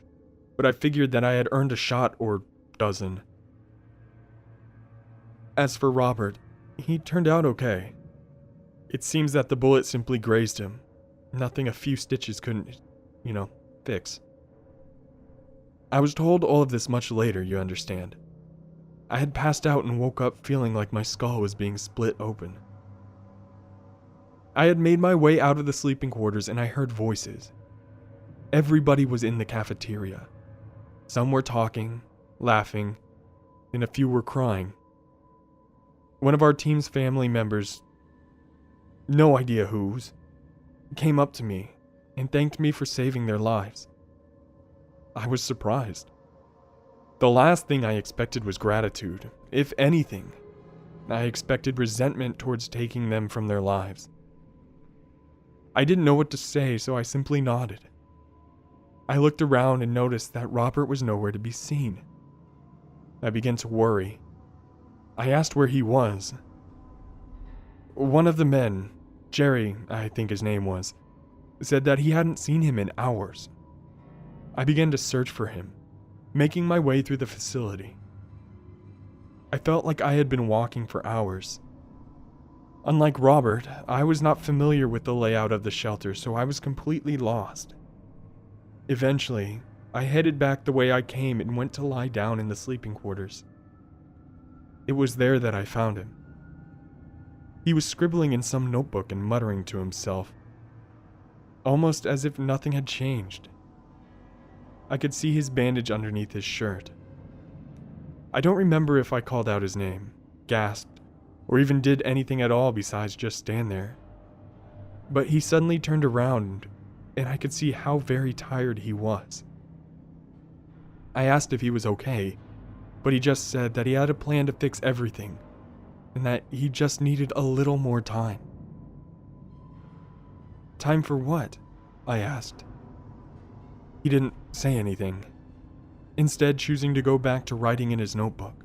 but I figured that I had earned a shot or dozen. As for Robert, he turned out okay. It seems that the bullet simply grazed him. Nothing a few stitches couldn't, fix. I was told all of this much later, you understand. I had passed out and woke up feeling like my skull was being split open. I had made my way out of the sleeping quarters and I heard voices. Everybody was in the cafeteria. Some were talking, laughing, and a few were crying. One of our team's family members, no idea whose, came up to me and thanked me for saving their lives. I was surprised. The last thing I expected was gratitude. If anything, I expected resentment towards taking them from their lives. I didn't know what to say, so I simply nodded. I looked around and noticed that Robert was nowhere to be seen. I began to worry. I asked where he was. One of the men, Jerry, I think his name was, said that he hadn't seen him in hours. I began to search for him, making my way through the facility. I felt like I had been walking for hours. Unlike Robert, I was not familiar with the layout of the shelter, so I was completely lost. Eventually, I headed back the way I came and went to lie down in the sleeping quarters. It was there that I found him. He was scribbling in some notebook and muttering to himself, almost as if nothing had changed. I could see his bandage underneath his shirt. I don't remember if I called out his name, gasped, or even did anything at all besides just stand there. But he suddenly turned around, and I could see how very tired he was. I asked if he was okay, but he just said that he had a plan to fix everything, and that he just needed a little more time. Time for what? I asked. He didn't say anything, instead choosing to go back to writing in his notebook.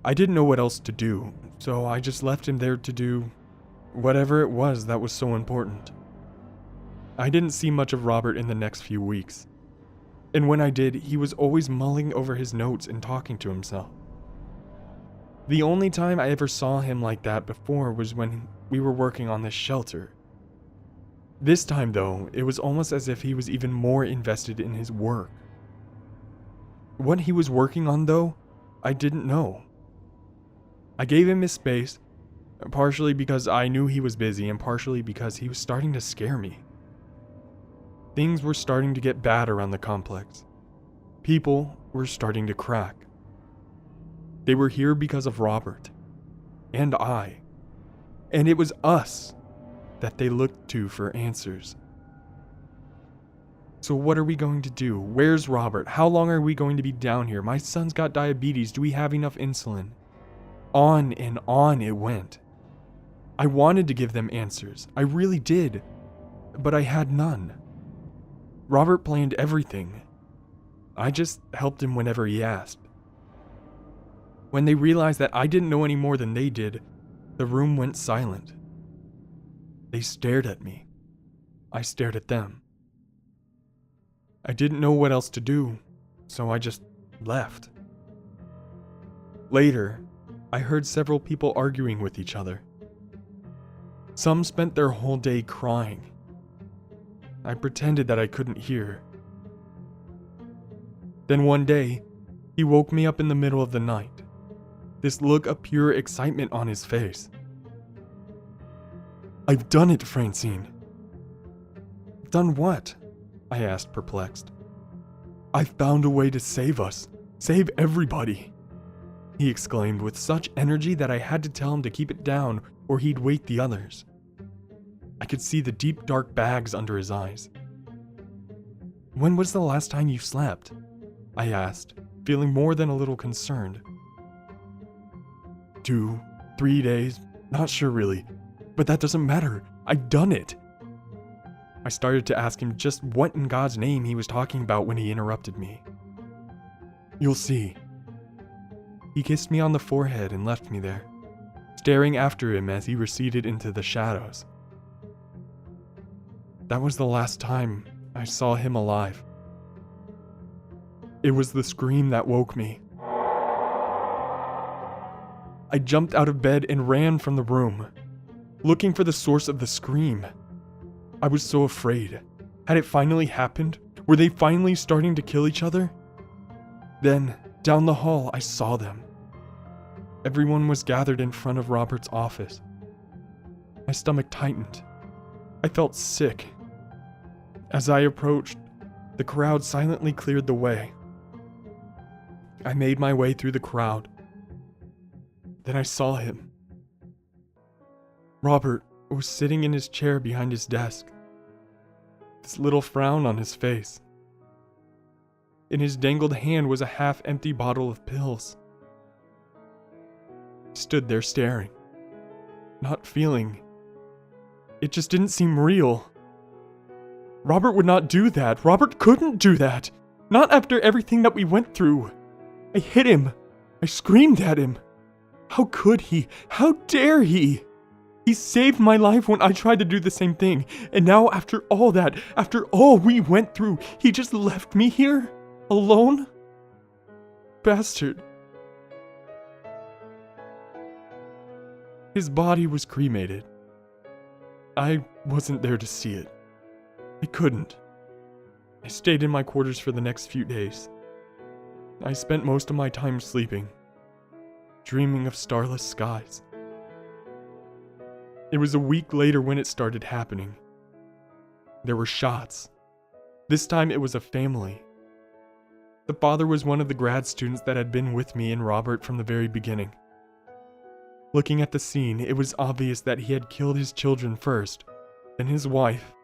I didn't know what else to do, so I just left him there to do whatever it was that was so important. I didn't see much of Robert in the next few weeks, and when I did, he was always mulling over his notes and talking to himself. The only time I ever saw him like that before was when we were working on this shelter. This time, though, it was almost as if he was even more invested in his work. What he was working on, though, I didn't know. I gave him his space, partially because I knew he was busy and partially because he was starting to scare me. Things were starting to get bad around the complex. People were starting to crack. They were here because of Robert, and I, and it was us that they looked to for answers. So what are we going to do? Where's Robert? How long are we going to be down here? My son's got diabetes. Do we have enough insulin? On and on it went. I wanted to give them answers, I really did, but I had none. Robert planned everything. I just helped him whenever he asked. When they realized that I didn't know any more than they did, the room went silent. They stared at me. I stared at them. I didn't know what else to do, so I just left. Later, I heard several people arguing with each other. Some spent their whole day crying. I pretended that I couldn't hear. Then one day, he woke me up in the middle of the night, this look of pure excitement on his face. "I've done it, Francine." "Done what?" I asked, perplexed. "I've found a way to save us, save everybody," he exclaimed with such energy that I had to tell him to keep it down or he'd wake the others. I could see the deep dark bags under his eyes. "When was the last time you slept?" I asked, feeling more than a little concerned. 2, 3 days, not sure really, but that doesn't matter, I've done it. I started to ask him just what in God's name he was talking about when he interrupted me. "You'll see." He kissed me on the forehead and left me there, staring after him as he receded into the shadows. That was the last time I saw him alive. It was the scream that woke me. I jumped out of bed and ran from the room, looking for the source of the scream. I was so afraid. Had it finally happened? Were they finally starting to kill each other? Then, down the hall, I saw them. Everyone was gathered in front of Robert's office. My stomach tightened. I felt sick. As I approached, the crowd silently cleared the way. I made my way through the crowd. Then I saw him. Robert was sitting in his chair behind his desk, this little frown on his face. In his dangled hand was a half-empty bottle of pills. He stood there staring, not feeling. It just didn't seem real. Robert would not do that. Robert couldn't do that. Not after everything that we went through. I hit him. I screamed at him. How could he? How dare he? He saved my life when I tried to do the same thing. And now after all that, after all we went through, he just left me here? Alone? Bastard. His body was cremated. I wasn't there to see it. I couldn't. I stayed in my quarters for the next few days. I spent most of my time sleeping, dreaming of starless skies. It was a week later when it started happening. There were shots. This time it was a family. The father was one of the grad students that had been with me and Robert from the very beginning. Looking at the scene, it was obvious that he had killed his children first, then his wife,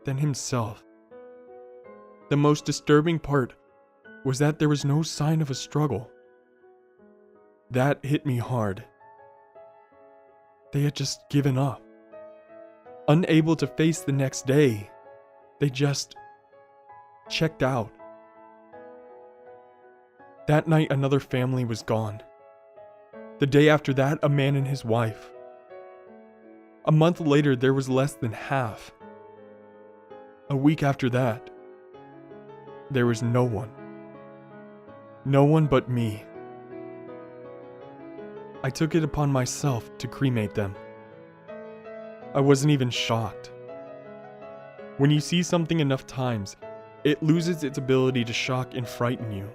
then himself. The most disturbing part was that there was no sign of a struggle. That hit me hard. They had just given up. Unable to face the next day, they just checked out. That night, another family was gone. The day after that, a man and his wife. A month later, there was less than half. A week after that, there was no one. No one but me. I took it upon myself to cremate them. I wasn't even shocked. When you see something enough times, it loses its ability to shock and frighten you.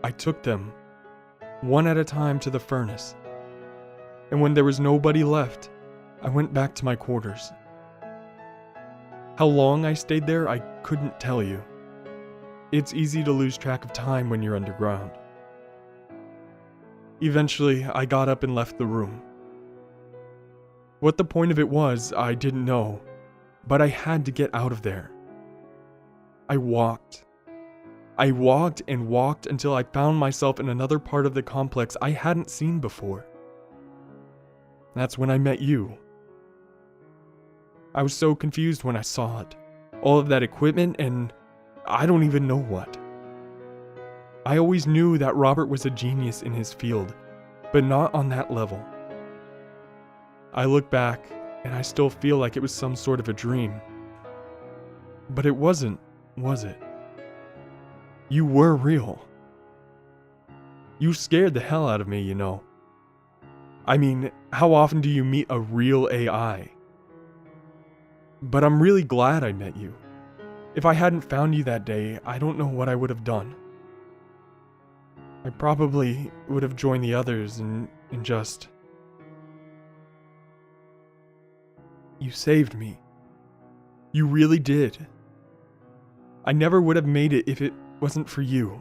I took them, one at a time, to the furnace. And when there was nobody left, I went back to my quarters. How long I stayed there, I couldn't tell you. It's easy to lose track of time when you're underground. Eventually, I got up and left the room. What the point of it was, I didn't know, but I had to get out of there. I walked. I walked and walked until I found myself in another part of the complex I hadn't seen before. That's when I met you. I was so confused when I saw it. All of that equipment and I don't even know what. I always knew that Robert was a genius in his field, but not on that level. I look back and I still feel like it was some sort of a dream. But it wasn't, was it? You were real. You scared the hell out of me, you know. I mean, how often do you meet a real AI? But I'm really glad I met you. If I hadn't found you that day, I don't know what I would have done. I probably would have joined the others and just... You saved me. You really did. I never would have made it if it wasn't for you.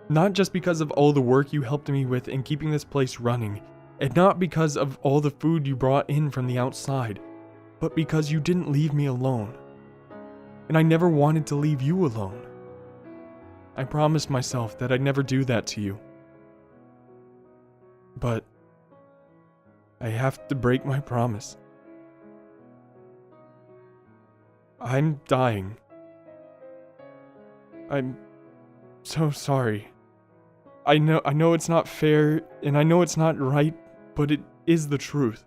Not just because of all the work you helped me with in keeping this place running, and not because of all the food you brought in from the outside, but because you didn't leave me alone. And I never wanted to leave you alone. I promised myself that I'd never do that to you. But I have to break my promise. I'm dying. I'm so sorry. I know it's not fair, and I know it's not right, but it is the truth.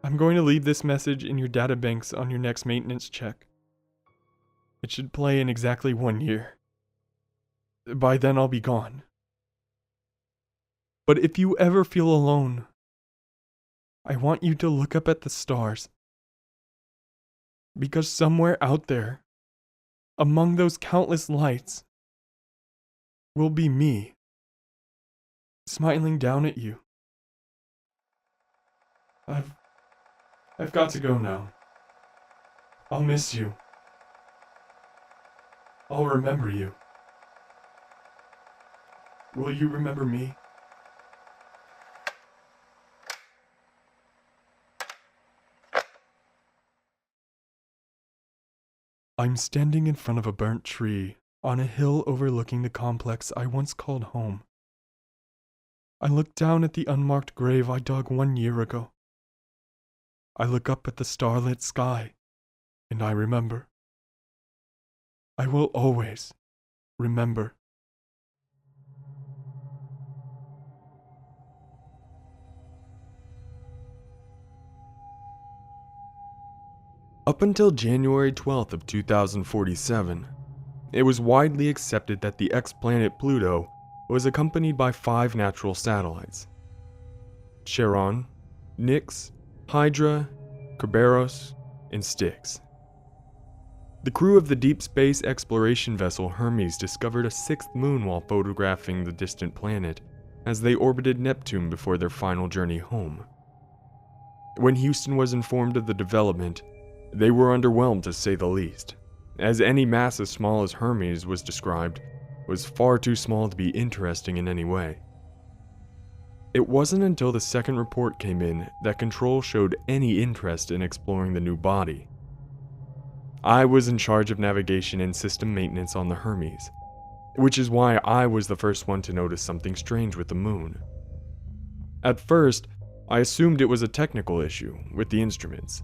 I'm going to leave this message in your databanks on your next maintenance check. It should play in exactly 1 year. By then I'll be gone. But if you ever feel alone, I want you to look up at the stars. Because somewhere out there, among those countless lights, will be me, smiling down at you. I've got to go now. I'll miss you. I'll remember you. Will you remember me? I'm standing in front of a burnt tree on a hill overlooking the complex I once called home. I look down at the unmarked grave I dug 1 year ago. I look up at the starlit sky, and I remember. I will always remember. Up until January 12th of 2047, it was widely accepted that the ex-planet Pluto was accompanied by 5 natural satellites: Charon, Nix, Hydra, Kerberos, and Styx. The crew of the deep space exploration vessel Hermes discovered a 6th moon while photographing the distant planet as they orbited Neptune before their final journey home. When Houston was informed of the development, they were underwhelmed to say the least, as any mass as small as Hermes was described was far too small to be interesting in any way. It wasn't until the second report came in that Control showed any interest in exploring the new body. I was in charge of navigation and system maintenance on the Hermes, which is why I was the first one to notice something strange with the moon. At first, I assumed it was a technical issue with the instruments,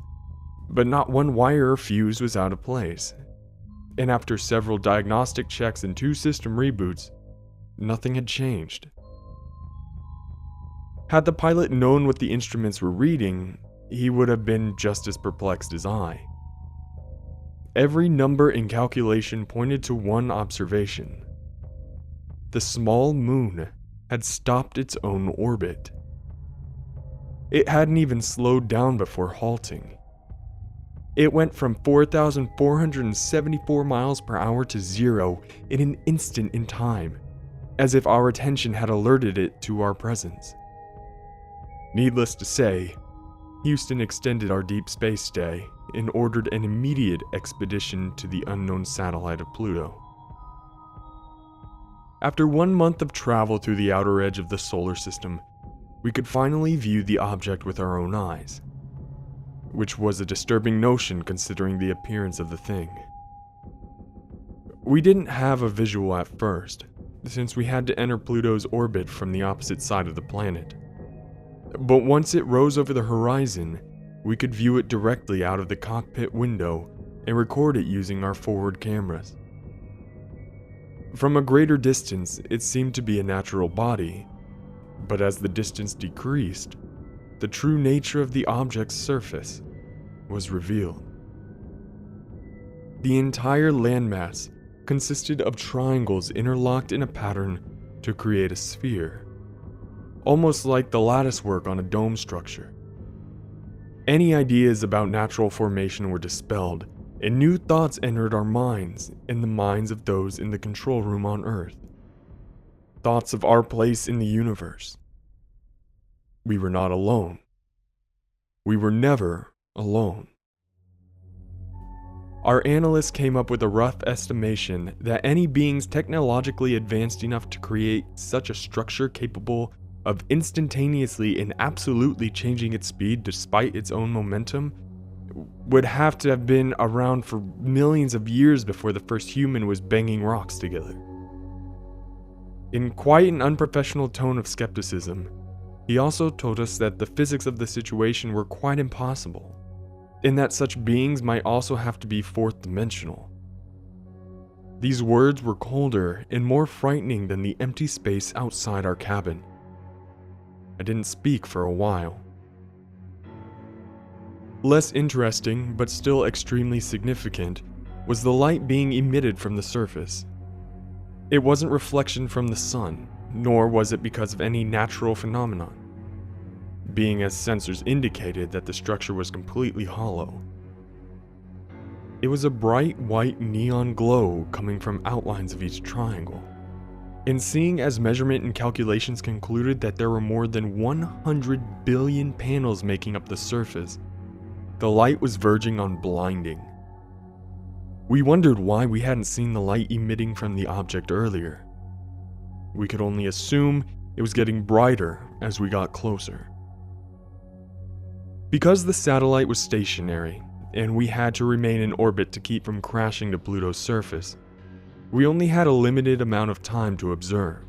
but not one wire or fuse was out of place, and after several diagnostic checks and 2 system reboots, nothing had changed. Had the pilot known what the instruments were reading, he would have been just as perplexed as I. Every number and calculation pointed to one observation. The small moon had stopped its own orbit. It hadn't even slowed down before halting. It went from 4,474 miles per hour to 0 in an instant in time, as if our attention had alerted it to our presence. Needless to say, Houston extended our deep space stay and ordered an immediate expedition to the unknown satellite of Pluto. After 1 month of travel through the outer edge of the solar system, we could finally view the object with our own eyes, which was a disturbing notion considering the appearance of the thing. We didn't have a visual at first, since we had to enter Pluto's orbit from the opposite side of the planet. But once it rose over the horizon, we could view it directly out of the cockpit window and record it using our forward cameras. From a greater distance, it seemed to be a natural body, but as the distance decreased, the true nature of the object's surface was revealed. The entire landmass consisted of triangles interlocked in a pattern to create a sphere, almost like the latticework on a dome structure. Any ideas about natural formation were dispelled, and new thoughts entered our minds and the minds of those in the control room on Earth. Thoughts of our place in the universe. We were not alone. We were never alone. Our analysts came up with a rough estimation that any beings technologically advanced enough to create such a structure capable of instantaneously and absolutely changing its speed despite its own momentum would have to have been around for millions of years before the first human was banging rocks together. In quite an unprofessional tone of skepticism, he also told us that the physics of the situation were quite impossible, and that such beings might also have to be fourth dimensional. These words were colder and more frightening than the empty space outside our cabin. I didn't speak for a while. Less interesting, but still extremely significant, was the light being emitted from the surface. It wasn't reflection from the sun, nor was it because of any natural phenomenon, being as sensors indicated that the structure was completely hollow. It was a bright white neon glow coming from outlines of each triangle. And seeing as measurement and calculations concluded that there were more than 100 billion panels making up the surface, the light was verging on blinding. We wondered why we hadn't seen the light emitting from the object earlier. We could only assume it was getting brighter as we got closer. Because the satellite was stationary, and we had to remain in orbit to keep from crashing to Pluto's surface, we only had a limited amount of time to observe.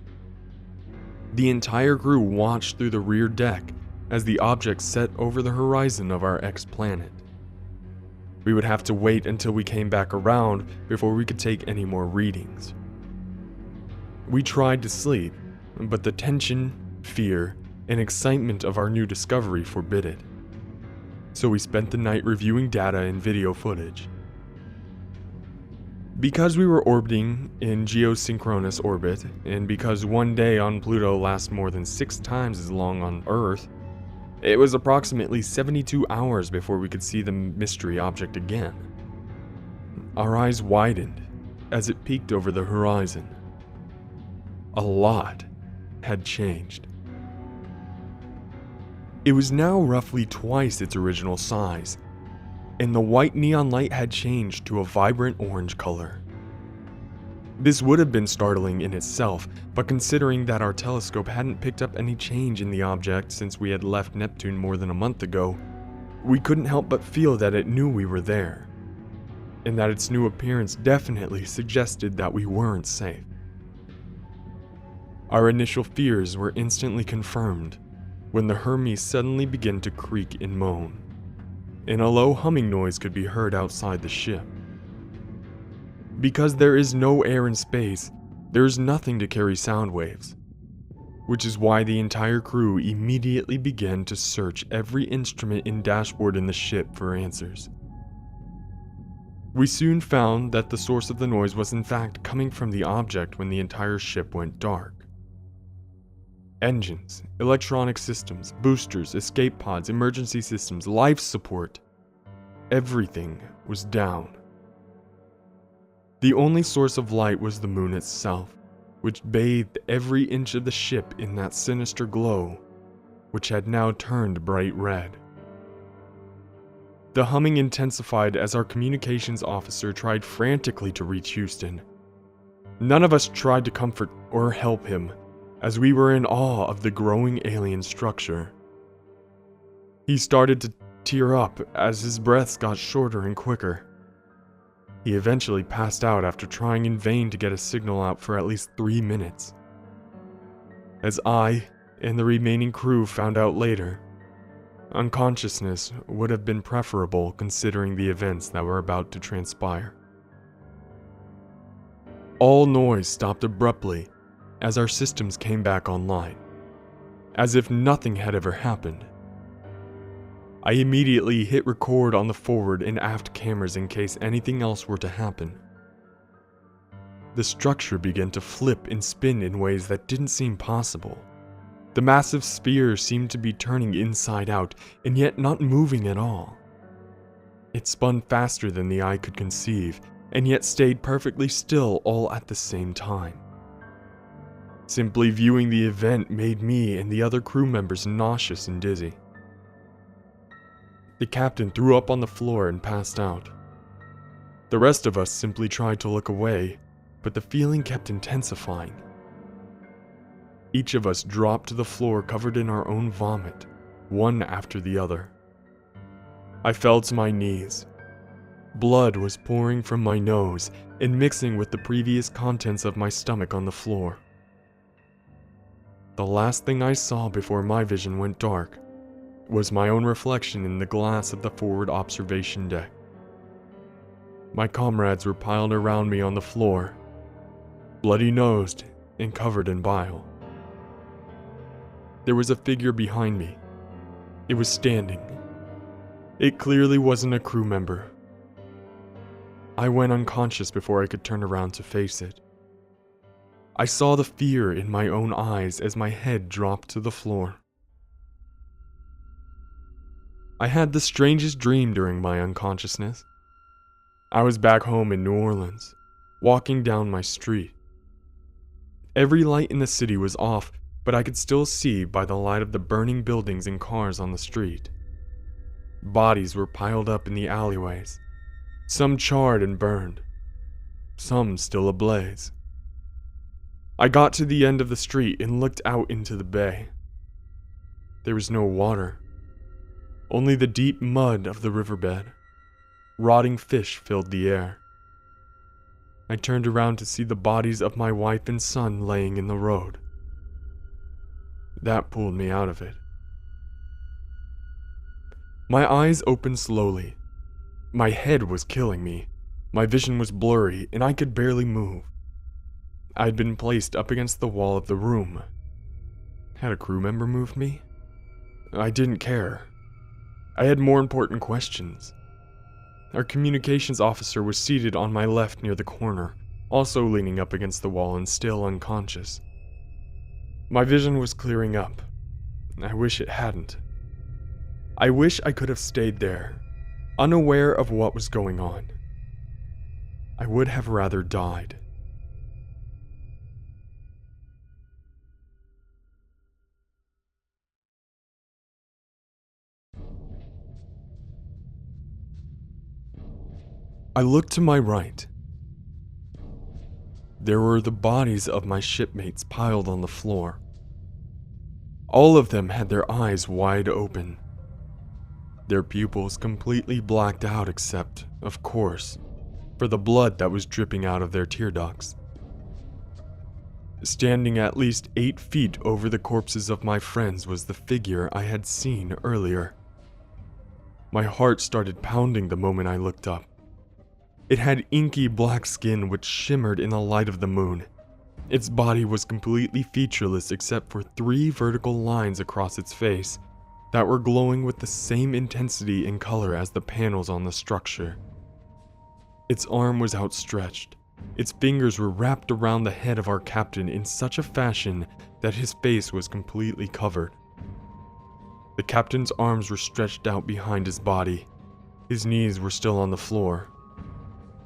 The entire crew watched through the rear deck as the object set over the horizon of our ex-planet. We would have to wait until we came back around before we could take any more readings. We tried to sleep, but the tension, fear, and excitement of our new discovery forbid it. So we spent the night reviewing data and video footage. Because we were orbiting in geosynchronous orbit, and because one day on Pluto lasts more than 6 times as long on Earth, it was approximately 72 hours before we could see the mystery object again. Our eyes widened as it peeked over the horizon. A lot had changed. It was now roughly twice its original size, and the white neon light had changed to a vibrant orange color. This would have been startling in itself, but considering that our telescope hadn't picked up any change in the object since we had left Neptune more than a month ago, we couldn't help but feel that it knew we were there, and that its new appearance definitely suggested that we weren't safe. Our initial fears were instantly confirmed when the Hermes suddenly began to creak and moan, and a low humming noise could be heard outside the ship. Because there is no air in space, there is nothing to carry sound waves, which is why the entire crew immediately began to search every instrument and dashboard in the ship for answers. We soon found that the source of the noise was in fact coming from the object when the entire ship went dark. Engines, electronic systems, boosters, escape pods, emergency systems, life support. Everything was down. The only source of light was the moon itself, which bathed every inch of the ship in that sinister glow, which had now turned bright red. The humming intensified as our communications officer tried frantically to reach Houston. None of us tried to comfort or help him, as we were in awe of the growing alien structure. He started to tear up as his breaths got shorter and quicker. He eventually passed out after trying in vain to get a signal out for at least 3 minutes. As I and the remaining crew found out later, unconsciousness would have been preferable considering the events that were about to transpire. All noise stopped abruptly as our systems came back online, as if nothing had ever happened. I immediately hit record on the forward and aft cameras in case anything else were to happen. The structure began to flip and spin in ways that didn't seem possible. The massive sphere seemed to be turning inside out, and yet not moving at all. It spun faster than the eye could conceive, and yet stayed perfectly still all at the same time. Simply viewing the event made me and the other crew members nauseous and dizzy. The captain threw up on the floor and passed out. The rest of us simply tried to look away, but the feeling kept intensifying. Each of us dropped to the floor covered in our own vomit, one after the other. I fell to my knees. Blood was pouring from my nose and mixing with the previous contents of my stomach on the floor. The last thing I saw before my vision went dark was my own reflection in the glass of the forward observation deck. My comrades were piled around me on the floor, bloody-nosed and covered in bile. There was a figure behind me. It was standing. It clearly wasn't a crew member. I went unconscious before I could turn around to face it. I saw the fear in my own eyes as my head dropped to the floor. I had the strangest dream during my unconsciousness. I was back home in New Orleans, walking down my street. Every light in the city was off, but I could still see by the light of the burning buildings and cars on the street. Bodies were piled up in the alleyways, some charred and burned, some still ablaze. I got to the end of the street and looked out into the bay. There was no water, only the deep mud of the riverbed. Rotting fish filled the air. I turned around to see the bodies of my wife and son laying in the road. That pulled me out of it. My eyes opened slowly. My head was killing me. My vision was blurry, and I could barely move. I had been placed up against the wall of the room. Had a crew member moved me? I didn't care. I had more important questions. Our communications officer was seated on my left near the corner, also leaning up against the wall and still unconscious. My vision was clearing up. I wish it hadn't. I wish I could have stayed there, unaware of what was going on. I would have rather died. I looked to my right. There were the bodies of my shipmates piled on the floor. All of them had their eyes wide open, their pupils completely blacked out except, of course, for the blood that was dripping out of their tear ducts. Standing at least 8 feet over the corpses of my friends was the figure I had seen earlier. My heart started pounding the moment I looked up. It had inky black skin which shimmered in the light of the moon. Its body was completely featureless except for 3 vertical lines across its face that were glowing with the same intensity and color as the panels on the structure. Its arm was outstretched. Its fingers were wrapped around the head of our captain in such a fashion that his face was completely covered. The captain's arms were stretched out behind his body. His knees were still on the floor,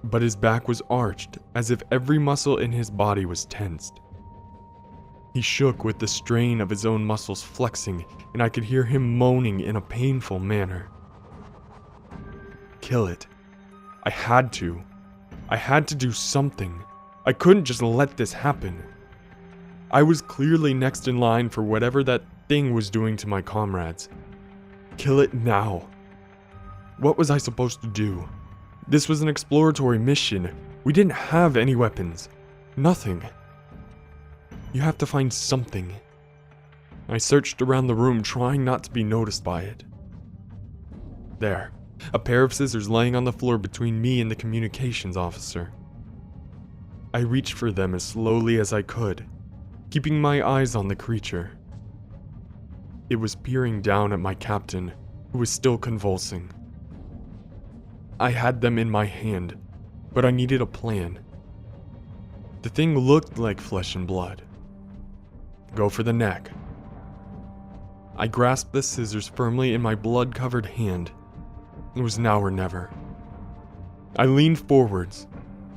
but his back was arched as if every muscle in his body was tensed. He shook with the strain of his own muscles flexing, and I could hear him moaning in a painful manner. Kill it. I had to. I had to do something. I couldn't just let this happen. I was clearly next in line for whatever that thing was doing to my comrades. Kill it now. What was I supposed to do? This was an exploratory mission. We didn't have any weapons. Nothing. You have to find something. I searched around the room, trying not to be noticed by it. There, a pair of scissors laying on the floor between me and the communications officer. I reached for them as slowly as I could, keeping my eyes on the creature. It was peering down at my captain, who was still convulsing. I had them in my hand, but I needed a plan. The thing looked like flesh and blood. Go for the neck. I grasped the scissors firmly in my blood-covered hand. It was now or never. I leaned forwards,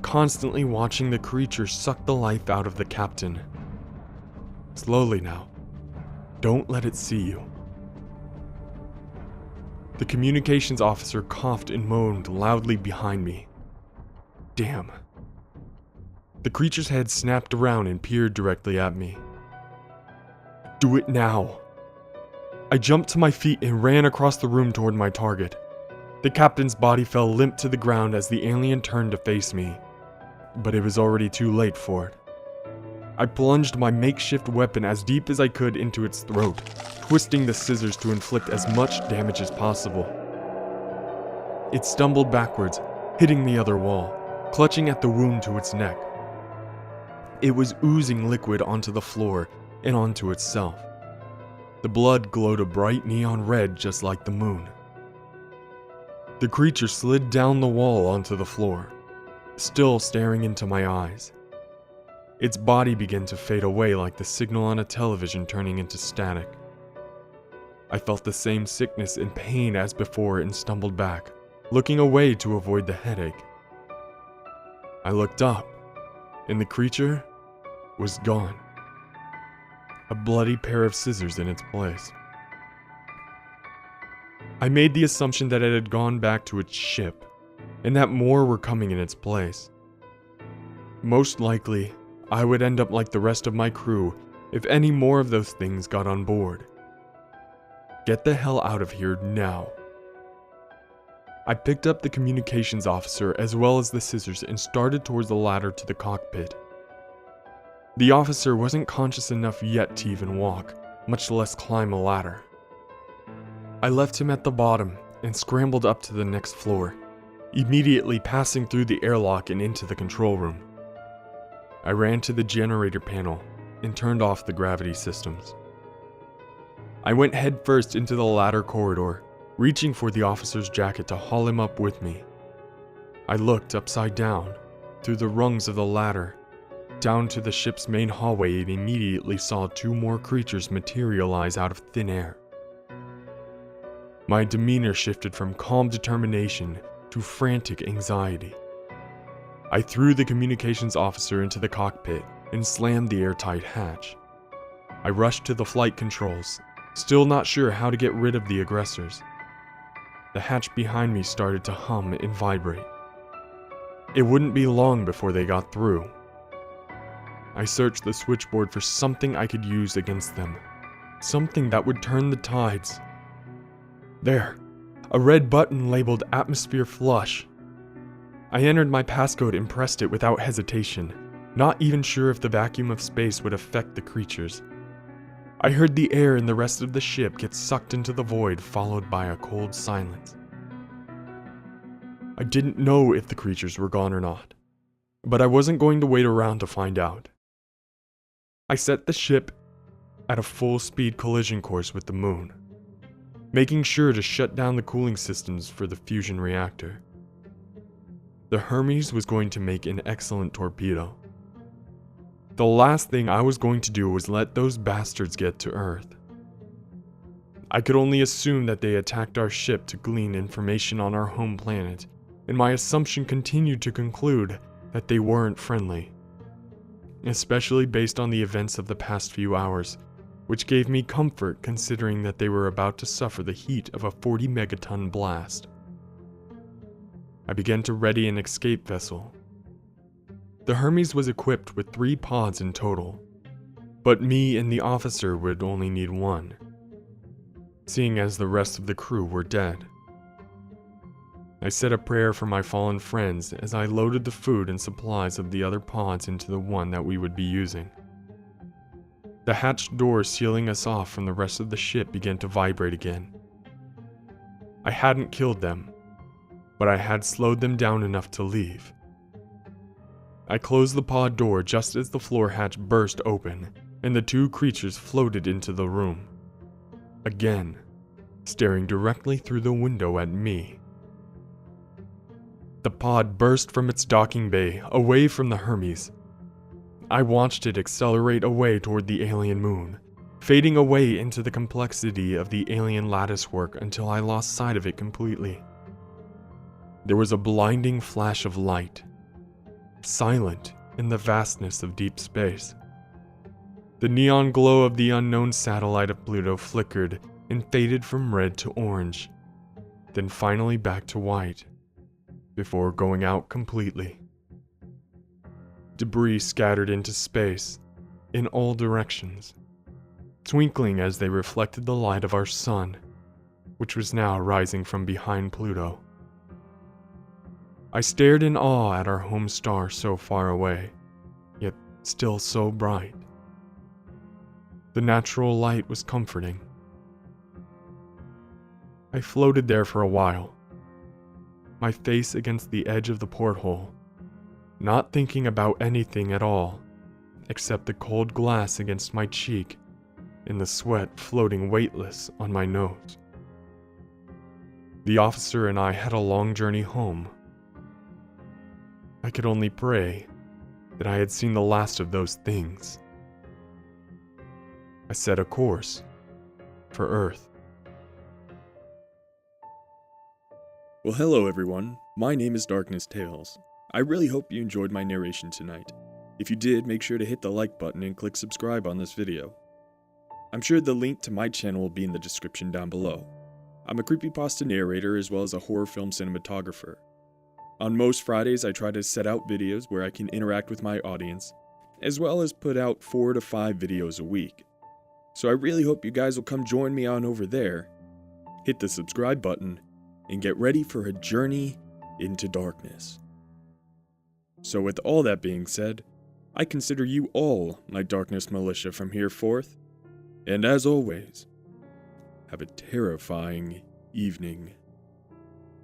constantly watching the creature suck the life out of the captain. Slowly now. Don't let it see you. The communications officer coughed and moaned loudly behind me. Damn. The creature's head snapped around and peered directly at me. Do it now. I jumped to my feet and ran across the room toward my target. The captain's body fell limp to the ground as the alien turned to face me, but it was already too late for it. I plunged my makeshift weapon as deep as I could into its throat, twisting the scissors to inflict as much damage as possible. It stumbled backwards, hitting the other wall, clutching at the wound to its neck. It was oozing liquid onto the floor and onto itself. The blood glowed a bright neon red just like the moon. The creature slid down the wall onto the floor, still staring into my eyes. Its body began to fade away like the signal on a television turning into static. I felt the same sickness and pain as before and stumbled back, looking away to avoid the headache. I looked up, and the creature was gone. A bloody pair of scissors in its place. I made the assumption that it had gone back to its ship, and that more were coming in its place. Most likely, I would end up like the rest of my crew if any more of those things got on board. Get the hell out of here now. I picked up the communications officer as well as the scissors and started towards the ladder to the cockpit. The officer wasn't conscious enough yet to even walk, much less climb a ladder. I left him at the bottom and scrambled up to the next floor, immediately passing through the airlock and into the control room. I ran to the generator panel and turned off the gravity systems. I went headfirst into the ladder corridor, reaching for the officer's jacket to haul him up with me. I looked upside down, through the rungs of the ladder, down to the ship's main hallway and immediately saw two more creatures materialize out of thin air. My demeanor shifted from calm determination to frantic anxiety. I threw the communications officer into the cockpit and slammed the airtight hatch. I rushed to the flight controls, still not sure how to get rid of the aggressors. The hatch behind me started to hum and vibrate. It wouldn't be long before they got through. I searched the switchboard for something I could use against them, something that would turn the tides. There, a red button labeled Atmosphere Flush. I entered my passcode and pressed it without hesitation, not even sure if the vacuum of space would affect the creatures. I heard the air in the rest of the ship get sucked into the void, followed by a cold silence. I didn't know if the creatures were gone or not, but I wasn't going to wait around to find out. I set the ship at a full-speed collision course with the moon, making sure to shut down the cooling systems for the fusion reactor. The Hermes was going to make an excellent torpedo. The last thing I was going to do was let those bastards get to Earth. I could only assume that they attacked our ship to glean information on our home planet, and my assumption continued to conclude that they weren't friendly. Especially based on the events of the past few hours, which gave me comfort considering that they were about to suffer the heat of a 40 megaton blast. I began to ready an escape vessel. The Hermes was equipped with 3 pods in total, but me and the officer would only need 1, seeing as the rest of the crew were dead. I said a prayer for my fallen friends as I loaded the food and supplies of the other pods into the one that we would be using. The hatch door sealing us off from the rest of the ship began to vibrate again. I hadn't killed them, but I had slowed them down enough to leave. I closed the pod door just as the floor hatch burst open, and the two creatures floated into the room. Again, staring directly through the window at me. The pod burst from its docking bay, away from the Hermes. I watched it accelerate away toward the alien moon, fading away into the complexity of the alien latticework until I lost sight of it completely. There was a blinding flash of light, silent in the vastness of deep space. The neon glow of the unknown satellite of Pluto flickered and faded from red to orange, then finally back to white, before going out completely. Debris scattered into space, in all directions, twinkling as they reflected the light of our sun, which was now rising from behind Pluto. I stared in awe at our home star so far away, yet still so bright. The natural light was comforting. I floated there for a while, my face against the edge of the porthole, not thinking about anything at all, except the cold glass against my cheek and the sweat floating weightless on my nose. The officer and I had a long journey home. I could only pray that I had seen the last of those things. I set a course for Earth. Well, hello everyone. My name is Darkness Tales. I really hope you enjoyed my narration tonight. If you did, make sure to hit the like button and click subscribe on this video. I'm sure the link to my channel will be in the description down below. I'm a creepypasta narrator as well as a horror film cinematographer. On most Fridays, I try to set out videos where I can interact with my audience, as well as put out 4 to 5 videos a week. So I really hope you guys will come join me on over there, hit the subscribe button, and get ready for a journey into darkness. So with all that being said, I consider you all my darkness militia from here forth, and as always, have a terrifying evening.